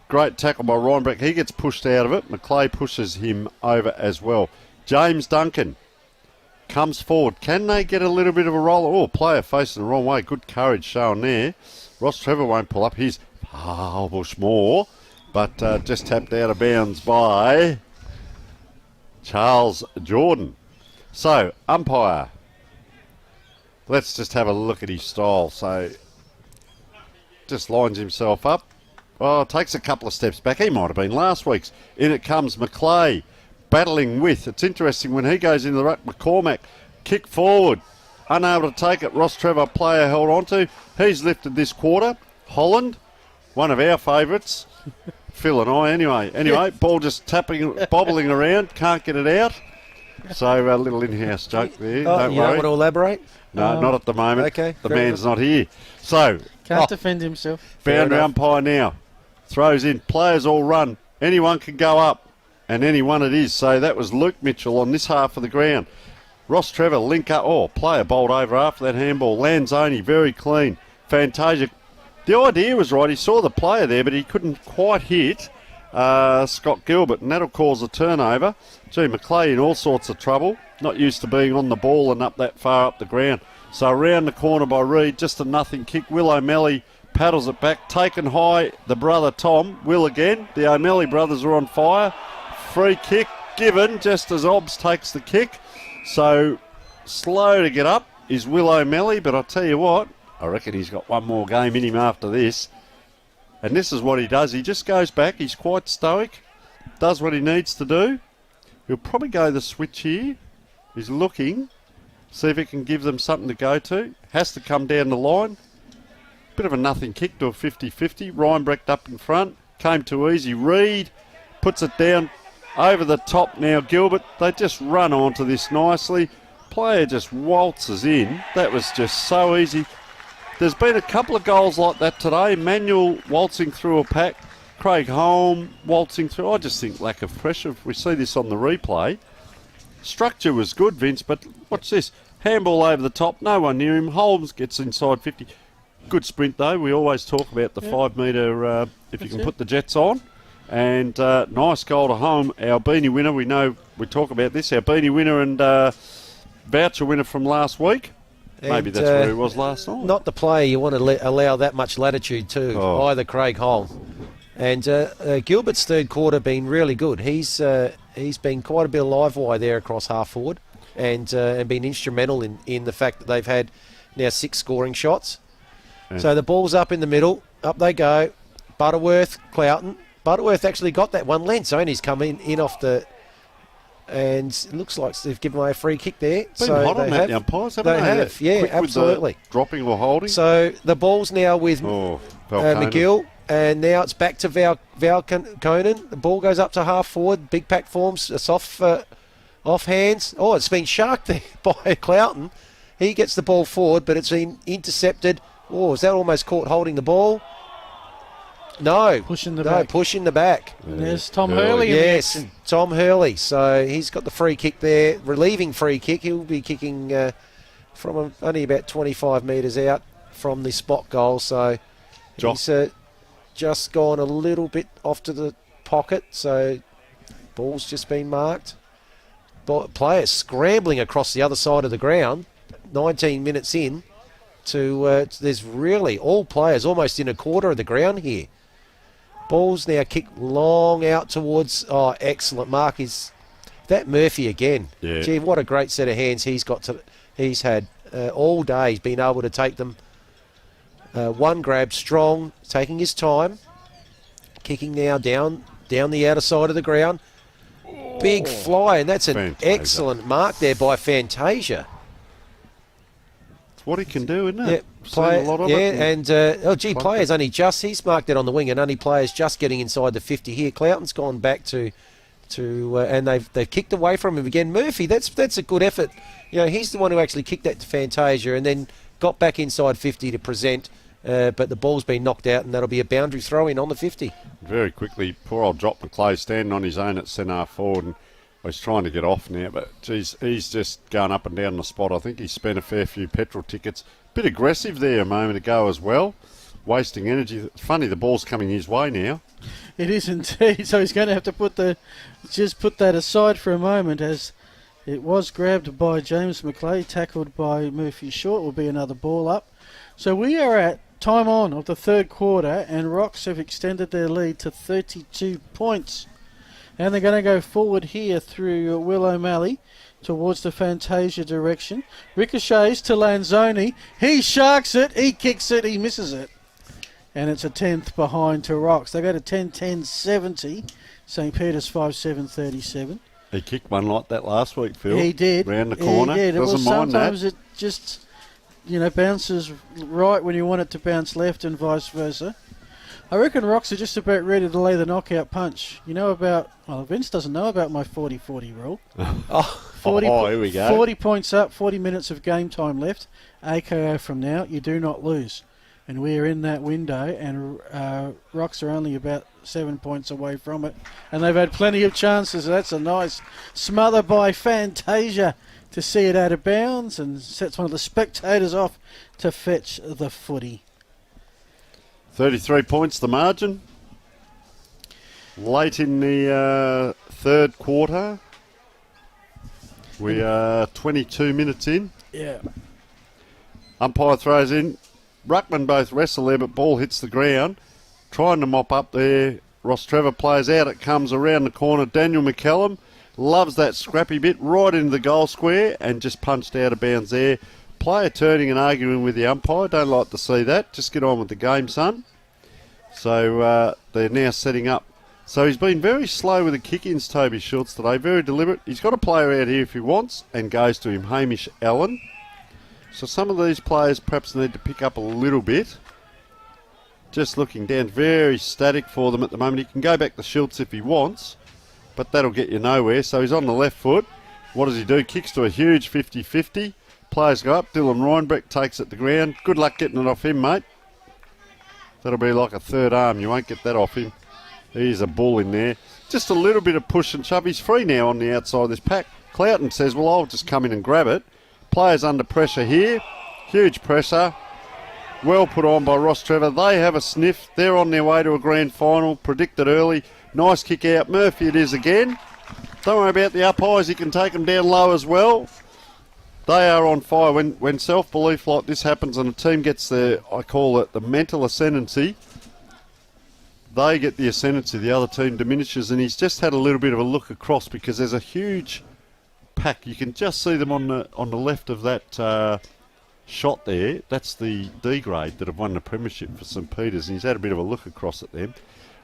Great tackle by Reinbrecht. He gets pushed out of it. Macleay pushes him over as well. James Duncan comes forward. Can they get a little bit of a roll? Oh, player facing the wrong way. Good courage shown there. Rostrevor won't pull up. He's Bush more, but just tapped out of bounds by Charles Jordan. So, umpire. Let's just have a look at his style. So, just lines himself up. Oh, takes a couple of steps back. He might have been last week's. In it comes McClay, battling with. It's interesting when he goes into the ruck. McCormack, kick forward. Unable to take it. Rostrevor player held on to. He's lifted this quarter. Holland, one of our favourites. Phil and I, anyway. Ball just bobbling around. Can't get it out. So a little in-house joke there. Don't you worry. don't want to elaborate? No, not at the moment. Okay. The man's not here. So, Can't defend himself. boundary umpire now. Throws in. Players all run. Anyone can go up. And anyone it is. So that was Luke Mitchell on this half of the ground. Rostrevor link up. Oh, player bowled over after that handball. Lanzoni very clean. Fantasia. The idea was right. He saw the player there, but he couldn't quite hit Scott Gilbert, and that'll cause a turnover. Gee, McClay in all sorts of trouble. Not used to being on the ball and up that far up the ground. So around the corner by Reed, just a nothing kick. Will O'Malley paddles it back. Taken high, the brother Tom. Will again. The O'Malley brothers are on fire. Free kick given just as Obbs takes the kick. So slow to get up is Will O'Malley, but I'll tell you what, I reckon he's got one more game in him after this. And this is what he does. He just goes back. He's quite stoic. Does what he needs to do. He'll probably go the switch here. He's looking. See if he can give them something to go to. Has to come down the line. Bit of a nothing kick to a 50-50. Reinbrecht up in front. Came too easy. Reed puts it down over the top now. Gilbert. They just run onto this nicely. Player just waltzes in. That was just so easy. There's been a couple of goals like that today. Manuel waltzing through a pack. Craig Holm waltzing through. I just think lack of pressure. If we see this on the replay. Structure was good, Vince, but watch this. Handball over the top. No one near him. Holmes gets inside 50. Good sprint, though. We always talk about the 5 metre, if you can put the jets on. And nice goal to home. Our beanie winner, we know we talk about this. Our beanie winner and voucher winner from last week. Maybe that's where he was last night. Not the player you want to allow that much latitude to, either Craig Holm. And Gilbert's third quarter been really good. He's been quite a bit of live wire there across half forward and been instrumental in the fact that they've had now 6 scoring shots. Yeah. So the ball's up in the middle. Up they go. Butterworth, Cloughton. Butterworth actually got that one length, so he's come in off the... And it looks like they've given away a free kick there. Been so hot on that, the umpires, haven't they? They have, yeah, absolutely. Dropping or holding. So the ball's now with McGill, and now it's back to Val Conan. The ball goes up to half forward. Big pack forms a soft off hands. Oh, it's been sharked there by Cloughton. He gets the ball forward, but it's been intercepted. Oh, is that almost caught holding the ball? No. Pushing the back. Pushing the back. There's Tom Hurley. Yes, Tom Hurley. So he's got the free kick there. Relieving free kick. He'll be kicking from only about 25 metres out from the spot goal. So he's just gone a little bit off to the pocket. So ball's just been marked. Players scrambling across the other side of the ground. 19 minutes in. There's really all players almost in a quarter of the ground here. Ball's now kicked long out towards... Oh, excellent mark. Is that Murphy again? Yeah. Gee, what a great set of hands he's had all day. He's been able to take them one grab strong, taking his time. Kicking now down the outer side of the ground. Big fly, and that's an excellent mark there by Fantasia. It's what he can do, isn't it? Yeah, a lot of it. And players only he's marked it on the wing, and only players just getting inside the 50 here. Cloughton's gone back to and they've kicked away from him again. Murphy, that's a good effort. You know, he's the one who actually kicked that to Fantasia and then got back inside 50 to present. But the ball's been knocked out, and that'll be a boundary throw in on the 50. Very quickly, poor old Drop McClay standing on his own at centre forward, and he's trying to get off now. But geez, he's just going up and down the spot. I think he spent a fair few petrol tickets. Bit aggressive there a moment ago as well, wasting energy. It's funny, the ball's coming his way now. It is indeed. So he's going to have to put that aside for a moment as It was grabbed by James McClay, tackled by Murphy Short. Will be another ball up. So we are at time on of the third quarter, and Rocks have extended their lead to 32 points. And they're going to go forward here through Will O'Malley towards the Fantasia direction. Ricochets to Lanzoni. He sharks it, he kicks it, he misses it. And it's a 10th behind to Rocks. They go to 10-10-70. St. Peter's 5-7-37. He kicked one like that last week, Phil. He did. Round the corner. He did. Doesn't mind that. Sometimes it just, bounces right when you want it to bounce left and vice versa. I reckon Rocks are just about ready to lay the knockout punch. Vince doesn't know about my 40-40 rule. 40 here we go. 40 points up, 40 minutes of game time left. AKO from now, you do not lose. And we are in that window, and Rocks are only about 7 points away from it. And they've had plenty of chances. That's a nice smother by Fantasia to see it out of bounds, and sets one of the spectators off to fetch the footy. 33 points the margin. Late in the third quarter. We are 22 minutes in. Yeah. Umpire throws in. Ruckman both wrestle there, but ball hits the ground. Trying to mop up there. Rostrevor plays out. It comes around the corner. Daniel McCallum loves that scrappy bit right into the goal square and just punched out of bounds there. Player turning and arguing with the umpire. Don't like to see that. Just get on with the game, son. So they're now setting up. So he's been very slow with the kick-ins, Toby Schultz, today. Very deliberate. He's got a player out here if he wants, and goes to him, Hamish Allen. So some of these players perhaps need to pick up a little bit. Just looking down, very static for them at the moment. He can go back to Schultz if he wants, but that'll get you nowhere. So he's on the left foot. What does he do? Kicks to a huge 50-50. Players go up. Dylan Reinbrecht takes it to ground. Good luck getting it off him, mate. That'll be like a third arm. You won't get that off him. He's a bull in there. Just a little bit of push and shove. He's free now on the outside of this pack. Cloughton says, well, I'll just come in and grab it. Players under pressure here. Huge pressure. Well put on by Rostrevor. They have a sniff. They're on their way to a grand final. Predicted early. Nice kick out. Murphy it is again. Don't worry about the umpires. He can take them down low as well. They are on fire. When self-belief like this happens and a team gets I call it the mental ascendancy, they get the ascendancy, the other team diminishes, and he's just had a little bit of a look across because there's a huge pack. You can just see them on the left of that shot there. That's the D grade that have won the premiership for St. Peter's, and he's had a bit of a look across at them.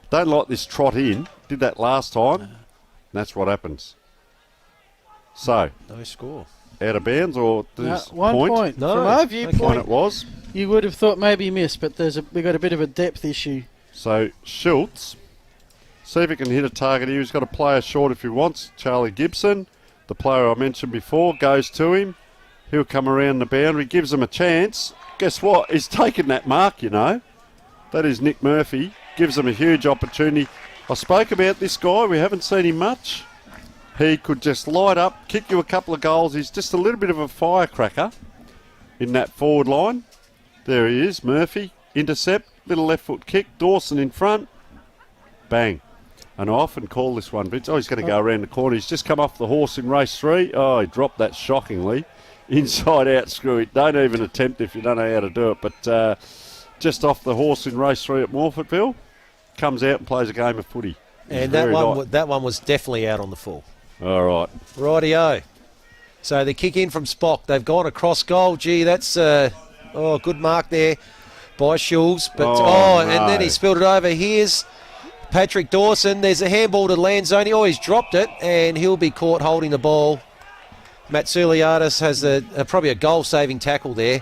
Don't like this trot in. Did that last time, and that's what happens. So no score. Out of bounds or this 1 point? No. From our viewpoint, Point it was. You would have thought maybe missed, but we've got a bit of a depth issue. So Schultz, see if he can hit a target here. He's got a player short if he wants. Charlie Gibson, the player I mentioned before, goes to him. He'll come around the boundary, gives him a chance. Guess what? He's taken that mark, That is Nick Murphy. Gives him a huge opportunity. I spoke about this guy. We haven't seen him much. He could just light up, kick you a couple of goals. He's just a little bit of a firecracker in that forward line. There he is, Murphy. Intercept, little left foot kick. Dawson in front. Bang. And I often call this one, Vince. Oh, he's going to go around the corner. He's just come off the horse in race 3. Oh, he dropped that shockingly. Inside out, screw it. Don't even attempt if you don't know how to do it. But just off the horse in race 3 at Morfordville. Comes out and plays a game of footy. And that one was definitely out on the full. All right. Rightio. So the kick in from Spock. They've gone across goal. Gee, that's good mark there by Schultz. But no. And then he spilled it over. Here's Patrick Dawson. There's a handball to Lanzoni. Oh, he's dropped it, and he'll be caught holding the ball. Matsouliadis has probably a goal-saving tackle there.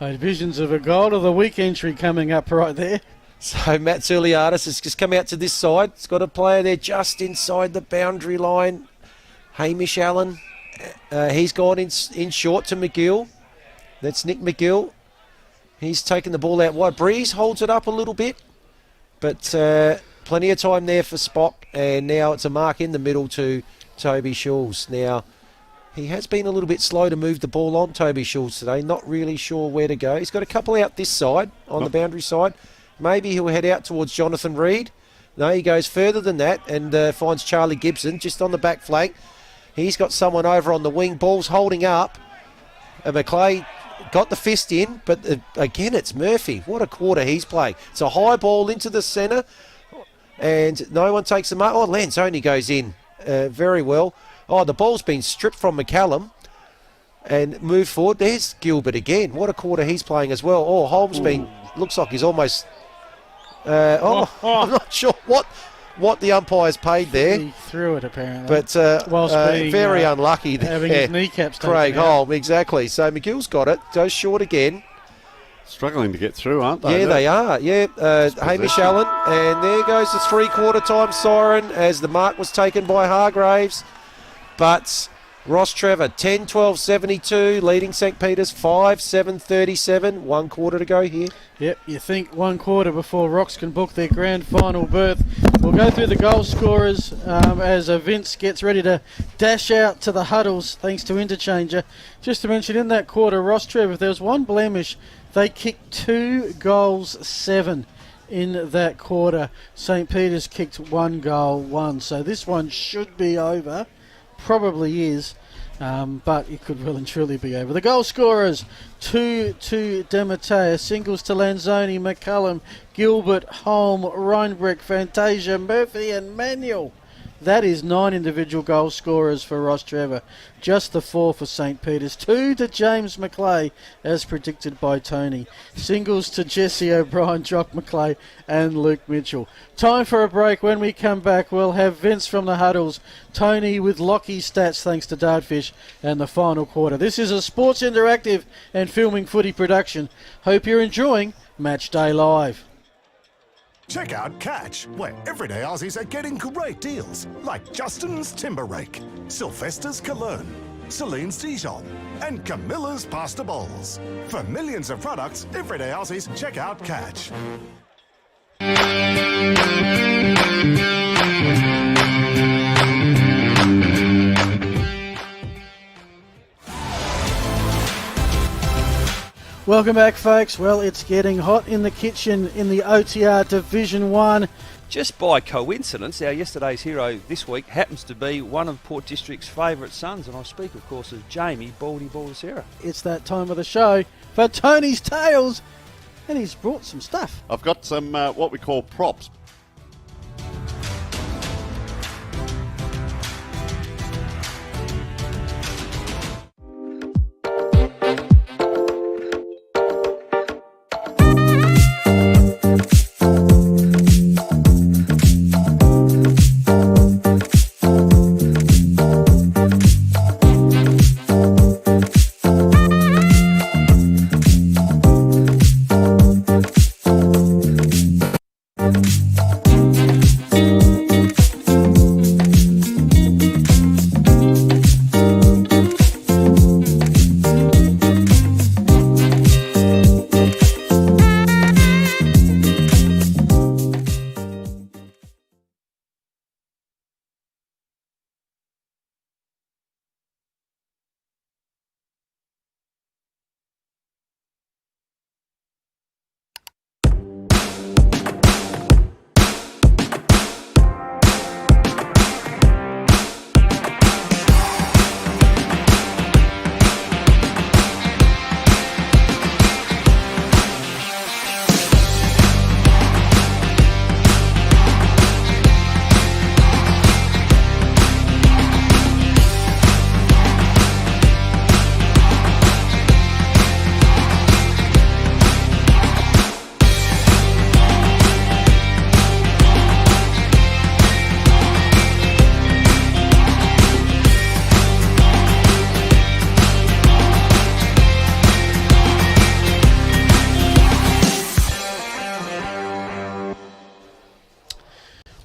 Visions of a goal of the week entry coming up right there. So Matsouliadis has just come out to this side. It's got a player there just inside the boundary line. Hamish Allen. He's gone in short to McGill. That's Nick McGill. He's taken the ball out wide. Breeze holds it up a little bit. But plenty of time there for Spock. And now it's a mark in the middle to Toby Schultz. Now, he has been a little bit slow to move the ball on, Toby Schultz, today. Not really sure where to go. He's got a couple out this side, on the boundary side. Maybe he'll head out towards Jonathan Reed. No, he goes further than that and finds Charlie Gibson just on the back flank. He's got someone over on the wing. Ball's holding up. And Macleay got the fist in, but again, it's Murphy. What a quarter he's playing. It's a high ball into the centre, and no one takes the mark. Oh, Lanzoni goes in very well. Oh, the ball's been stripped from McCallum and moved forward. There's Gilbert again. What a quarter he's playing as well. Oh, Holmes looks like he's almost... I'm not sure what the umpire's paid there. He threw it, apparently. But very unlucky there. Having his kneecaps taken Craig out. Holm, exactly. So McGill's got it. Goes short again. Struggling to get through, aren't they? Yeah, they are. Yeah, Hamish Allen. And there goes the three-quarter time siren as the mark was taken by Hargraves. But Rostrevor, 10-12-72, leading St. Peter's 5-7-37. 1 quarter to go here. Yep, you think 1 quarter before Rocks can book their grand final berth. We'll go through the goal scorers as Vince gets ready to dash out to the huddles thanks to Interchanger. Just to mention, in that quarter, Rostrevor, if there was one blemish, they kicked 2 goals, 7 in that quarter. St. Peter's kicked 1 goal, 1. So this one should be over. Probably is, but it could well and truly be over. The goal scorers, 2 to Demetea, singles to Lanzoni, McCullum, Gilbert, Holm, Reinbrecht, Fantasia, Murphy and Manuel. That is 9 individual goal scorers for Rostrevor. Just the 4 for St. Peter's. 2 to James Macleay, as predicted by Tony. Singles to Jesse O'Brien, Jock Macleay and Luke Mitchell. Time for a break. When we come back, we'll have Vince from the huddles, Tony with Lockie's stats thanks to Dartfish, and the final quarter. This is a Sports Interactive and Filming Footy production. Hope you're enjoying Match Day Live. Check out Catch, where everyday Aussies are getting great deals, like Justin's Timber Rake, Sylvester's Cologne, Celine's Dijon, and Camilla's Pasta Bowls. For millions of products, everyday Aussies, check out Catch. Welcome back, folks. Well, it's getting hot in the kitchen in the OTR Division 1. Just by coincidence, our yesterday's hero this week happens to be one of Port District's favourite sons, and I speak, of course, of Jamie Baldacera. It's that time of the show for Tony's Tales, and he's brought some stuff. I've got some what we call props.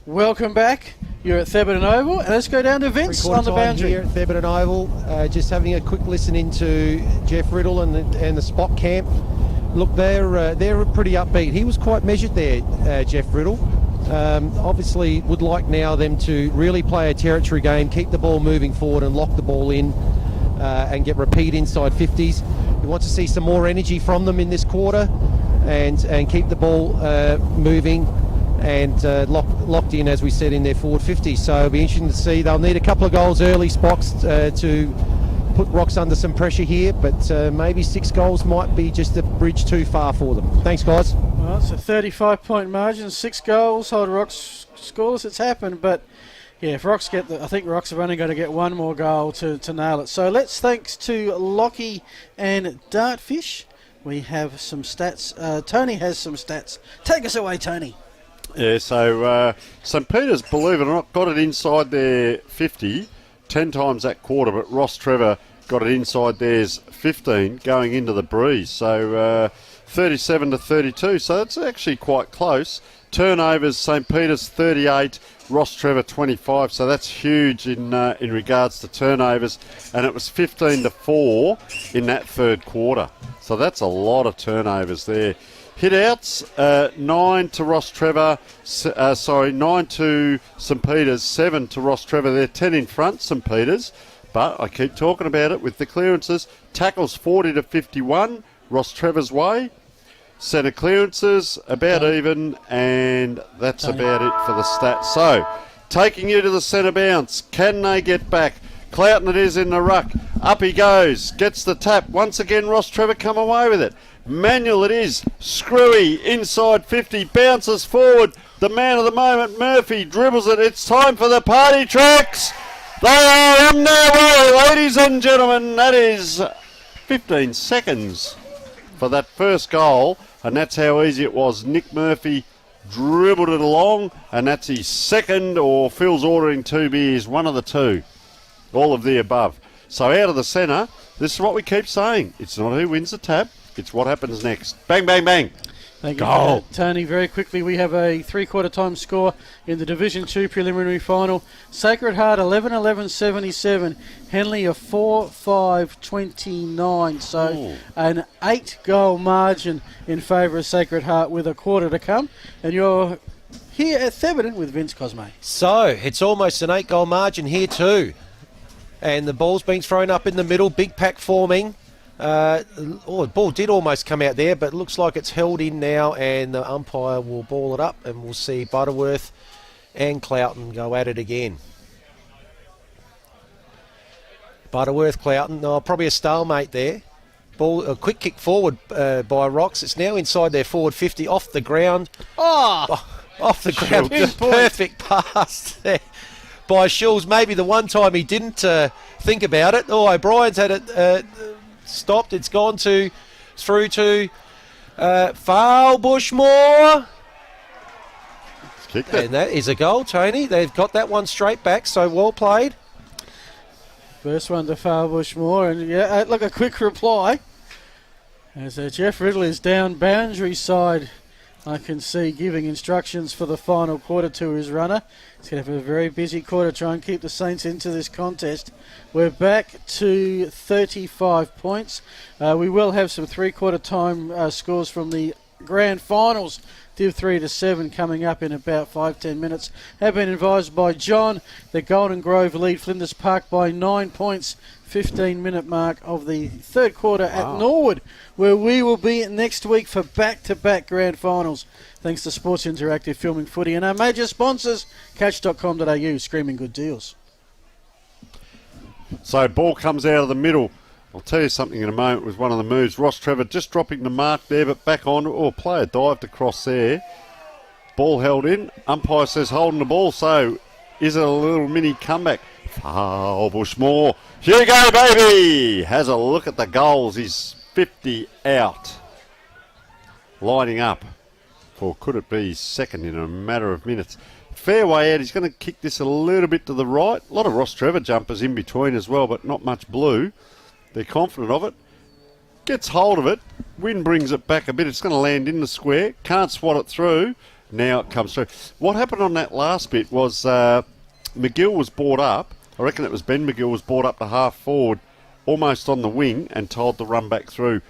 Welcome back. You're at Thebarton Oval, and let's go down to Vince on the boundary. Here at Thebarton Oval, just having a quick listen into Jeff Riddle and the spot camp. Look, they're pretty upbeat. He was quite measured there, Jeff Riddle. Obviously would like now them to really play a territory game, keep the ball moving forward and lock the ball in and get repeat inside 50s. He wants to see some more energy from them in this quarter and keep the ball moving and locked in, as we said, in their forward 50. So it'll be interesting to see. They'll need a couple of goals early, Spox, to put Rocks under some pressure here, but maybe 6 goals might be just a bridge too far for them. Thanks, guys. Well, it's a 35-point margin, 6 goals, hold Rocks scoreless. It's happened, but yeah, if Rocks get I think Rocks have only got to get one more goal to nail it. So let's thanks to Lockie and Dartfish. We have some stats. Tony has some stats. Take us away, Tony. Yeah, so St Peter's, believe it or not, got it inside their 50 10 times that quarter, but Rostrevor got it inside theirs 15 going into the breeze. So 37 to 32, so that's actually quite close. Turnovers, St Peter's 38, Rostrevor 25, so that's huge in regards to turnovers, and it was 15 to 4 in that third quarter. So that's a lot of turnovers there. Hit-outs, 9 to Rostrevor, 9 to St Peter's, 7 to Rostrevor. They're 10 in front, St Peter's, but I keep talking about it with the clearances. Tackles 40 to 51, Rostrevor's way. Centre clearances, about even, and that's about it for the stats. So, taking you to the centre bounce, can they get back? Cloughton it is in the ruck. Up he goes, gets the tap. Once again, Rostrevor come away with it. Manual it is. Screwy inside 50, bounces forward. The man of the moment, Murphy, dribbles it. It's time for the party tracks. They are on their way, ladies and gentlemen. That is 15 seconds for that first goal, and that's how easy it was. Nick Murphy dribbled it along, and that's his second, or Phil's ordering 2 beers, one of the two. All of the above. So out of the centre, this is what we keep saying. It's not who wins the tap, it's what happens next. Bang, bang, bang. Thank you for that, Tony. Very quickly, we have a 3/4 time score in the Division 2 preliminary final. Sacred Heart 11-11-77. Henley a 4-5-29. So an 8-goal margin in favour of Sacred Heart with a quarter to come. And you're here at Theberton with Vince Cosme. So it's almost an 8-goal margin here too. And the ball's been thrown up in the middle, big pack forming. The ball did almost come out there, but it looks like it's held in now, and the umpire will ball it up, and we'll see Butterworth and Cloughton go at it again. Butterworth, Cloughton, probably a stalemate there. Ball, a quick kick forward by Rocks. It's now inside their forward 50, off the ground. Off the ground. Perfect pass there by Schulz. Maybe the one time he didn't think about it. O'Brien's had it stopped. It's gone through to Foul Bushmore. And that is a goal, Tony. They've got that one straight back, so well played. First one to Foul Bushmore, and look, a quick reply. As Jeff Riddle is down boundary side, I can see giving instructions for the final quarter to his runner. He's going to have a very busy quarter, try and keep the Saints into this contest. We're back to 35 points. We will have some 3/4 time scores from the grand finals. Div 3 to 7 coming up in about 5-10 minutes. Have been advised by John. The Golden Grove lead Flinders Park by 9 points. 15-minute mark of the third quarter at Norwood, where we will be next week for back-to-back grand finals. Thanks to Sports Interactive Filming Footy and our major sponsors, catch.com.au, screaming good deals. So ball comes out of the middle. I'll tell you something in a moment with one of the moves. Rostrevor just dropping the mark there, but back on. Player dived across there. Ball held in. Umpire says holding the ball, so is it a little mini comeback? Foul Bushmore. Here you go, baby! Has a look at the goals. He's 50 out. Lining up for could it be second in a matter of minutes. Fair way out. He's going to kick this a little bit to the right. A lot of Rostrevor jumpers in between as well, but not much blue. They're confident of it. Gets hold of it. Wind brings it back a bit. It's going to land in the square. Can't swat it through. Now it comes through. What happened on that last bit was McGill was brought up. I reckon it was Ben McGill was brought up to half forward, almost on the wing, and told to run back through.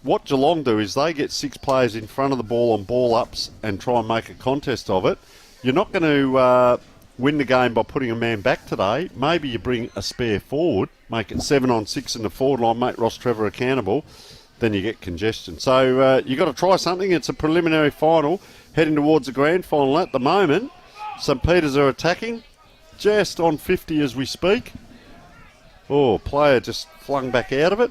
What Geelong do is they get 6 players in front of the ball on ball ups and try and make a contest of it. You're not going to win the game by putting a man back today. Maybe you bring a spare forward, make it 7-on-6 in the forward line, make Rostrevor accountable, then you get congestion. So you've got to try something. It's a preliminary final. heading towards the grand final at the moment. St Peters are attacking, just on 50 as we speak. Oh, player just flung back out of it.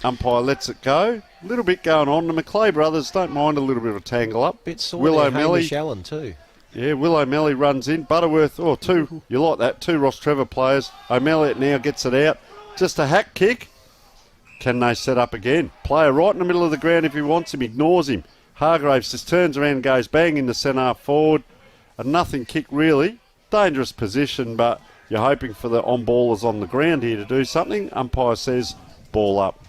Umpire lets it go. A little bit going on. The Macleay brothers don't mind a little bit of a tangle up. Bit sore Will there, O'Malley. Hamish Allen too. Yeah, Will O'Malley runs in. Butterworth, two. You like that? 2 Rostrevor players. O'Malley now gets it out. Just a hack kick. Can they set up again? Player right in the middle of the ground if he wants him. Ignores him. Hargraves just turns around and goes bang in the centre half forward. A nothing kick really. Dangerous position, but you're hoping for the on-ballers on the ground here to do something. Umpire says ball up.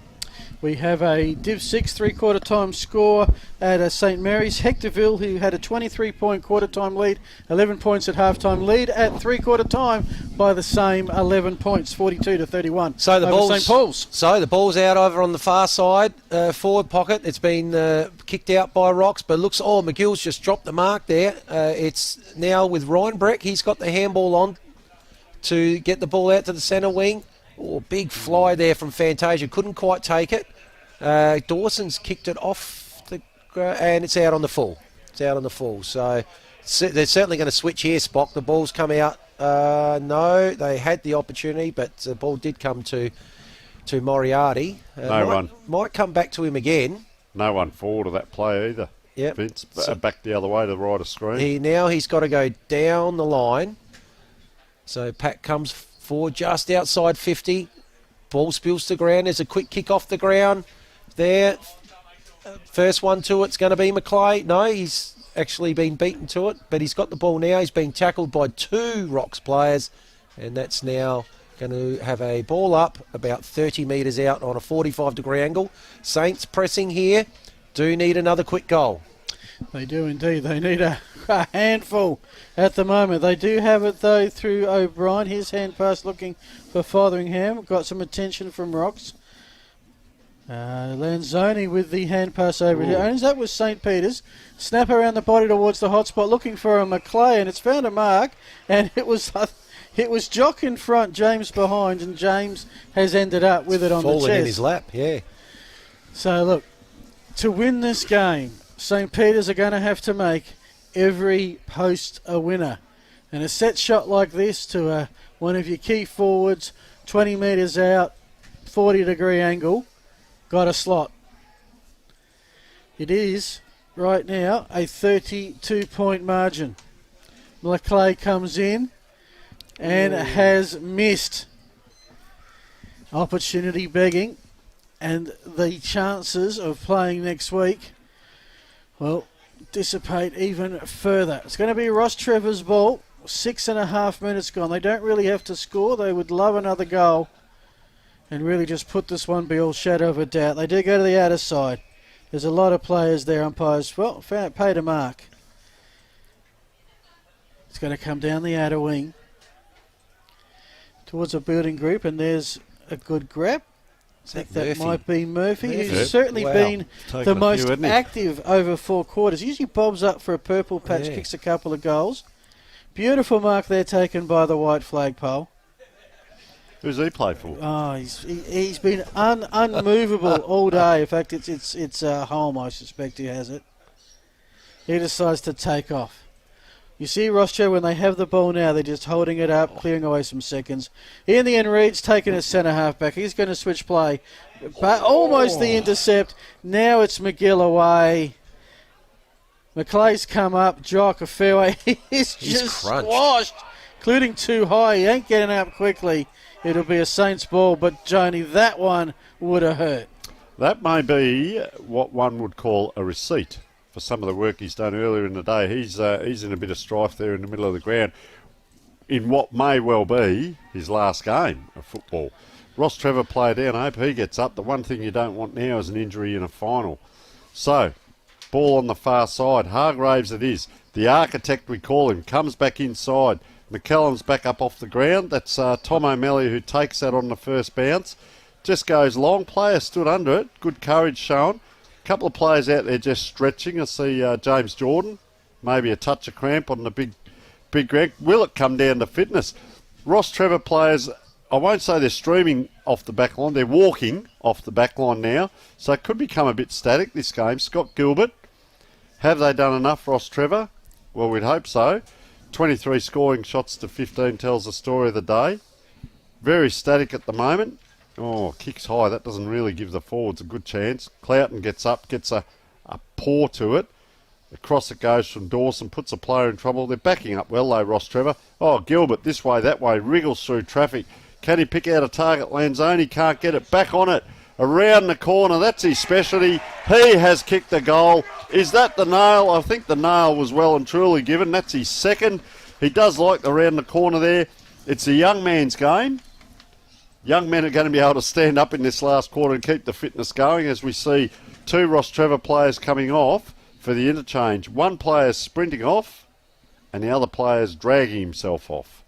We have a Div 6 3-quarter time score at St Mary's. Hectorville, who had a 23-point quarter time lead, 11 points at half-time, lead at 3-quarter time by the same 11 points, 42-31. So the ball's St Paul's. So the ball's out over on the far side, forward pocket. It's been kicked out by Rocks, but looks. McGill's just dropped the mark there. It's now with Ryan Breck. He's got the handball on to get the ball out to the centre wing. Big fly there from Fantasia. Couldn't quite take it. Dawson's kicked it off the ground, and it's out on the full. So they're certainly going to switch here, Spock. The ball's come out. No, they had the opportunity, but the ball did come to Moriarty. Might come back to him again. No one forward of that play either. Yep. Vince, back the other way to the right of screen. He's got to go down the line. So Pat comes forward just outside 50. Ball spills to ground. There's a quick kick off the ground there. First one to it's going to be Macleay. No, he's actually been beaten to it, but he's got the ball now. He's being tackled by 2 Rocks players, and that's now going to have a ball up about 30 metres out on a 45-degree angle. Saints pressing here. Do need another quick goal. They do indeed. They need a handful at the moment. They do have it, though, through O'Brien. His hand pass looking for Fotheringham. Got some attention from Rocks. Lanzoni with the hand pass over here. Owns that was St. Peter's. Snap around the body towards the hot spot, looking for a Macleay, and it's found a mark, and it was Jock in front, James behind, and James has ended up with it on the chest. Falling in his lap, yeah. So, look, to win this game, St. Peter's are going to have to make every post a winner. And a set shot like this to one of your key forwards, 20 metres out, 40-degree angle, got a slot. It is, right now, a 32-point margin. Macleay comes in and has missed. Opportunity begging. And the chances of playing next week, well, dissipate even further. It's going to be Rostrevor's ball. 6.5 minutes gone. They don't really have to score. They would love another goal and really just put this one beyond shadow of a doubt. They do go to the outer side. There's a lot of players there, umpires. Well, paid a mark. It's going to come down the outer wing towards a building group, and there's a good grab. I think that might be Murphy, who's certainly been the most active over 4 quarters. Usually bobs up for a purple patch, kicks a couple of goals. Beautiful mark there taken by the white flagpole. Who's he play for? Oh, he's been unmovable all day. In fact, it's Holm, I suspect, who has it. He decides to take off. You see Rostrevor, when they have the ball now, they're just holding it up, clearing away some seconds. In the end, Reed's taking a centre half back. He's going to switch play. But almost the intercept. Now it's McGill away. Macleay's come up. Jock a fairway. He's just crunched. Squashed, including too high. He ain't getting up quickly. It'll be a Saints ball, but Joni, that one would have hurt. That may be what one would call a receipt for some of the work he's done earlier in the day. He's in a bit of strife there in the middle of the ground in what may well be his last game of football. Rostrevor played down. I hope he gets up. The one thing you don't want now is an injury in a final. So, ball on the far side. Hargraves it is. The architect, we call him, comes back inside. McCallum's back up off the ground. That's Tom O'Malley who takes that on the first bounce. Just goes long. Player stood under it. Good courage shown. Couple of players out there just stretching. I see James Jordan, maybe a touch of cramp on the big Greg. Will it come down to fitness? Rostrevor players, I won't say they're streaming off the back line, they're walking off the back line now, so it could become a bit static this game. Scott Gilbert Have they done enough, Rostrevor? Well, we'd hope so. 23 scoring shots to 15 tells the story of the day. Very static at the moment. Oh, kicks high. That doesn't really give the forwards a good chance. Cloughton gets up, gets a paw to it. Across it goes from Dawson, puts a player in trouble. They're backing up well, though, Rostrevor. Oh, Gilbert, this way, that way, wriggles through traffic. Can he pick out a target? Lanzoni can't get it. Back on it. Around the corner. That's his specialty. He has kicked the goal. Is that the nail? I think the nail was well and truly given. That's his second. He does like the round the corner there. It's a young man's game. Young men are going to be able to stand up in this last quarter and keep the fitness going as we see two Rostrevor players coming off for the interchange. One player sprinting off and the other player's dragging himself off,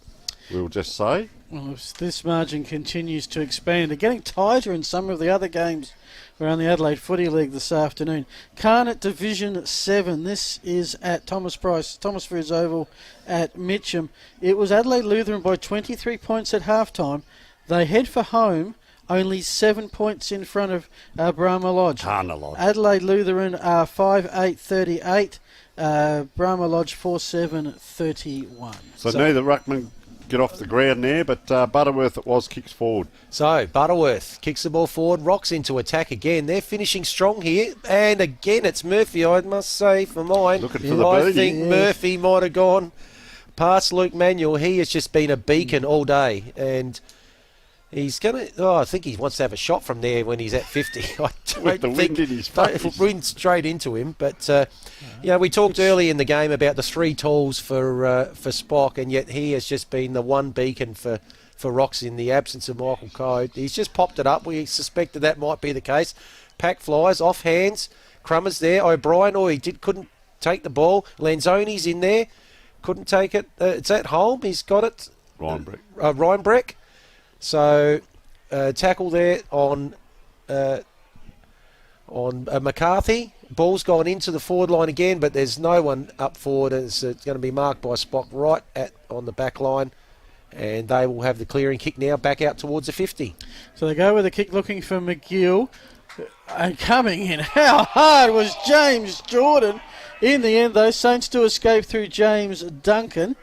we'll just say. Well, if this margin continues to expand, they're getting tighter in some of the other games around the Adelaide Footy League this afternoon. Carnot Division 7. This is at Thomas Foods Oval at Mitcham. It was Adelaide Lutheran by 23 points at halftime. They head for home, only 7 points in front of Brahma Lodge. Adelaide Lutheran are 5-8-38. Brahma Lodge 4-7-31. So neither ruckman get off the ground there, but Butterworth it was kicks forward. So Butterworth kicks the ball forward, rocks into attack again. They're finishing strong here, and again it's Murphy, I must say, for mine. Looking for the I birdie. think Murphy might have gone past Luke Manuel. He has just been a beacon all day, and he's going to... I think he wants to have a shot from there when he's at 50. I don't With the wind in his face. Wind straight into him. But, we talked early in the game about the 3 tools for Spock, and yet he has just been the one beacon for Rocks in the absence of Michael Code. He's just popped it up. We suspected that might be the case. Pack flies, off hands. Crummer's there. O'Brien, couldn't take the ball. Lanzoni's in there. Couldn't take it. It's at home. He's got it. Reinbreck. So, tackle there on McCarthy. Ball's gone into the forward line again, but there's no one up forward. It's going to be marked by Spock right on the back line, and they will have the clearing kick now back out towards the 50. So they go with a kick looking for McGill. And coming in, how hard was James Jordan? In the end, though, Saints do escape through James Duncan.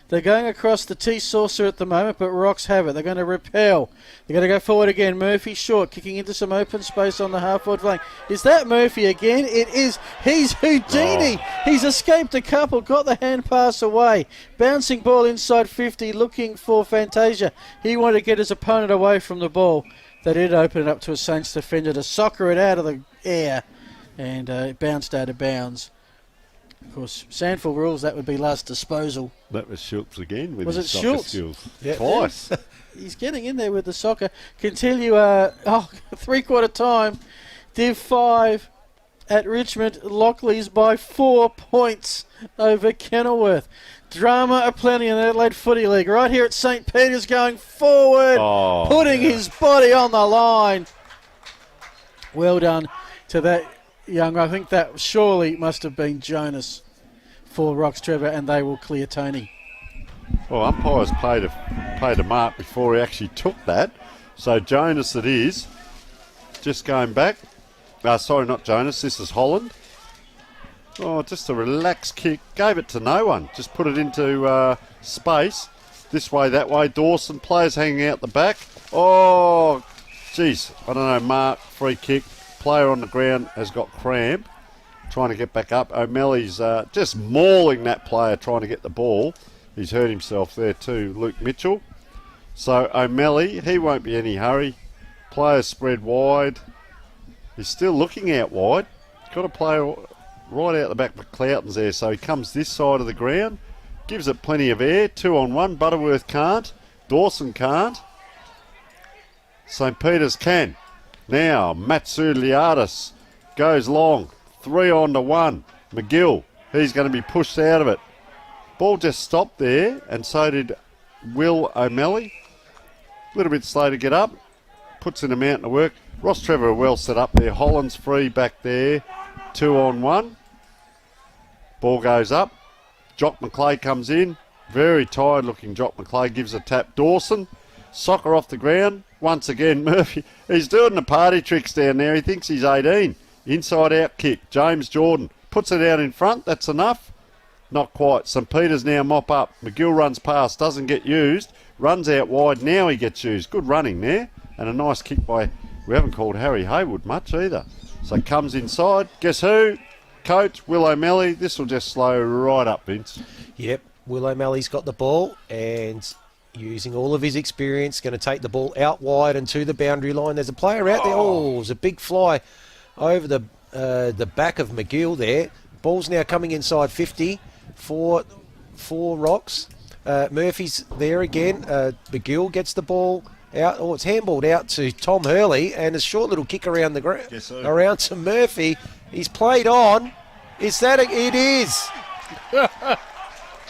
They're going across the T-saucer at the moment, but Rocks have it. They're going to repel. They're going to go forward again. Murphy short, kicking into some open space on the half-forward flank. Is that Murphy again? It is. He's Houdini. He's escaped a couple, got the hand pass away. Bouncing ball inside 50, looking for Fantasia. He wanted to get his opponent away from the ball. They did open it up to a Saints defender to soccer it out of the air, and it bounced out of bounds. Of course, Sandford rules that would be last disposal. That was Schultz again with was his it soccer Schultz? skills. Yep. Twice. He's getting in there with the soccer. Continue, three-quarter time. Div 5 at Richmond. Lockleys by 4 points over Kenilworth. Drama aplenty in the Adelaide Footy League. Right here at St. Peter's going forward, putting his body on the line. Well done to that young. I think that surely must have been Jonas for Rostrevor, and they will clear Tony. Well, umpires paid a mark before he actually took that. So Jonas it is. Just going back. Sorry, not Jonas. This is Holland. Oh, just a relaxed kick. Gave it to no one. Just put it into space. This way, that way. Dawson, players hanging out the back. Oh, geez. I don't know. Mark, free kick. Player on the ground has got cramp. Trying to get back up. O'Malley's just mauling that player trying to get the ball. He's hurt himself there too, Luke Mitchell. So O'Malley, he won't be any hurry. Players spread wide. He's still looking out wide. Got a player right out the back, but Cloughton's there. So he comes this side of the ground. Gives it plenty of air. 2-on-1. Butterworth can't. Dawson can't. St. Peter's can. Now, Matsouliadis goes long. 3-on-1. McGill, he's going to be pushed out of it. Ball just stopped there, and so did Will O'Malley. A little bit slow to get up. Puts in a mountain of work. Rostrevor well set up there. Holland's free back there. 2-on-1. Ball goes up. Jock McClay comes in. Very tired looking Jock McClay gives a tap. Dawson. Soccer off the ground. Once again, Murphy. He's doing the party tricks down there. He thinks he's 18. Inside out kick. James Jordan puts it out in front. That's enough. Not quite. St Peter's now mop up. McGill runs past, doesn't get used, runs out wide. Now he gets used. Good running there. And a nice kick by, we haven't called Harry Haywood much either. So comes inside. Guess who? Coach, Will O'Malley. This will just slow right up, Vince. Yep, Will O'Malley's got the ball and using all of his experience, going to take the ball out wide and to the boundary line. There's a player out there. Oh, there's a big fly over the back of McGill there. Ball's now coming inside 50 for Rocks. Murphy's there again. McGill gets the ball out. Oh, it's handballed out to Tom Hurley and a short little kick around the ground. Yes, sir. Around to Murphy. He's played on. Is that it is.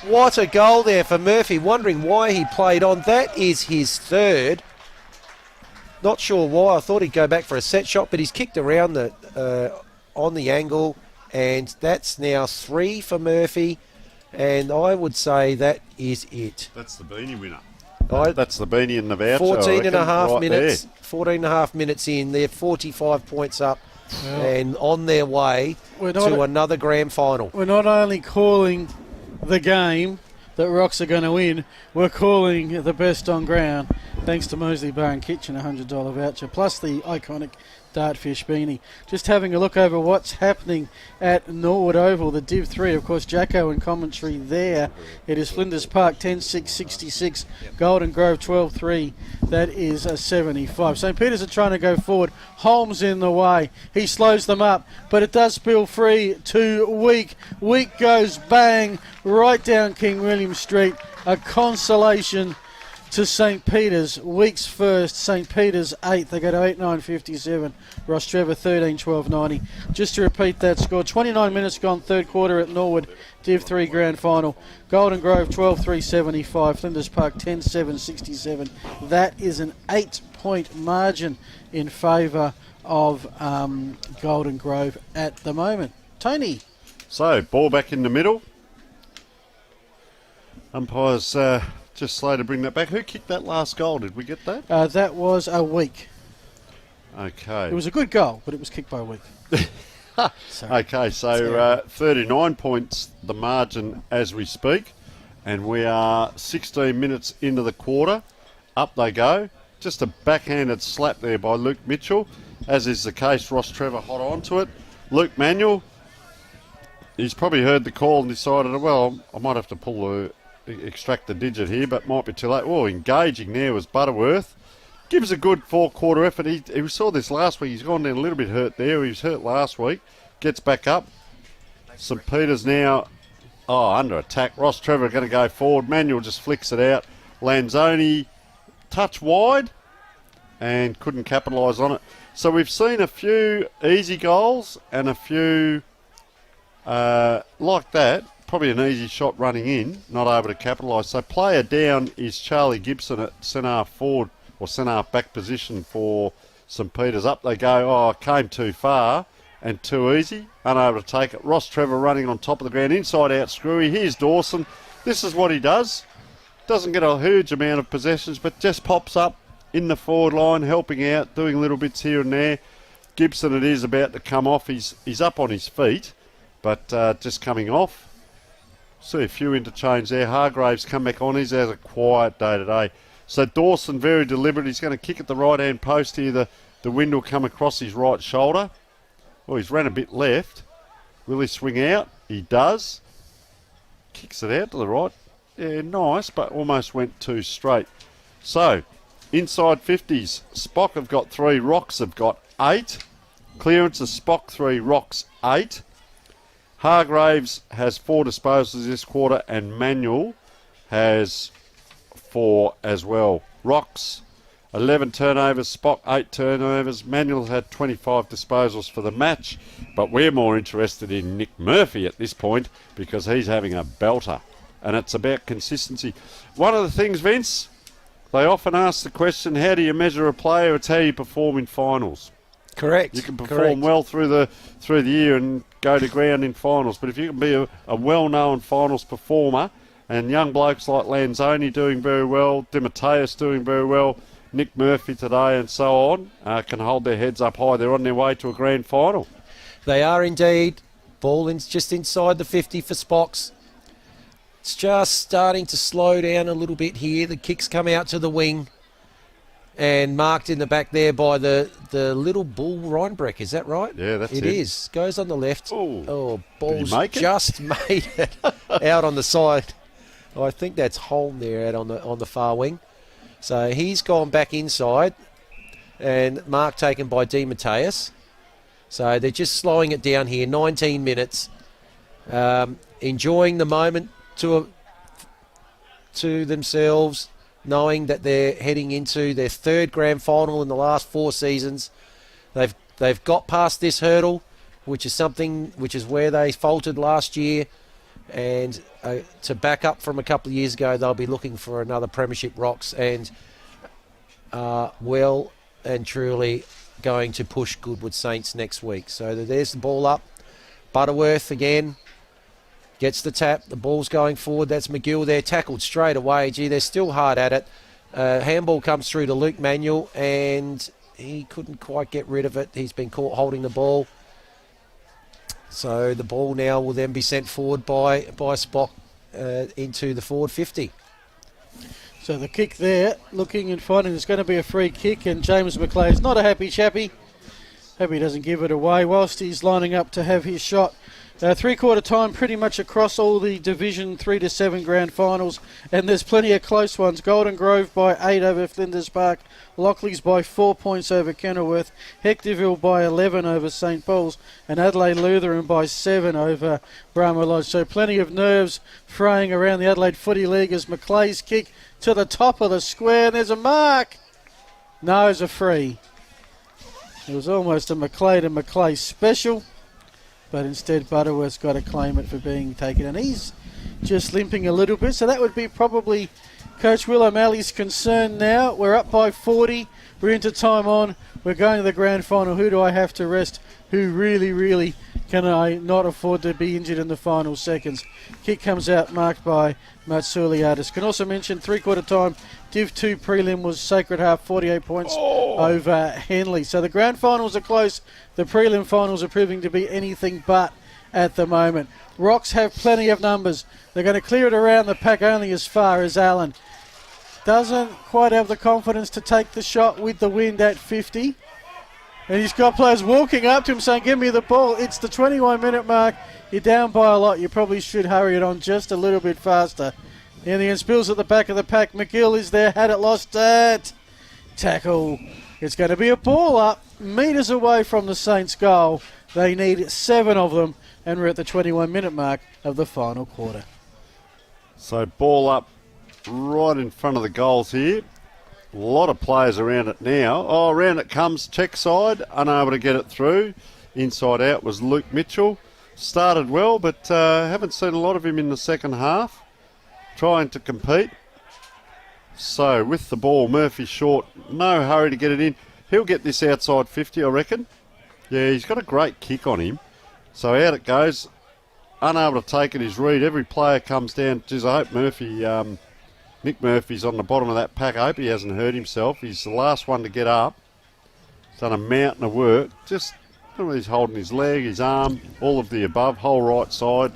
What a goal there for Murphy. Wondering why he played on. That is his third. Not sure why. I thought he'd go back for a set shot, but he's kicked around on the angle, and that's now 3 for Murphy. And I would say that is it. That's the beanie winner. That's the beanie in the voucher. 14 and a half right minutes. there. 14 and a half minutes in. They're 45 points up and on their way to another grand final. We're not only calling the game that Rocks are going to win, we're calling the best on ground. Thanks to Moseley Bar and Kitchen, $100 voucher, plus the iconic Dartfish beanie. Just having a look over what's happening at Norwood Oval, the Div 3, of course, Jacko in commentary there. It is Flinders Park 10-6-66, Golden Grove 12-3, that is a 75. St Peter's are trying to go forward. Holmes in the way. He slows them up, but it does spill free to Week. Week goes bang right down King William Street. A consolation to St Peter's. Weeks first, St Peter's 8th. They go to 8-9-57. Rostrevor 13-12-90. Just to repeat that score, 29 minutes gone, third quarter at Norwood, Div 3 grand final. Golden Grove 12-3-75. Flinders Park 10-7-67. That is an 8-point margin in favour of Golden Grove at the moment. Tony. So, ball back in the middle. Umpires just slow to bring that back. Who kicked that last goal? Did we get that? That was a Week. Okay. It was a good goal, but it was kicked by a Week. Okay, so 39 points the margin as we speak, and we are 16 minutes into the quarter. Up they go. Just a backhanded slap there by Luke Mitchell, as is the case. Rostrevor hot onto it. Luke Manuel, he's probably heard the call and decided, well, I might have to extract the digit here, but might be too late. Oh, engaging there was Butterworth. Gives a good four-quarter effort. He saw this last week. He's gone down a little bit hurt there. He was hurt last week. Gets back up. St Peter's now under attack. Rostrevor going to go forward. Manuel just flicks it out. Lanzoni touch wide and couldn't capitalise on it. So we've seen a few easy goals and a few like that. Probably an easy shot running in, not able to capitalise. So player down is Charlie Gibson at centre forward or centre back position for St Peter's. Up they go. Came too far and too easy. Unable to take it. Rostrevor running on top of the ground. Inside out screwy. Here's Dawson. This is what he does. Doesn't get a huge amount of possessions, but just pops up in the forward line, helping out, doing little bits here and there. Gibson, it is about to come off. He's up on his feet, but just coming off. See a few interchange there. Hargraves come back on. He's had a quiet day today. So Dawson, very deliberate. He's going to kick at the right-hand post here. The wind will come across his right shoulder. Well, he's ran a bit left. Will he swing out? He does. Kicks it out to the right. Yeah, nice, but almost went too straight. So, inside 50s. Spock have got 3. Rocks have got 8. Clearance of Spock 3. Rocks 8. Hargraves has 4 disposals this quarter, and Manuel has 4 as well. Rocks, 11 turnovers. Spock, 8 turnovers. Manuel had 25 disposals for the match, but we're more interested in Nick Murphy at this point because he's having a belter, and it's about consistency. One of the things, Vince, they often ask the question, how do you measure a player? It's how you perform in finals. Correct. You can perform well through the year and go to ground in finals, but if you can be a well-known finals performer, and young blokes like Lanzoni doing very well, DeMatteis doing very well, Nick Murphy today and so on, can hold their heads up high. They're on their way to a grand final. They are indeed. Ball just inside the 50 for Spox. It's just starting to slow down a little bit here. The kicks come out to the wing. And marked in the back there by the little Bull Reinbreck. Is that right? Yeah, that's it. It is. Goes on the left. Ooh. Oh, ball's make it? just made it out on the side. I think that's Holm there out on the far wing. So he's gone back inside. And mark taken by Di Mateus. So they're just slowing it down here. 19 minutes. Enjoying the moment to themselves, knowing that they're heading into their third grand final in the last 4 seasons. They've got past this hurdle, which is where they faltered last year, and to back up from a couple of years ago, they'll be looking for another premiership, Rocks, and well and truly going to push Goodwood Saints next week. So there's the ball up. Butterworth again. Gets the tap. The ball's going forward. That's McGill there. Tackled straight away. Gee, they're still hard at it. Handball comes through to Luke Manuel, and he couldn't quite get rid of it. He's been caught holding the ball. So the ball now will then be sent forward by Spock into the forward 50. So the kick there, looking and finding it's going to be a free kick, and James McLeod's not a happy chappy. Hope he doesn't give it away whilst he's lining up to have his shot. 3/4 time pretty much across all the Division 3 to 7 grand finals, and there's plenty of close ones. Golden Grove by 8 over Flinders Park, Lockleys by 4 points over Kenilworth, Hectorville by 11 over St Paul's, and Adelaide Lutheran by 7 over Brahma Lodge. So plenty of nerves fraying around the Adelaide Footy League as McLeay's kick to the top of the square, and there's a mark. No, it's a free. It was almost a McLeod and McLeay special, but instead Butterworth's got to claim it for being taken, and he's just limping a little bit. So that would be probably Coach Will O'Malley's concern now. We're up by 40. We're into time on. We're going to the grand final. Who do I have to rest? Who really can I not afford to be injured in the final seconds? Kick comes out, marked by Matsuliadis. Can also mention 3/4 time, Div 2 prelim was Sacred Heart, 48 points over Henley. So the grand finals are close. The prelim finals are proving to be anything but at the moment. Rocks have plenty of numbers. They're going to clear it around the pack only as far as Allen. Doesn't quite have the confidence to take the shot with the wind at 50. And he's got players walking up to him saying, give me the ball. It's the 21-minute mark. You're down by a lot. You probably should hurry it on just a little bit faster. In the end, Spills at the back of the pack. McGill is there. Had it lost at tackle. It's going to be a ball up, metres away from the Saints' goal. They need 7 of them, and we're at the 21-minute mark of the final quarter. So ball up right in front of the goals here. A lot of players around it now. Oh, around it comes, check side, unable to get it through. Inside out was Luke Mitchell. Started well, but haven't seen a lot of him in the second half. Trying to compete. So with the ball, Murphy short, no hurry to get it in. He'll get this outside 50, I reckon. Yeah, he's got a great kick on him. So out it goes. Unable to take it is Reed. Every player comes down. Geez, I hope Murphy... Nick Murphy's on the bottom of that pack. I hope he hasn't hurt himself. He's the last one to get up. He's done a mountain of work. Just, I don't know, he's holding his leg, his arm, all of the above, whole right side.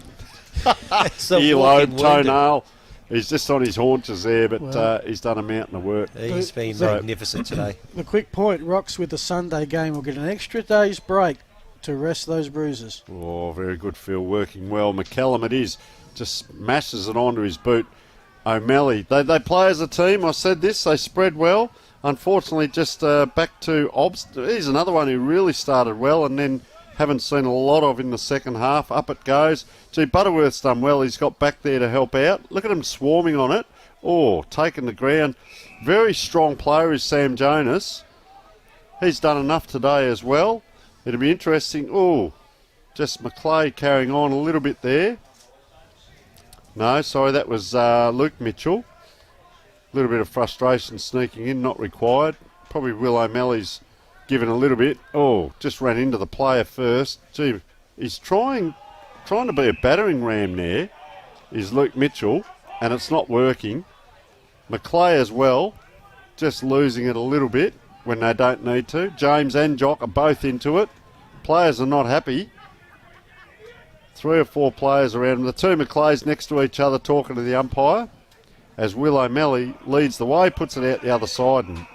Earlobe, toenail. He's just on his haunches there, but he's done a mountain of work. He's been magnificent today. The quick point, Rocks with the Sunday game will get an extra day's break to rest those bruises. Oh, very good, Phil. Working well. McCallum it is. Just smashes it onto his boot. O'Malley, they play as a team. I said this, they spread well. Unfortunately, just back to Obst. He's another one who really started well and then haven't seen a lot of in the second half. Up it goes. Gee, Butterworth's done well. He's got back there to help out. Look at him swarming on it. Oh, taking the ground. Very strong player is Sam Jonas. He's done enough today as well. It'll be interesting. Oh, just McLeod carrying on a little bit there. No, sorry, that was Luke Mitchell. A little bit of frustration sneaking in, not required. Probably Will O'Malley's given a little bit. Oh, just ran into the player first. Gee, he's trying to be a battering ram there, is Luke Mitchell, and it's not working. McLeod as well, just losing it a little bit when they don't need to. James and Jock are both into it. Players are not happy. 3 or 4 players around him. The two Macleays next to each other talking to the umpire as Will O'Malley leads the way, puts it out the other side. And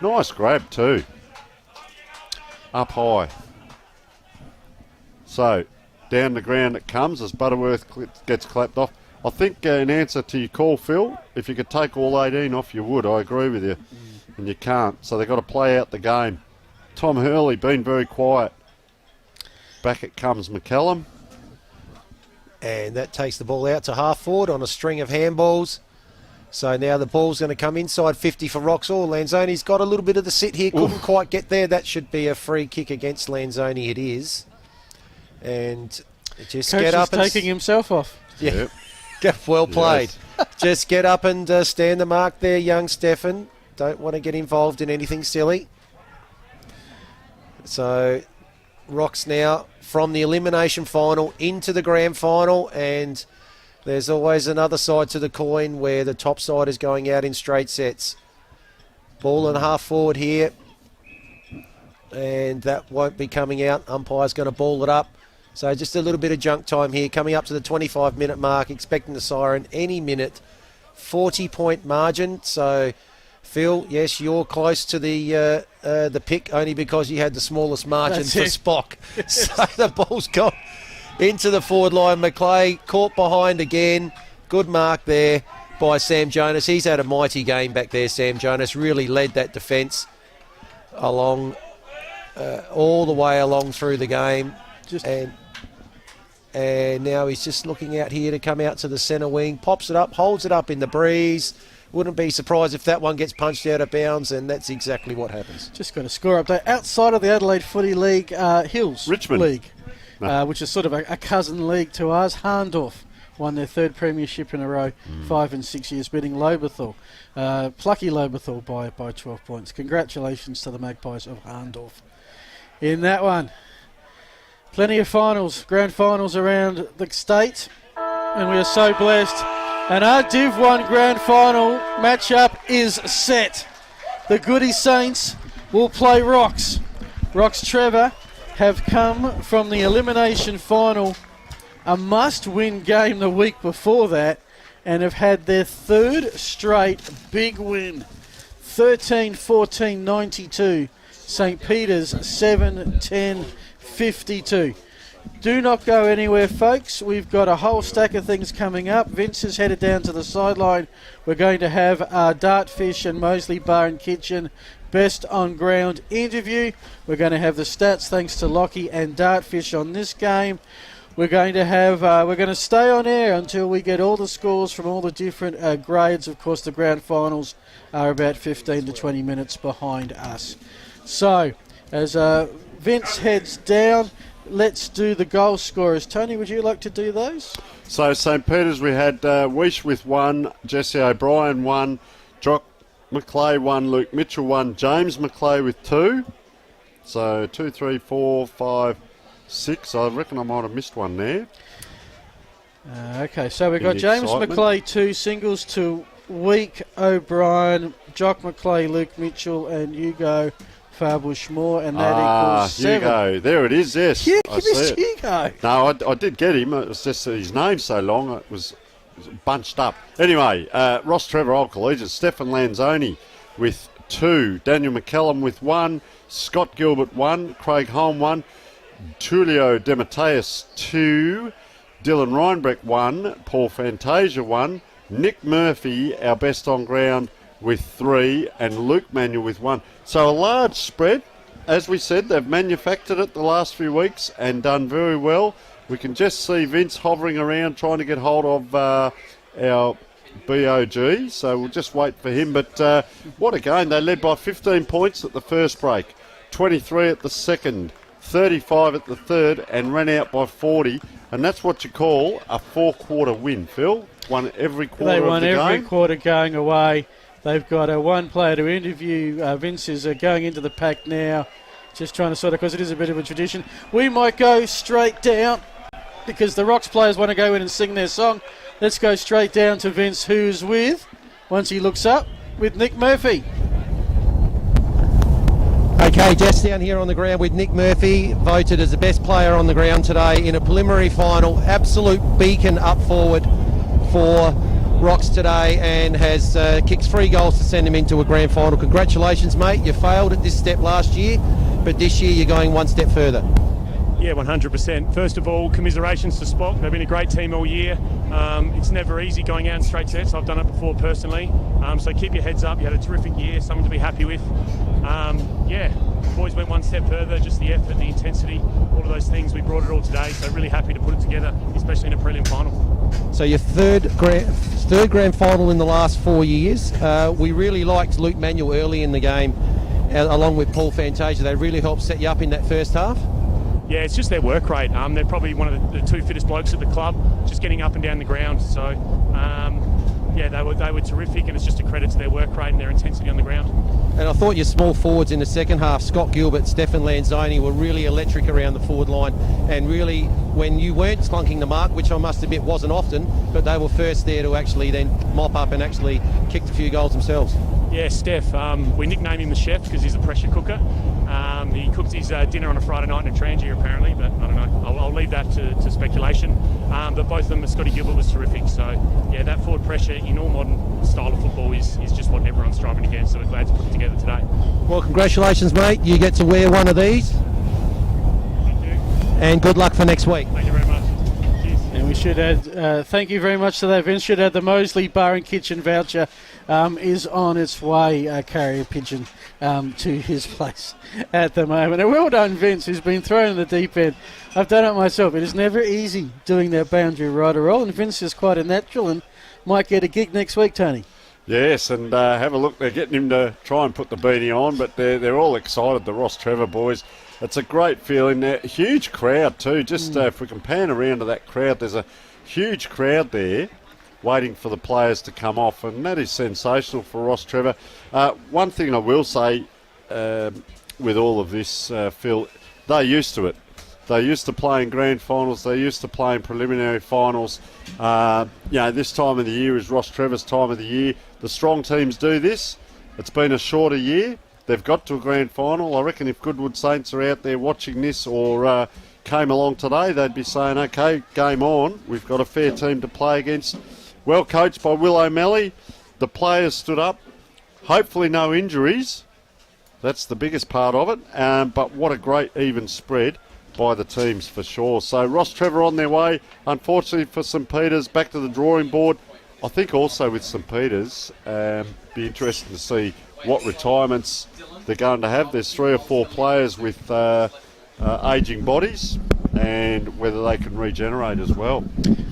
nice grab too. Up high. So, down the ground it comes as Butterworth gets clapped off. I think in answer to your call, Phil, if you could take all 18 off, you would. I agree with you. And you can't. So they've got to play out the game. Tom Hurley been very quiet. Back it comes McCallum. And that takes the ball out to half forward on a string of handballs. So now the ball's going to come inside 50 for Roxall. Lanzoni's got a little bit of the sit here. Couldn't quite get there. That should be a free kick against Lanzoni. It is. And just Coach get up is taking himself off. Yeah. Well played. Yes. Just get up and stand the mark there, young Stefan. Don't want to get involved in anything silly. So Rox now from the elimination final into the grand final, and there's always another side to the coin where the top side is going out in straight sets. Ball and half forward here, and that won't be coming out. Umpire's going to ball it up. So just a little bit of junk time here, coming up to the 25-minute mark, expecting the siren any minute. 40-point margin. So, Phil, yes, you're close to the pick only because you had the smallest margin for Spock. So the ball's gone into the forward line. Macleay caught behind again. Good mark there by Sam Jonas. He's had a mighty game back there, Sam Jonas. Really led that defence along all the way along through the game. And now he's just looking out here to come out to the centre wing. Pops it up, holds it up in the breeze. Wouldn't be surprised if that one gets punched out of bounds, and that's exactly what happens. Just got a score update. Outside of the Adelaide Footy League, Hills Richmond League, which is sort of a cousin league to ours. Harndorf won their third premiership in a row, 5 and 6 years, beating Loberthal. Plucky Loberthal by 12 points. Congratulations to the Magpies of Harndorf in that one. Plenty of finals, grand finals around the state, and we are so blessed. And our Div 1 grand final matchup is set. The Goody Saints will play Rox. Rostrevor have come from the elimination final, a must-win game the week before that, and have had their third straight big win. 13-14-92. St. Peter's 7-10-52. Do not go anywhere, folks. We've got a whole stack of things coming up. Vince is headed down to the sideline. We're going to have our Dartfish and Moseley Bar and Kitchen best on ground interview. We're going to have the stats thanks to Lockie and Dartfish on this game. We're going to have we're going to stay on air until we get all the scores from all the different grades. Of course, the grand finals are about 15 to 20 minutes behind us. So, as Vince heads down, let's do the goal scorers. Tony, would you like to do those? So, St. Peter's, we had Weish with 1, Jesse O'Brien 1, Jock Macleay 1, Luke Mitchell 1, James Macleay with 2. So, 2, 3, 4, 5, 6. I reckon I might have missed one there. Okay, so we've got James Macleay 2, singles to Week, O'Brien, Jock Macleay, Luke Mitchell, and Hugo Farbush-Moore, and that equals 7. Hugo, there it is, yes. Yeah, you missed Hugo. No, I did get him. It was just his name's so long, it was bunched up. Anyway, Rostrevor Old Collegiate, Stefan Lanzoni with 2, Daniel McCallum with 1, Scott Gilbert 1, Craig Holm 1, Tulio Demeteus 2, Dylan Reinbrecht 1, Paul Fantasia 1, Nick Murphy, our best on ground, with 3, and Luke Manuel with 1. So a large spread. As we said, they've manufactured it the last few weeks and done very well. We can just see Vince hovering around trying to get hold of our BOG, so we'll just wait for him. But what a game. They led by 15 points at the first break, 23 at the second, 35 at the third, and ran out by 40. And that's what you call a 4-quarter win, Phil. Won every quarter of the game. They won every quarter going away. They've got one player to interview. Vince is going into the pack now, just trying to sort of, because it is a bit of a tradition. We might go straight down because the Rocks players want to go in and sing their song. Let's go straight down to Vince, who's with, once he looks up, with Nick Murphy. Okay, Jess down here on the ground with Nick Murphy, voted as the best player on the ground today in a preliminary final. Absolute beacon up forward for Rocks today, and has kicked 3 goals to send him into a grand final. Congratulations, mate. You failed at this step last year, but this year you're going one step further. Yeah, 100%. First of all, commiserations to Spock. They've been a great team all year. It's never easy going out in straight sets. I've done it before personally. So keep your heads up. You had a terrific year, something to be happy with. Boys went one step further, just the effort, the intensity, all of those things. We brought it all today, so really happy to put it together, especially in a prelim final. So your third grand final in the last 4 years. We really liked Luke Manuel early in the game, along with Paul Fantasia. They really helped set you up in that first half. Yeah, it's just their work rate. They're probably one of the 2 fittest blokes at the club, just getting up and down the ground. So, they were terrific, and it's just a credit to their work rate and their intensity on the ground. And I thought your small forwards in the second half, Scott Gilbert, Stefan Lanzoni, were really electric around the forward line. And really, when you weren't slunking the mark, which I must admit wasn't often, but they were first there to actually then mop up and actually kick a few goals themselves. Yeah, Steph, we nicknamed him the chef because he's a pressure cooker. He cooks his dinner on a Friday night in a Trangia apparently, but I don't know. I'll leave that to speculation. But both of them, Scotty Gilbert was terrific. So, yeah, that forward pressure in all modern style of football is just what everyone's striving against. So we're glad to put it together today. Well, congratulations, mate. You get to wear one of these. Thank you. And good luck for next week. Thank you very much. Cheers. And we should add, thank you very much to that, Vince. Should add the Moseley Bar and Kitchen voucher is on its way, carrier pigeon, to his place at the moment. And well done, Vince, who's been thrown in the deep end. I've done it myself. It is never easy doing that boundary rider roll, and Vince is quite a natural and might get a gig next week, Tony. Yes, and have a look. They're getting him to try and put the beanie on, but they're all excited, the Rostrevor boys. It's a great feeling there. Huge crowd too. Just if we can pan around to that crowd, there's a huge crowd there waiting for the players to come off, and that is sensational for Rostrevor. One thing I will say with all of this, Phil, they're used to it. They're used to playing grand finals. They're used to playing preliminary finals. This time of the year is Rostrevor's time of the year. The strong teams do this. It's been a shorter year. They've got to a grand final. I reckon if Goodwood Saints are out there watching this or came along today, they'd be saying, okay, game on. We've got a fair team to play against. Well coached by Will O'Malley. The players stood up. Hopefully no injuries. That's the biggest part of it. But what a great even spread by the teams for sure. So Rostrevor on their way. Unfortunately for St Peter's, back to the drawing board. I think also with St Peter's, be interesting to see what retirements they're going to have. There's 3 or 4 players with ageing bodies, and whether they can regenerate as well.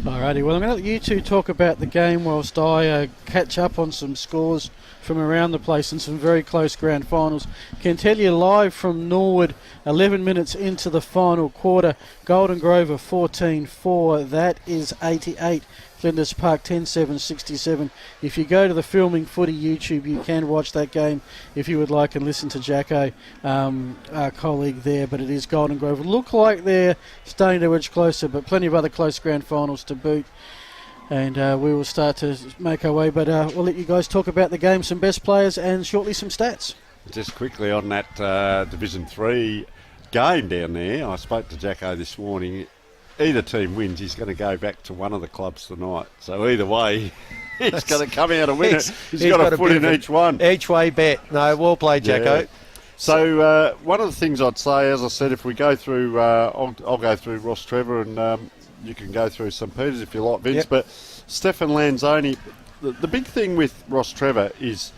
Alrighty, well I'm going to let you two talk about the game whilst I catch up on some scores from around the place and some very close grand finals. Can tell you live from Norwood, 11 minutes into the final quarter, Golden Grover 14-4, that is 88. Flinders Park 10-7-67. If you go to the Filming Footy YouTube, you can watch that game if you would like and listen to Jacko, our colleague there. But it is Golden Grove. Look like they're starting to edge closer, but plenty of other close grand finals to boot. And we will start to make our way. But we'll let you guys talk about the game, some best players, and shortly some stats. Just quickly on that Division 3 game down there, I spoke to Jacko this morning. Either team wins, he's going to go back to one of the clubs tonight. So either way, he's going to come out and win it. He's got a foot in each one. Each way bet. No, well played, Jacko. Yeah. So one of the things I'd say, as I said, if we go through, I'll go through Rostrevor and you can go through St Peter's if you like, Vince. Yep. But Stefan Lanzoni, the big thing with Rostrevor is,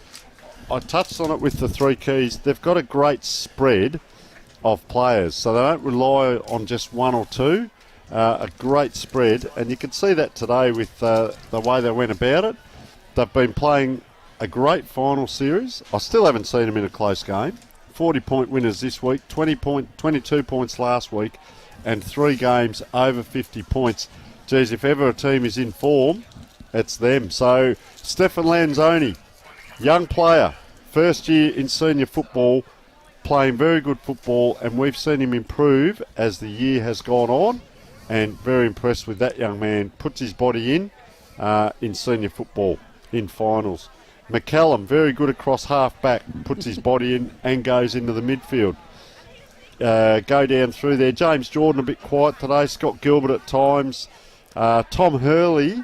I touched on it with the 3 keys, they've got a great spread of players. So they don't rely on just 1 or 2. A great spread, and you can see that today with the way they went about it. They've been playing a great final series. I still haven't seen them in a close game. 40-point winners this week, 22 points last week, and 3 games over 50 points. Geez, if ever a team is in form, it's them. So Stefan Lanzoni, young player, first year in senior football, playing very good football, and we've seen him improve as the year has gone on. And very impressed with that young man. Puts his body in senior football, in finals. McCallum, very good across half-back, puts his body in and goes into the midfield. Go down through there. James Jordan a bit quiet today. Scott Gilbert at times. Tom Hurley,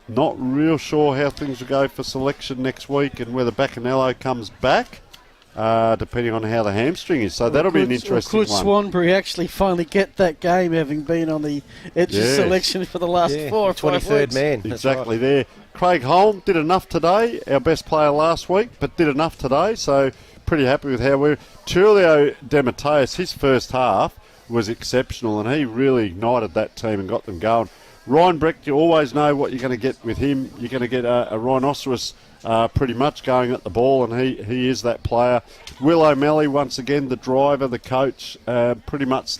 not real sure how things will go for selection next week and whether Bacanello comes back, depending on how the hamstring is. So that'll be an interesting one. Could Swanbury actually finally get that game, having been on the edge of selection for the last 4 or 5 weeks? 23rd man. Exactly there. Craig Holm did enough today, our best player last week, but did enough today, so pretty happy with how we're... Tulio Demeteus, his first half was exceptional, and he really ignited that team and got them going. Ryan Brecht, you always know what you're going to get with him. You're going to get a rhinoceros pretty much going at the ball, and he is that player. Will O'Malley, once again, the driver, the coach, pretty much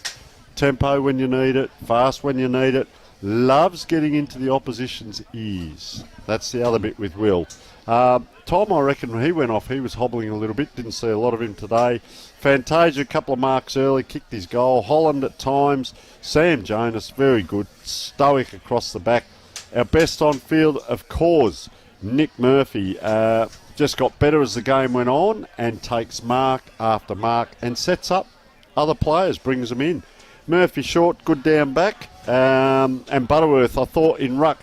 tempo when you need it, fast when you need it. Loves getting into the opposition's ears. That's the other bit with Will. Tom, I reckon when he went off, he was hobbling a little bit. Didn't see a lot of him today. Fantasia, a couple of marks early, kicked his goal. Holland at times. Sam Jonas, very good. Stoic across the back. Our best on field, of course, Nick Murphy. Just got better as the game went on and takes mark after mark and sets up other players, brings them in. Murphy short, good down back. And Butterworth, I thought, in ruck,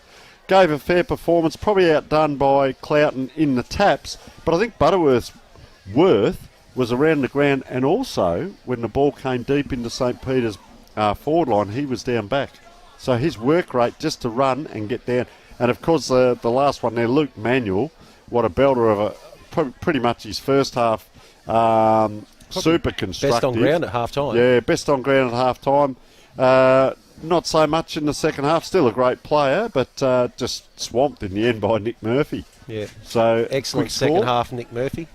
gave a fair performance, probably outdone by Cloughton in the taps, but I think Butterworth's worth was around the ground, and also when the ball came deep into St. Peter's forward line, he was down back. So his work rate just to run and get down. And of course the last one there, Luke Manuel, what a belter of pretty much his first half, super constructive. Best on ground at half time. Yeah, best on ground at half time. Not so much in the second half. Still a great player, but just swamped in the end by Nick Murphy. Yeah. So excellent second half, Nick Murphy.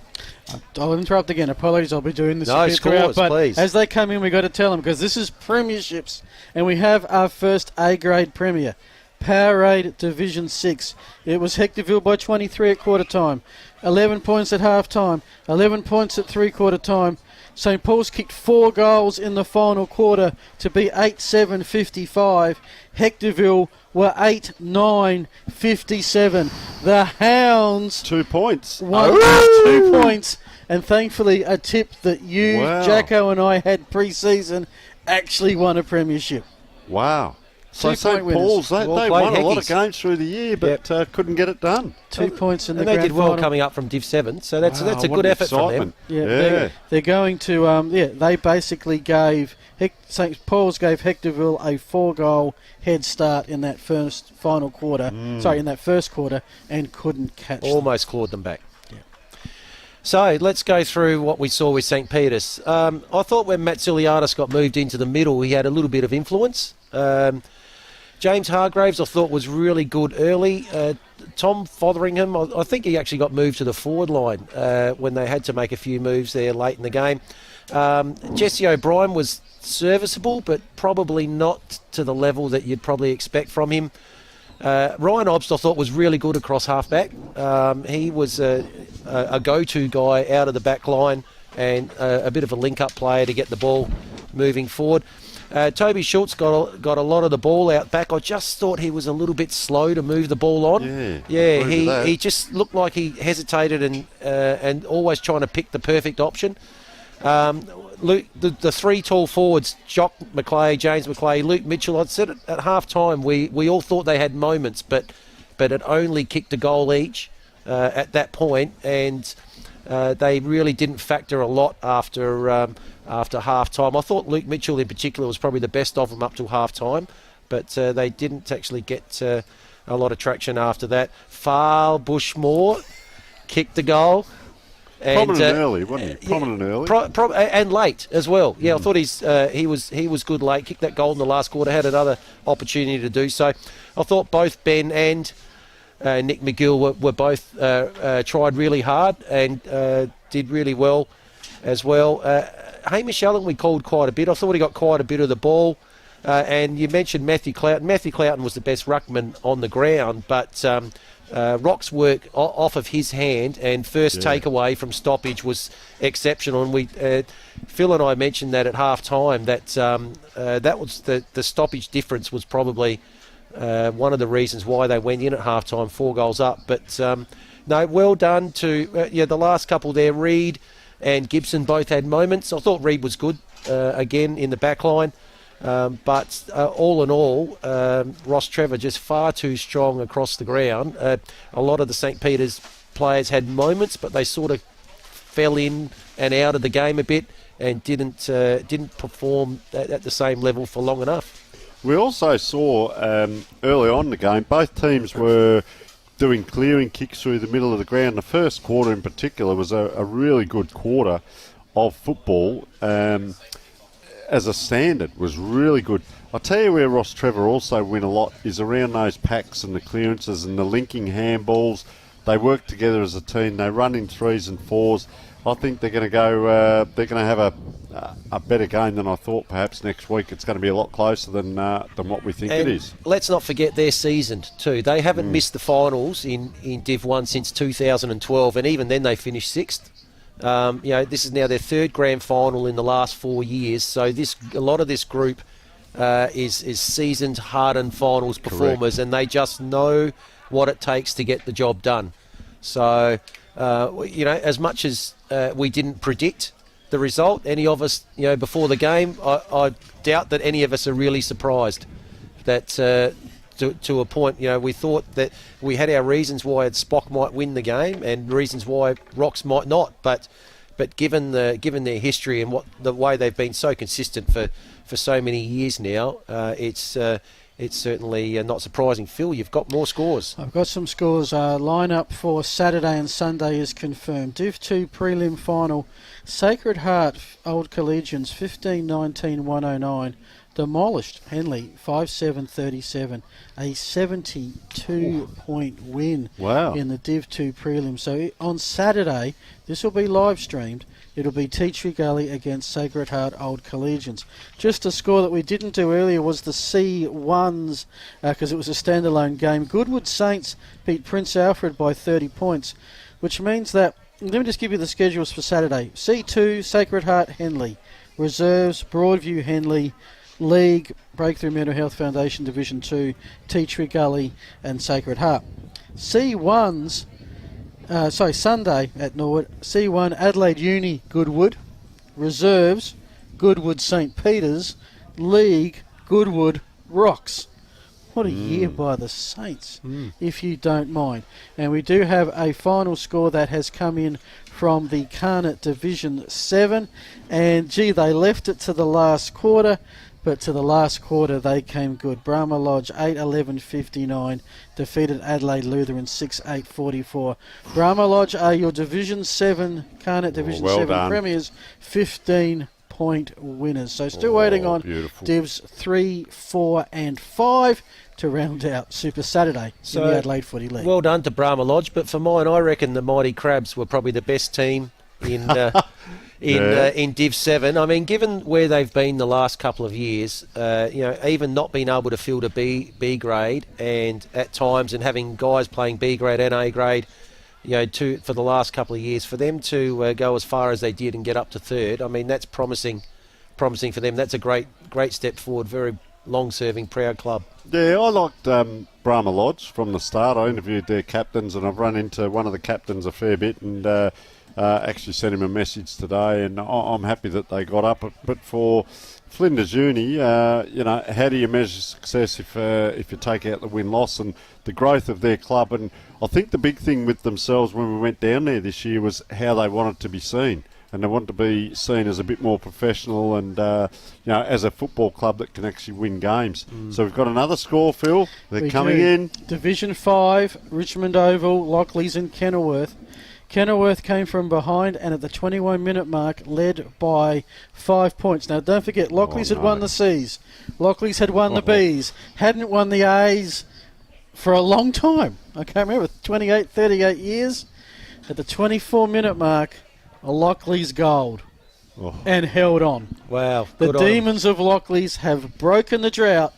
I'll interrupt again. Apologies, I'll be doing this. No, scores, but please. As they come in, we've got to tell them, because this is premierships, and we have our first A-grade premier. Powerade Division 6. It was Hectorville by 23 at quarter time. 11 points at half time. 11 points at three-quarter time. St. Paul's kicked 4 goals in the final quarter to be 8-7-55. Hectorville were 8-9-57. The Hounds 2 points. won 2 points, and thankfully a tip that you, Jacko, and I had pre-season actually won a premiership. Wow. So St. Paul's, they won a lot of games through the year, but couldn't get it done. 2 points in the grand final. And they did well final. Coming up from Div 7, so that's a good effort from them. Yeah. They're going to, they basically gave, St. Paul's gave Hectorville a 4-goal head start in that first quarter, and couldn't catch them. Almost clawed them back. So let's go through what we saw with St. Peter's. I thought when Matt Siliadis got moved into the middle, he had a little bit of influence. James Hargraves, I thought, was really good early. Tom Fotheringham, I think he actually got moved to the forward line when they had to make a few moves there late in the game. Jesse O'Brien was serviceable, but probably not to the level that you'd probably expect from him. Ryan Obst, I thought, was really good across half-back. He was a go-to guy out of the back line and a bit of a link-up player to get the ball moving forward. Toby Schultz got a lot of the ball out back. I just thought he was a little bit slow to move the ball on. He just looked like he hesitated and always trying to pick the perfect option. Luke, the 3 tall forwards, Jock McClay, James McClay, Luke Mitchell, I'd said at half time we all thought they had moments, but it only kicked a goal each at that point, and they really didn't factor a lot after half time. I thought Luke Mitchell in particular was probably the best of them up to half time, but they didn't actually get a lot of traction after that. Farl Bushmore kicked the goal. Prominent early, wasn't he? Prominent early. And late as well. Yeah, I thought he was good late. Kicked that goal in the last quarter, had another opportunity to do so. I thought both Ben and Nick McGill were both tried really hard and did really well as well. Hamish Allen we called quite a bit. I thought he got quite a bit of the ball. And you mentioned Matthew Cloughton. Matthew Cloughton was the best ruckman on the ground, but Rock's work off of his hand and first takeaway from stoppage was exceptional. And Phil and I mentioned that at half time that was the stoppage difference was probably one of the reasons why they went in at half time 4 goals up. But no, well done to the last couple there. Reid and Gibson both had moments. I thought Reid was good again in the back line. But all in all, Rostrevor just far too strong across the ground. A lot of the St. Peter's players had moments, but they sort of fell in and out of the game a bit and didn't perform at the same level for long enough. We also saw early on in the game, both teams were doing clearing kicks through the middle of the ground. The first quarter in particular was a really good quarter of football. As a standard, was really good. I'll tell you where Rostrevor also win a lot is around those packs and the clearances and the linking handballs. They work together as a team. They run in 3s and 4s. I think they're going to go. They're going to have a better game than I thought. Perhaps next week it's going to be a lot closer than what we think and it is. Let's not forget they're seasoned too. They haven't missed the finals in Div 1 since 2012, and even then they finished 6th. This is now their 3rd grand final in the last 4 years. So a lot of this group is seasoned, hardened finals performers, and they just know what it takes to get the job done. So, as much as we didn't predict the result, any of us, before the game, I doubt that any of us are really surprised that to a point, we thought that we had our reasons why Spock might win the game and reasons why Rocks might not. But given their history and the way they've been so consistent for so many years now, it's certainly not surprising. Phil, you've got more scores. I've got some scores. Line-up for Saturday and Sunday is confirmed. Div 2 prelim final. Sacred Heart Old Collegians 15-19-109. Demolished Henley 5-7-37, a 72-point win in the Div 2 prelim. So on Saturday, this will be live streamed. It'll be Tea Tree Gully against Sacred Heart Old Collegians. Just a score that we didn't do earlier was the C1s because it was a standalone game. Goodwood Saints beat Prince Alfred by 30 points, which means that, let me just give you the schedules for Saturday. C2, Sacred Heart Henley. Reserves, Broadview Henley. League, Breakthrough Mental Health Foundation Division 2, Tea Tree Gully and Sacred Heart. C1s, Sunday at Norwood, C1 Adelaide Uni, Goodwood. Reserves, Goodwood St. Peter's. League, Goodwood Rocks. What a year by the Saints, if you don't mind. And we do have a final score that has come in from the Carnot Division 7. And, they left it to the last quarter. But to the last quarter, they came good. Brahma Lodge 8-11-59 defeated Adelaide Lutheran 6-8-44. Brahma Lodge are your Division 7, Carnot Division 7 premiers, 15-point winners. So still waiting on Divs 3, 4 and 5 to round out Super Saturday in the Adelaide Footy League. Well done to Brahma Lodge, but for mine, I reckon the Mighty Crabs were probably the best team in in Div 7. I mean, given where they've been the last couple of years, even not being able to field a B grade, and at times and having guys playing B grade and A grade, for the last couple of years, for them to go as far as they did and get up to 3rd, I mean, that's promising for them. That's a great step forward. Very long-serving, proud club. Yeah, I liked Brahma Lodge from the start. I interviewed their captains, and I've run into one of the captains a fair bit, and actually sent him a message today, and I'm happy that they got up. But for Flinders Uni, how do you measure success if you take out the win-loss and the growth of their club? And I think the big thing with themselves when we went down there this year was how they wanted to be seen. And they want to be seen as a bit more professional and, as a football club that can actually win games. So we've got another score, Phil. They're coming in. Division 5, Richmond Oval, Lockleys and Kenilworth. Kenilworth came from behind and at the 21-minute mark led by 5 points. Now, don't forget, Lockleys had won the C's. Lockleys had won the B's. Hadn't won the A's for a long time. I can't remember, 28, 38 years. At the 24-minute mark, a Lockleys gold and held on. Wow. The Demons of Lockleys have broken the drought.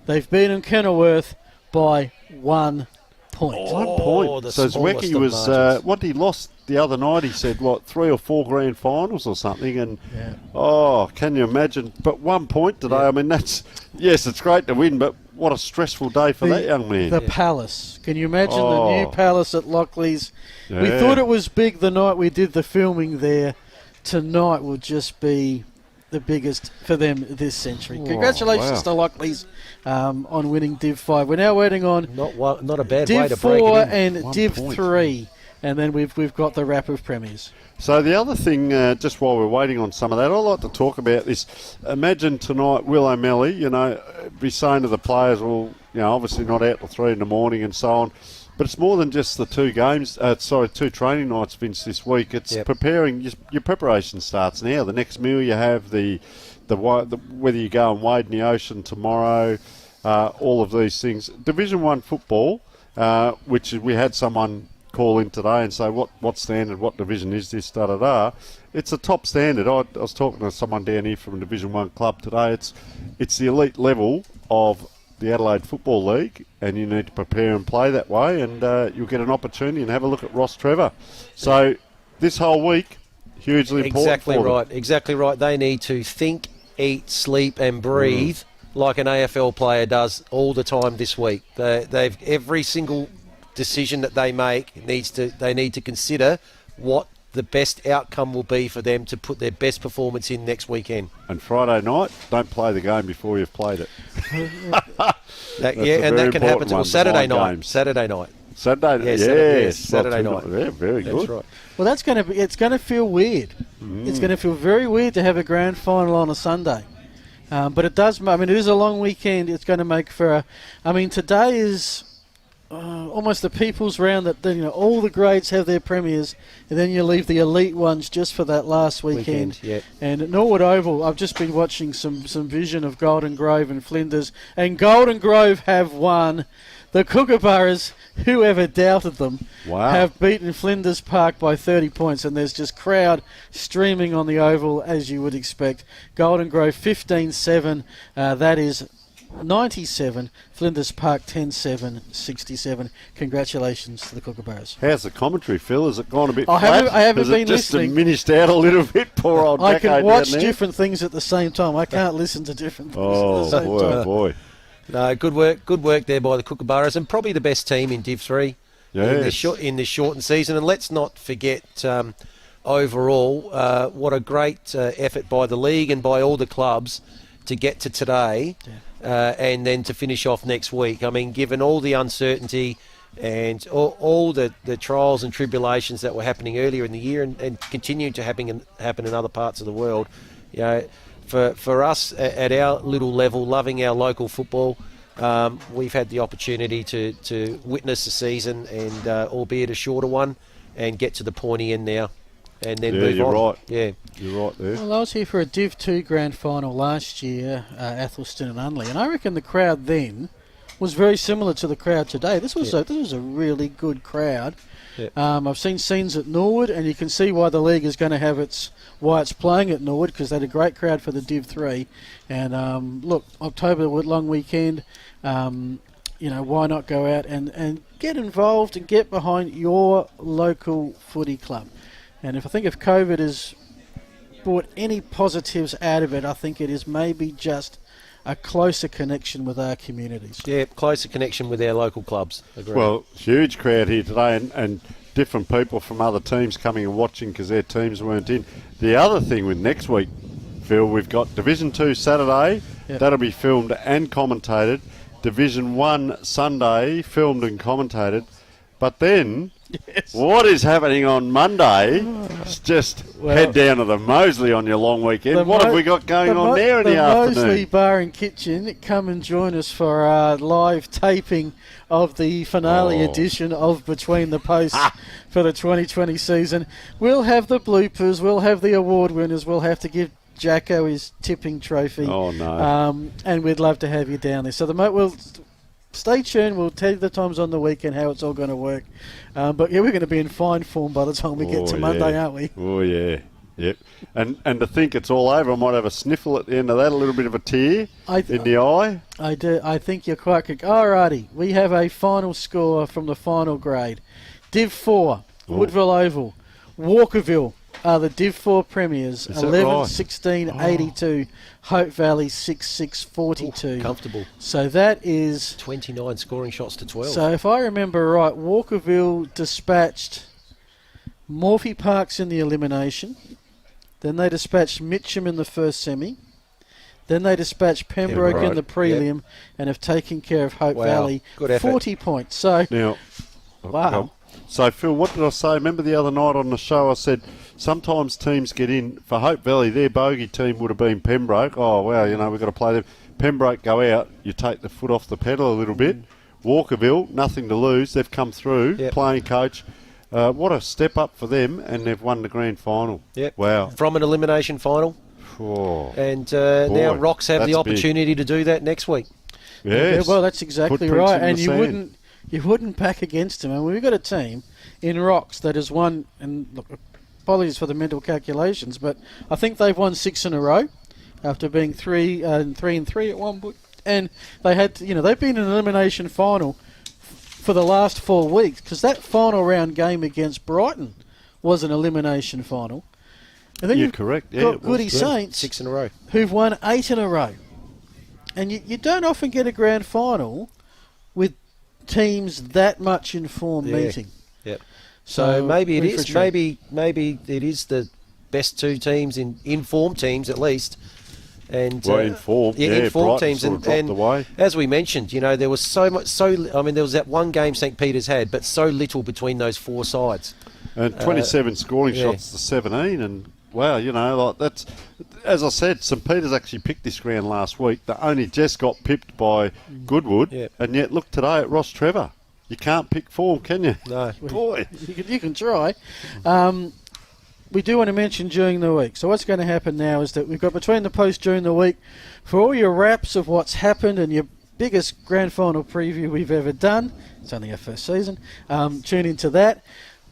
They've beaten Kenilworth by 1 point. 1 point. So Zwecky was, he lost the other night? He said, 3 or 4 grand finals or something. And, can you imagine? But 1 point today, I mean, it's great to win, but what a stressful day for that young man. The Palace. Can you imagine the new Palace at Lockleys? Yeah. We thought it was big the night we did the filming there. Tonight will just be the biggest for them this century. Congratulations to Lockleys on winning Div 5. We're now waiting on not a bad Div way to break 4 it in. and Div 3. And then we've got the wrap of premiers. So the other thing, just while we're waiting on some of that, I'd like to talk about this. Imagine tonight Will O'Malley, be saying to the players, well, obviously not out till 3 in the morning and so on. But it's more than just the 2 training nights, Vince, this week. It's preparing. Your preparation starts now. The next meal you have, the whether you go and wade in the ocean tomorrow, all of these things. Division 1 football, which we had someone call in today and say, what standard, what division is this, da-da-da. It's a top standard. I was talking to someone down here from a Division 1 club today. It's the elite level of the Adelaide Football League, and you need to prepare and play that way, and you'll get an opportunity and have a look at Rostrevor. So this whole week, hugely important for them. Exactly right. They need to think, eat, sleep and breathe like an AFL player does all the time this week. They've every single decision that they make they need to consider what the best outcome will be for them to put their best performance in next weekend. And Friday night, don't play the game before you've played it. That can happen to Saturday night. Saturday night. Saturday night. Yeah, very good. That's right. Well, it's going to feel weird. It's going to feel very weird to have a grand final on a Sunday. But it does. It is a long weekend. It's going to make for today is almost the people's round that all the grades have their premiers, and then you leave the elite ones just for that last weekend. And at Norwood Oval, I've just been watching some vision of Golden Grove and Flinders, and Golden Grove have won. The Kookaburras, whoever doubted them, have beaten Flinders Park by 30 points, and there's just crowd streaming on the Oval as you would expect. Golden Grove 15-7, that is 97, Flinders Park 10-7, 67. Congratulations to the Kookaburras. How's the commentary, Phil? Has it gone a bit flat? I haven't been just listening. Diminished out a little bit, poor old I can watch down there. different things at the same time. I can't listen to different things at the same time. Oh, boy. No, good work there by the Kookaburras, and probably the best team in Div 3 in this shortened season. And let's not forget, overall, what a great effort by the league and by all the clubs to get to today. And then to finish off next week. Given all the uncertainty and all the trials and tribulations that were happening earlier in the year and continue to happen in other parts of the world, for us at our little level, loving our local football, we've had the opportunity to witness a season, and albeit a shorter one, and get to the pointy end now. And then move on. Right. Yeah, you're right there. Well, I was here for a Div 2 grand final last year, Athelston and Unley, and I reckon the crowd then was very similar to the crowd today. This was a really good crowd. Yeah. I've seen scenes at Norwood, and you can see why the league is going to have why it's playing at Norwood, because they had a great crowd for the Div 3. And look, October long weekend. Why not go out and get involved and get behind your local footy club? And if COVID has brought any positives out of it, I think it is maybe just a closer connection with our communities. Yeah, closer connection with our local clubs. Agreed. Well, huge crowd here today, and different people from other teams coming and watching because their teams weren't in. The other thing with next week, Phil, we've got Division 2 Saturday. Yep. That'll be filmed and commentated. Division 1 Sunday, filmed and commentated. But then... Yes. What is happening on Monday? It's just head down to the Moseley on your long weekend. What have we got going on there in the afternoon? The Moseley Bar and Kitchen, come and join us for our live taping of the finale edition of Between the Posts for the 2020 season. We'll have the bloopers, we'll have the award winners, we'll have to give Jacko his tipping trophy. Oh, no. And we'd love to have you down there. So we'll... Stay tuned. We'll tell you the times on the weekend, how it's all going to work. But we're going to be in fine form by the time we get to Monday, aren't we? Oh, yeah. Yep. And to think it's all over, I might have a sniffle at the end of that, a little bit of a tear in the eye. I do. I think you're quite correct. Alrighty. We have a final score from the final grade. Div 4, Woodville Oval, Walkerville, are the Div 4 premiers. Is that 11-16, right? 82. Hope Valley 6-6, 42. Comfortable. So that is 29 scoring shots to 12. So if I remember right, Walkerville dispatched Morphy Parks in the elimination. Then they dispatched Mitcham in the first semi. Then they dispatched Pembroke in the prelim and have taken care of Hope Valley. Good effort. 40 points. So, Now, wow. So, Phil, what did I say? Remember the other night on the show I said sometimes teams get in. For Hope Valley, their bogey team would have been Pembroke. Oh, wow, we've got to play them. Pembroke go out, you take the foot off the pedal a little bit. Walkerville, nothing to lose. They've come through, playing coach. What a step up for them, and they've won the grand final. Yep. Wow. From an elimination final. Oh, and now Rocks have the that's opportunity to do that next week. Yes. Yeah, well, that's exactly right. And you wouldn't back against them. And we've got a team in Rocks that has won, and look, apologies for the mental calculations, but I think they've won 6 in a row after being 3 and 3 at one point. And they had, they've been in an elimination final for the last 4 weeks, because that final round game against Brighton was an elimination final. And then you've correct. got Goody Saints 6 in a row who've won 8 in a row. And you don't often get a grand final with teams that much in form meeting. Yep. So maybe it is. Maybe it is the best 2 teams in form teams at least. And in form, in form Brighton teams, sort of dropped away. As we mentioned, there was there was that one game St. Peter's had, but so little between those 4 sides. And 27 scoring shots to 17, and wow, that's, as I said, St. Peter's actually picked this ground last week. They only just got pipped by Goodwood, and yet look today at Rostrevor. You can't pick form, can you? No. Boy. You can try. We do want to mention during the week. So what's going to happen now is that we've got between the post during the week for all your wraps of what's happened and your biggest grand final preview we've ever done. It's only our first season. Tune into that.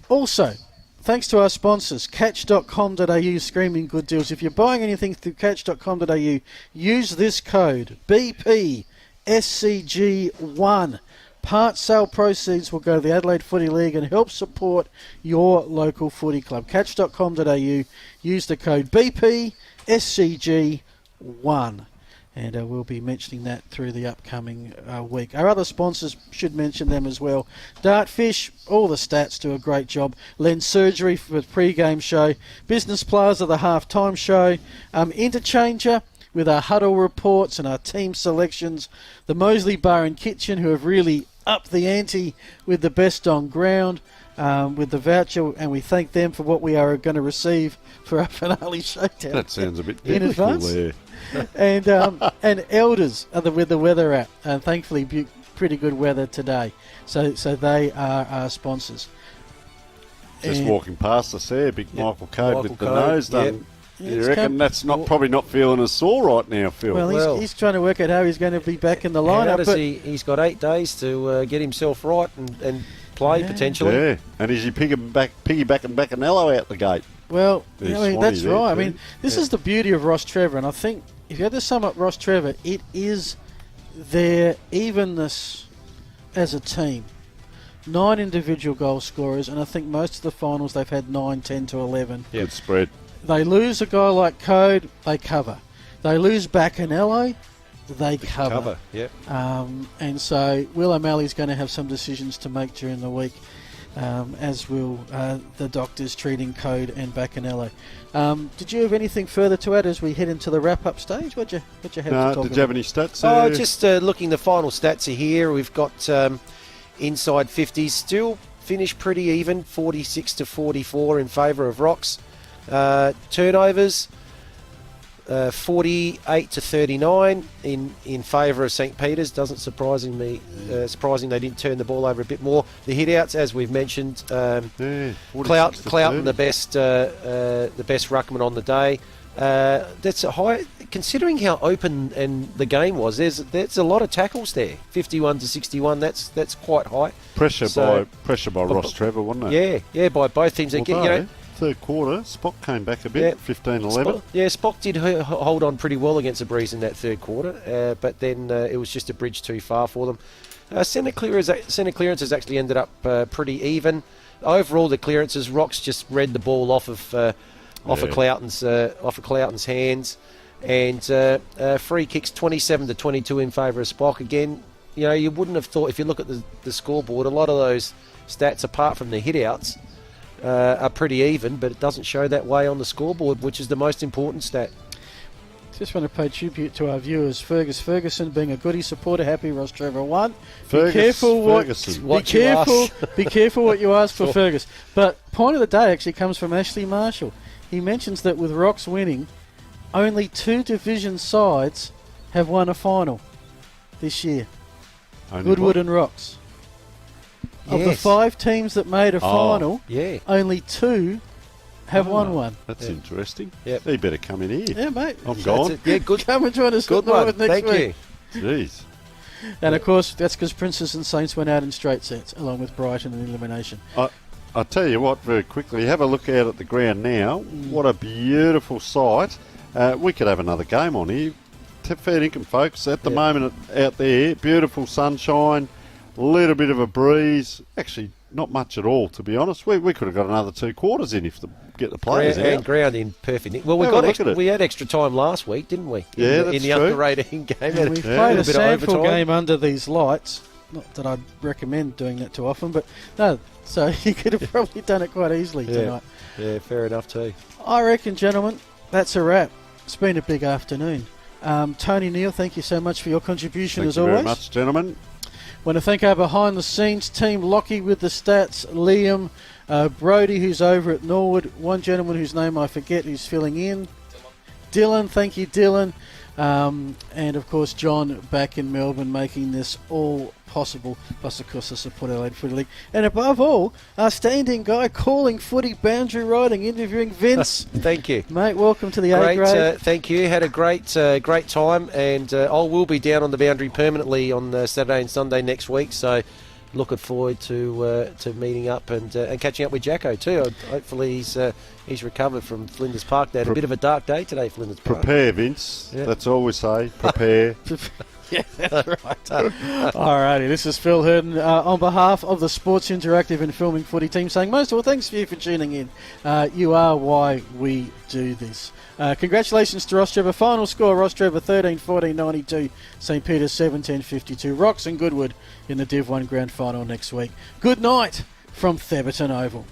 Also, thanks to our sponsors, catch.com.au, screaming good deals. If you're buying anything through catch.com.au, use this code BPSCG1. Part sale proceeds will go to the Adelaide Footy League and help support your local footy club. Catch.com.au, use the code BPSCG1. And we'll be mentioning that through the upcoming week. Our other sponsors, should mention them as well. Dartfish, all the stats do a great job. Lens Surgery for the pre-game show. Business Plaza, the half-time show. Interchanger with our huddle reports and our team selections. The Moseley Bar and Kitchen, who have really upped the ante with the best on ground. With the voucher, and we thank them for what we are going to receive for our finale showdown. That sounds a bit in advance. there. And Elders are with the weather app, and thankfully pretty good weather today. So they are our sponsors. Just walking past us there, big Michael Code with the nose done. You reckon that's probably not feeling as sore right now, Phil? Well, he's trying to work out how he's going to be back in the lineup. He's got 8 days to get himself right and play potentially. Yeah, and is he piggybacking Bacanello out the gate? Well, that's right. I mean, this is the beauty of Rostrevor, and I think if you had to sum up Rostrevor, it is their evenness as a team. 9 individual goal scorers, and I think most of the finals they've had 9, 10 to 11. Good spread. They lose a guy like Code, they cover. They lose Bacanello, they cover. Yep. And so Will O'Malley's going to have some decisions to make during the week, as will the doctors treating Code and Bacanello. Did you have anything further to add as we head into the wrap-up stage? What'd you have to talk about? Did you have any stats? Just looking, the final stats are here. We've got inside 50s, still finished pretty even, 46 to 44 in favour of Rocks. Turnovers, 48 to 39 in favour of St. Peter's. Doesn't surprising they didn't turn the ball over a bit more. The hit-outs, as we've mentioned, Cloughton the best ruckman on the day. That's a high, considering how open and the game was. There's a lot of tackles there. 51 to 61. That's quite high. Pressure by Rostrevor, wasn't it? Yeah, by both teams. Third quarter, Spock came back a bit, 15-11. Spock did hold on pretty well against the Breeze in that third quarter, but then it was just a bridge too far for them. Centre clearances actually ended up pretty even. Overall, the clearances, Rocks just read the ball off of off of Cloughton's hands, and free kicks 27-22 in favour of Spock. Again, you wouldn't have thought, if you look at the scoreboard, a lot of those stats, apart from the hit-outs, are pretty even, but it doesn't show that way on the scoreboard, which is the most important stat. Just want to pay tribute to our viewers. Fergus Ferguson, being a Goody supporter, happy Rostrevor won. Be careful what you ask for Fergus. But point of the day actually comes from Ashley Marshall. He mentions that with Rocks winning, only 2 division sides have won a final this year. Goodwood and Rocks. Of the 5 teams that made a final, only 2 have won one. That's interesting. Yep. He better come in here. Yeah, mate. I'm gone. Good. Come and join us. Good one. Next week. Jeez. And of course, that's because Princess and Saints went out in straight sets, along with Brighton in elimination. I'll tell you what, very quickly, have a look out at the ground now. What a beautiful sight. We could have another game on here. Fair income, folks. At the moment out there, beautiful sunshine, a little bit of a breeze. Actually, not much at all, to be honest. We could have got another 2 quarters in if get the players out. And ground in perfect. Well, we had extra time last week, didn't we? Yeah, that's in the true. under 18 game. And we played a sample game under these lights. Not that I'd recommend doing that too often, but no. So you could have probably done it quite easily tonight. Yeah, fair enough too. I reckon, gentlemen, that's a wrap. It's been a big afternoon. Tony Neal, thank you so much for your contribution as always. Thank you very much, gentlemen. Want to thank our behind-the-scenes team, Lockie with the stats, Liam, Brody, who's over at Norwood, one gentleman whose name I forget, who's filling in. Dylan, thank you, Dylan. And, of course, John back in Melbourne making this all possible, plus, of course, the support Adelaide Footy League. And, above all, our standing guy calling footy, boundary riding, interviewing Vince. Thank you. Mate, welcome to the A-grade. Thank you. Had a great time, and I will be down on the boundary permanently on Saturday and Sunday next week, so looking forward to meeting up and catching up with Jacko too. Hopefully he's recovered from Flinders Park. They had a bit of a dark day today, Flinders Park. Prepare, Vince. Yeah. That's all we say. Prepare. Yeah, that's right. All righty, this is Phil Hurden on behalf of the Sports Interactive and Filming Footy team saying most of all, thanks for you for tuning in. You are why we do this. Congratulations to Rostrevor. Final score, Rostrevor 13-14-92, St. Peter's 17-52. Rocks and Goodwood in the Div 1 Grand Final next week. Good night from Theberton Oval.